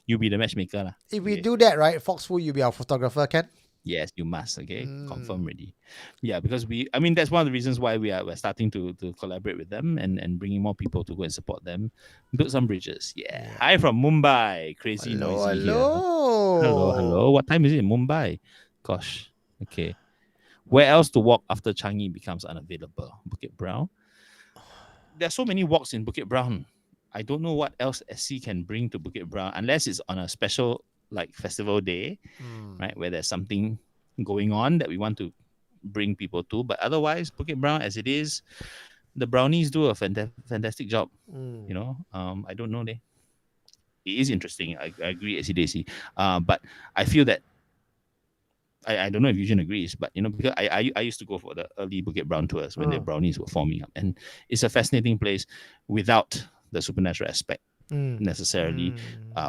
You be the matchmaker. Lah.
If we do that, right, Fxxk, you be our photographer, Ken?
Yes, you must. Okay, confirm ready. Yeah, because that's one of the reasons why we're starting to collaborate with them and bringing more people to go and support them, build some bridges. Yeah. Hi from Mumbai. Crazy noisy here. Hello. What time is it in Mumbai? Gosh. Okay. Where else to walk after Changi becomes unavailable? Bukit Brown. There are so many walks in Bukit Brown. I don't know what else SC can bring to Bukit Brown unless it's on a special festival day, right, where there's something going on that we want to bring people to. But otherwise, Bukit Brown as it is, the brownies do a fantastic job. I don't know. It is interesting. I agree, AC. But I feel that I don't know if Eugene agrees, but because I used to go for the early Bukit Brown tours when the brownies were forming up, and it's a fascinating place without the supernatural aspect. necessarily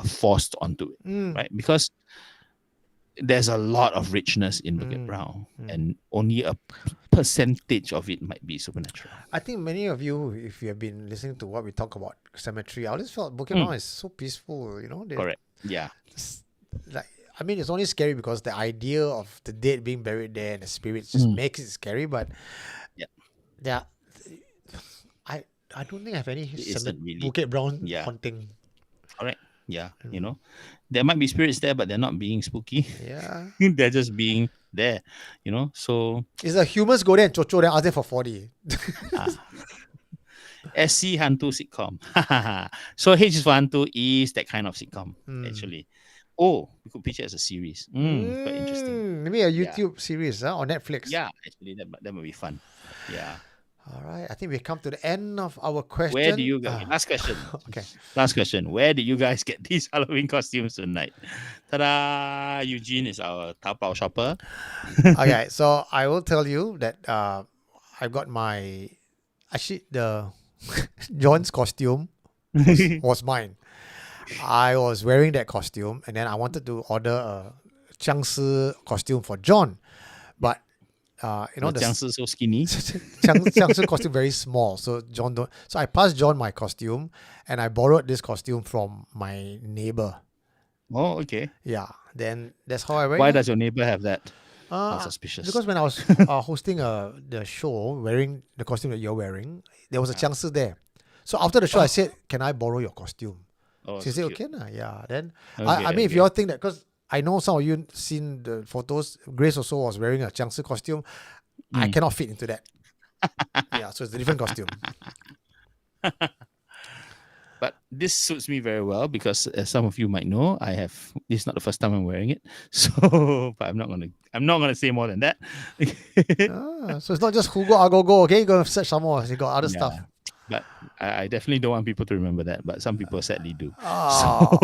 forced onto it, right? Because there's a lot of richness in Bukit Brown, and only a percentage of it might be supernatural.
I think many of you, if you have been listening to what we talk about cemetery, I always felt Bukit Brown is so peaceful. You know,
Correct. Yeah.
like I mean, it's only scary because the idea of the dead being buried there and the spirits just makes it scary. But
Yeah.
I don't think I have any
isn't really.
Bukit Brown
Yeah.
haunting.
Correct. Yeah. You know, there might be spirits there, but they're not being spooky.
Yeah,
They're just being there. You know, so
it's the humans go there and chocho then ask them for 40.
SC Hantu sitcom. So H is for Hantu is that kind of sitcom, actually. Oh, we could pitch it as a series. Quite interesting.
Maybe a YouTube series on Netflix.
Yeah, actually, that might be fun. Yeah.
All right. I think we've come to the end of our question.
Where do you guys? Last question.
Okay.
Last question. Where did you guys get these Halloween costumes tonight? Ta-da! Eugene is our Taobao shopper.
Okay. So I will tell you that I've got the John's costume was mine. I was wearing that costume, and then I wanted to order a Jiangshi costume for John, but the
Jiangshi so skinny.
Jiangshi costume very small, so John don't. So I passed John my costume, and I borrowed this costume from my neighbor.
Oh, okay.
Yeah, then that's how I wear.
Why
it.
does your neighbor have that? How suspicious.
Because when I was hosting the show, wearing the costume that you're wearing, there was a Jiangshi there. So after the show, I said, "Can I borrow your costume?"
Oh,
She
so
said,
cute.
"Okay, nah, yeah." Then
Okay,
I mean, if you all think that, because I know some of you seen the photos, Grace also was wearing a Jiangshi costume. I cannot fit into that. Yeah, so it's a different costume.
But this suits me very well because, as some of you might know, this is not the first time I'm wearing it. So, but I'm not gonna say more than that.
So it's not just Hugo Agogo. Okay, you gotta search some more. You got other stuff.
But I definitely don't want people to remember that. But some people sadly do.
Oh.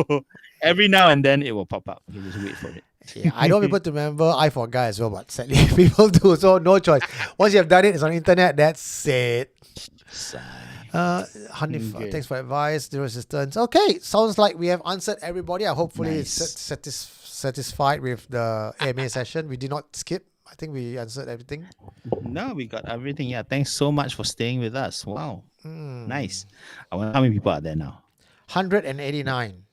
So every now and then it will pop up. You just wait for it.
Yeah, I don't want people to remember I for Guy as well, but sadly people do. So no choice. Once you have done it, it's on the internet. That's it. Hanif, thanks for advice. Zero resistance. Okay, sounds like we have answered everybody. I hopefully
Nice.
satisfied with the AMA session. We did not skip. I think we answered everything.
No, we got everything. Yeah, thanks so much for staying with us. Wow, nice. I wonder how many people are there now.
189.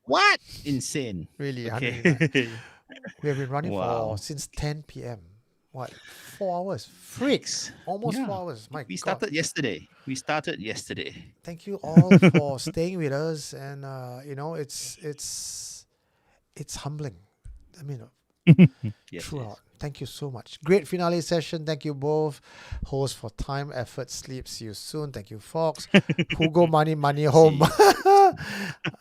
What? Insane.
Really,
Okay.
189. We have been running
Wow.
since 10 p.m. What? 4 hours? Freaks. Almost
Yeah.
4 hours. My
We
God.
started yesterday.
Thank you all for staying with us, and it's humbling. I mean,
Yes,
throughout. Thank you so much. Great finale session. Thank you both. Host for time, effort, sleep. See you soon. Thank you, Fox. Hugo, money home.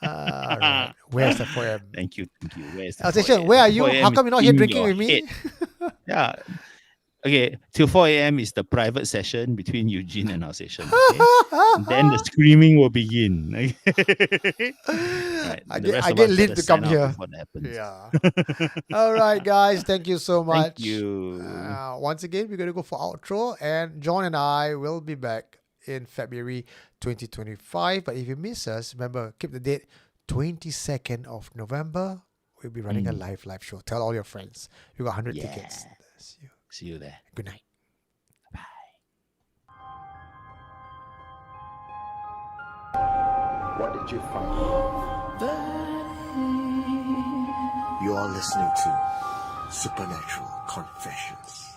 Right. Where's the 4am?
Thank you. Where's the
Alsatian,
4
where are
a.m.?
you?
4 a.m.
How come you're not
is
here
in
drinking
your
with me?
head. Yeah. Okay, till 4 a.m. is the private session between Eugene and our session. Okay? And then the screaming will begin. Right,
I
the
get
rest of
Lynn
us better
to come
sign out
here.
before that happens.
Yeah. All right, guys. Thank you so much.
Thank you.
Once again, we're going to go for outro, and John and I will be back in February 2025. But if you miss us, remember, keep the date 22nd of November. We'll be running a live show. Tell all your friends. We got 100 tickets.
See you there.
Good night.
What did you find?
You are listening to Supernatural Confessions.